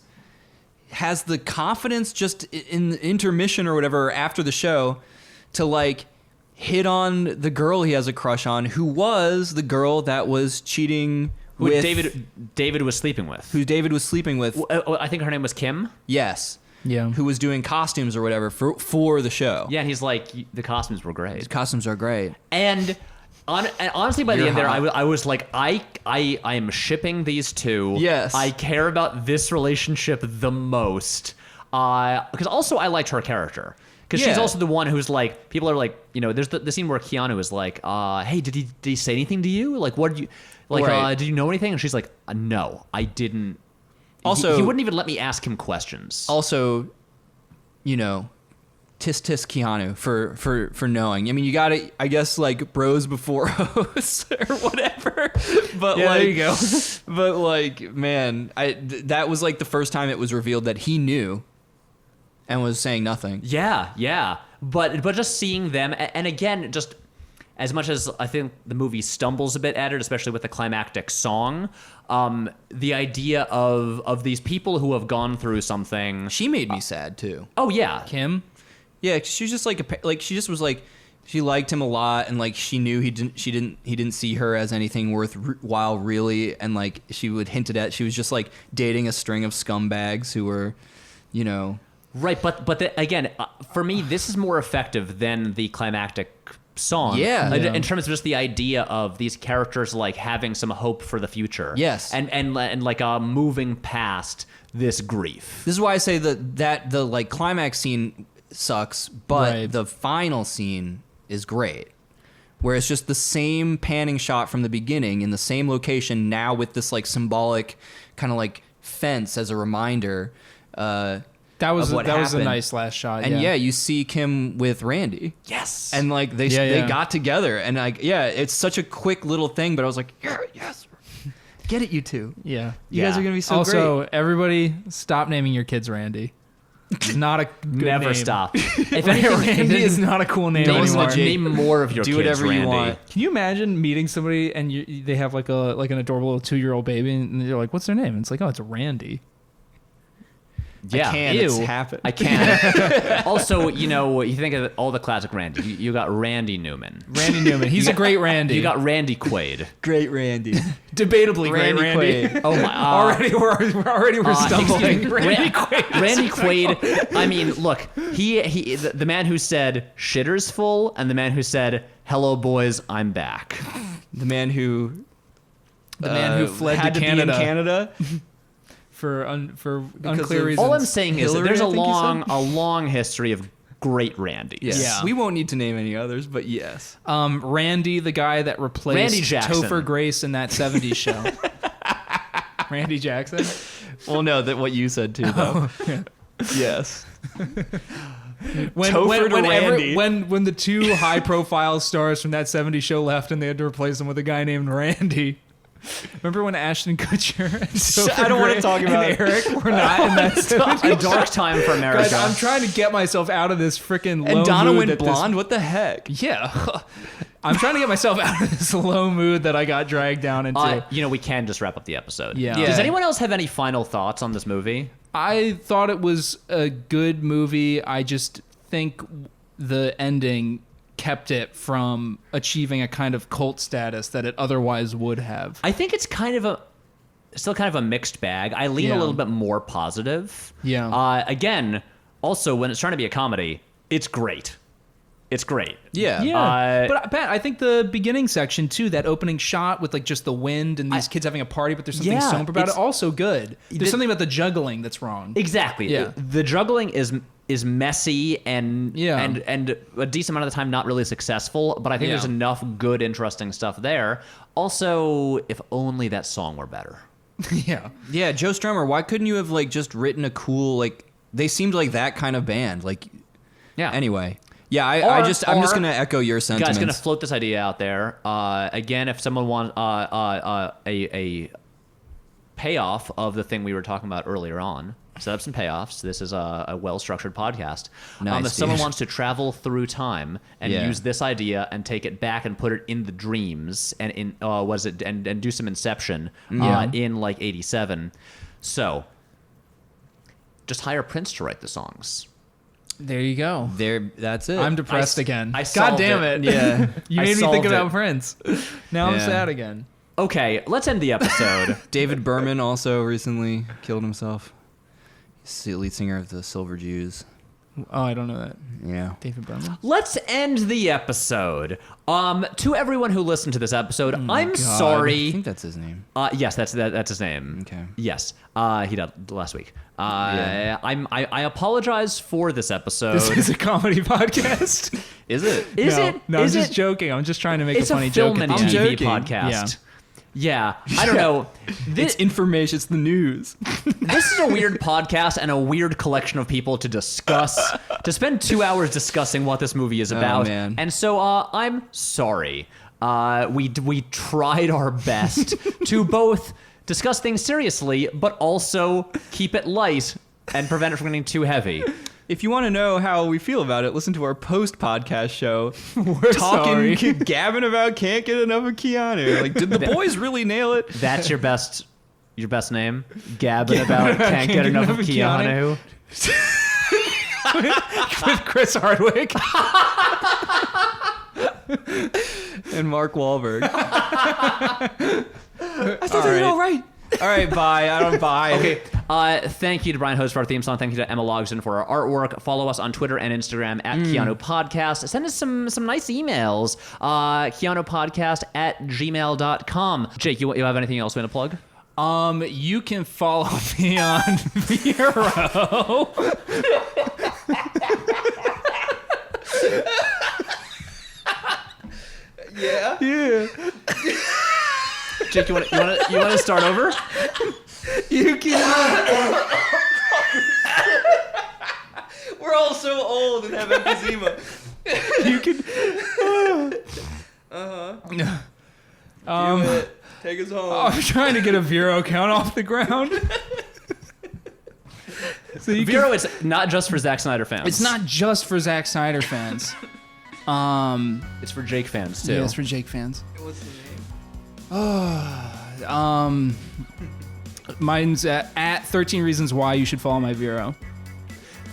D: has the confidence just in the intermission or whatever after the show to like hit on the girl he has a crush on, who was the girl that was cheating
B: Who
D: with
B: David was sleeping with.
D: who David was sleeping with.
B: I think her name was Kim.
D: Yes.
C: Yeah.
D: Who was doing costumes or whatever for the show.
B: Yeah, and he's like, the costumes were great.
D: His costumes are great.
B: And honestly, by the
D: You're
B: end there,
D: hot.
B: I was like, I am shipping these two.
D: Yes.
B: I care about this relationship the most. Because also I liked her character. Because she's
D: Yeah.
B: also the one who's like, people are like, you know, there's the scene where Keanu is like, hey, did he say anything to you? Like, what did you, like,
D: Right.
B: did you know anything? And she's like, no, I didn't.
D: Also-
B: he wouldn't even let me ask him questions.
D: Also, you know, tis Keanu for knowing. I mean, you got to, I guess, like bros before hosts or whatever. But
C: Yeah,
D: like,
C: there you go.
D: But like, man, that was like the first time it was revealed that he knew and was saying nothing.
B: Yeah. But just seeing them, and again, just as much as I think the movie stumbles a bit at it, especially with the climactic song, the idea of these people who have gone through something.
D: She made me sad too.
B: Oh yeah,
C: Kim?
D: Yeah, 'cause she was just like she just was like she liked him a lot, and like she knew he didn't see her as anything worthwhile really, and like she would hinted at she was just like dating a string of scumbags who were, you know.
B: right. But again, for me, this is more effective than the climactic song.
D: Yeah.
B: In terms of just the idea of these characters like having some hope for the future.
D: Yes.
B: and like moving past this grief.
D: This is why I say that the like climax scene sucks, but
C: Right.
D: the final scene is great. Where it's just the same panning shot from the beginning in the same location, now with this like symbolic kind of like fence as a reminder.
C: That was
D: Of what
C: a
D: happened.
C: nice last shot.
D: And yeah, you see Kim with Randy.
B: Yes.
D: And like they
C: Yeah.
D: got together, and like it's such a quick little thing, but I was like, yes, get it, you two.
C: Yeah.
D: You guys are gonna be so
C: also,
D: great.
C: everybody, stop naming your kids Randy. Not a good
B: Never
C: name.
B: stop. If anything,
C: Randy is not a cool name
B: Don't
C: anymore.
B: listen, name more of your
D: Do
B: kids,
D: whatever
B: Randy.
D: you want.
C: Can you imagine meeting somebody and they have like an adorable little 2-year-old baby and you're like, what's their name? And it's like, oh, it's Randy.
B: Yeah.
D: I can't.
C: Ew.
D: It's happened.
B: I can. Also, you think of all the classic Randy. You got Randy Newman.
C: Randy Newman. He's a great Randy.
B: You got Randy Quaid.
D: Great Randy.
C: debatably great Randy.
D: Quaid.
B: Oh my!
C: We're stumbling.
B: Randy Quaid. Randy Quaid. I mean, look, the man who said "shitter's full" and the man who said "hello boys, I'm back."
D: The man who
C: fled
D: had
C: to
D: to
C: Canada.
D: be in Canada.
C: For unclear
D: of-
C: reasons.
B: All I'm saying is that
D: Hillary,
B: there's
D: I
B: a
D: think you said?
B: long history of great Randys.
D: Yes.
C: Yeah.
D: We won't need to name any others, but yes.
C: Randy, the guy that replaced
B: Randy Jackson.
C: Topher Grace in that 70s show. Randy Jackson?
D: Well, no, that what you said too, though. Yes.
C: When
D: Randy.
C: when the two high-profile stars from that 70s show left and they had to replace them with a guy named Randy. Remember when Ashton Kutcher and Topher
D: I don't want to
C: Grace
D: talk about
C: and Eric were not in that 70s
B: A dark time for America.
C: Guys, I'm trying to get myself out of this freaking low
D: And Donna
C: mood
D: went
C: that this-
D: blonde. What the heck?
C: Yeah. I'm trying to get myself out of this low mood that I got dragged down into.
B: we can just wrap up the episode.
C: Yeah.
B: Does anyone else have any final thoughts on this movie?
C: I thought it was a good movie. I just think the ending kept it from achieving a kind of cult status that it otherwise would have.
B: I think it's still kind of a mixed bag. I lean a
C: Yeah.
B: little bit more positive.
C: Yeah.
B: Again, also when it's trying to be a comedy, it's great. It's great.
D: Yeah.
C: Yeah, but Pat, I think the beginning section too, that opening shot with like just the wind and these kids having a party, but there's something
B: Yeah,
C: somber about it,
B: it's-
C: also good. There's something about the juggling that's wrong.
B: Exactly.
C: Yeah.
B: The juggling is messy and
C: Yeah.
B: and a decent amount of the time not really successful, but I think
C: Yeah.
B: there's enough good, interesting stuff there. Also, if only that song were better.
C: Yeah.
D: Yeah, Joe Strummer, why couldn't you have like just written a cool they seemed like that kind of band.
B: Yeah.
D: Anyway. Yeah,
B: Or-
D: I'm just going to echo your sentiments.
B: Guys, gonna float this idea out there. Again, if someone wants a payoff of the thing we were talking about earlier on, setups and payoffs. This is a well-structured podcast.
D: Nice,
B: if someone
D: dude.
B: wants to travel through time and
D: Yeah.
B: use this idea and take it back and put it in the dreams and and do some Inception in like '87. So just hire Prince to write the songs.
C: There you go.
D: That's it.
C: I'm depressed again.
B: I
C: God
B: solved
C: damn
B: it.
C: it.
D: Yeah.
C: You
B: I
C: made me
B: solved
C: think
B: it.
C: about Prince. Now I'm
D: Yeah.
C: sad again.
B: Okay, let's end the episode.
D: David Berman also recently killed himself. He's the lead singer of the Silver Jews.
C: Oh, I don't know that.
D: Yeah.
C: David Berman.
B: Let's end the episode. To everyone who listened to this episode, I'm
D: I
B: sorry.
D: think that's his name.
B: Yes, that's his name.
D: Okay.
B: Yes. He died last week.
D: Yeah.
B: I apologize for this episode.
C: This is a comedy podcast.
D: Is it?
B: Is
C: no,
B: it?
C: No, I'm
B: Is
C: just
B: it?
C: joking. I'm just trying to make
B: It's
C: a funny
B: a film
C: joke.
B: and
C: at the
D: I'm
C: end.
B: TV
D: joking.
B: podcast. Yeah. I don't know.
D: It's information. It's the news.
B: This is a weird podcast and a weird collection of people to discuss, to spend 2 hours discussing what this movie is about.
D: man.
B: And so I'm sorry. We tried our best to both discuss things seriously, but also keep it light and prevent it from getting too heavy.
D: If you want to know how we feel about it, listen to our post-podcast show.
C: We're sorry.
D: Gabbing about Can't Get Enough of Keanu. Like, did the boys really nail it?
B: That's your best name? Gabbing about Can't Get Enough of Keanu.
C: With Chris Hardwick.
D: And Mark Wahlberg. I
C: All right.
D: all right. All right, bye. I don't buy.
B: Okay. Thank you to Brian Hose for our theme song. Thank you to Emma Logsdon for our artwork. Follow us on Twitter and Instagram at Keanu Podcast. Send us some nice emails. KeanuPodcast@gmail.com. Jake, you have anything else you want to plug?
C: You can follow me on Vero.
D: Yeah.
B: Jake, you want to start over?
D: You can. We're all so old and have emphysema.
C: You can.
D: Do it. Take us home.
C: I'm trying to get a Vero count off the ground.
B: Vero, it's not just for Zack Snyder fans.
C: It's not just for Zack Snyder fans.
B: It's for Jake fans too.
C: Yeah, it's for Jake fans.
D: What's the name?
C: Mine's at 13 Reasons Why You Should Follow My Vero.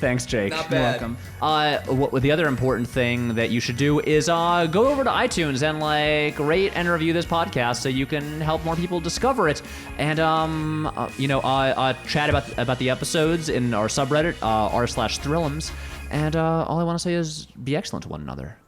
B: Thanks, Jake.
D: Not
C: You're
D: bad.
C: welcome.
B: The other important thing that you should do is go over to iTunes and rate and review this podcast so you can help more people discover it. And chat about the episodes in our subreddit r/Thrillums. And all I want to say is be excellent to one another.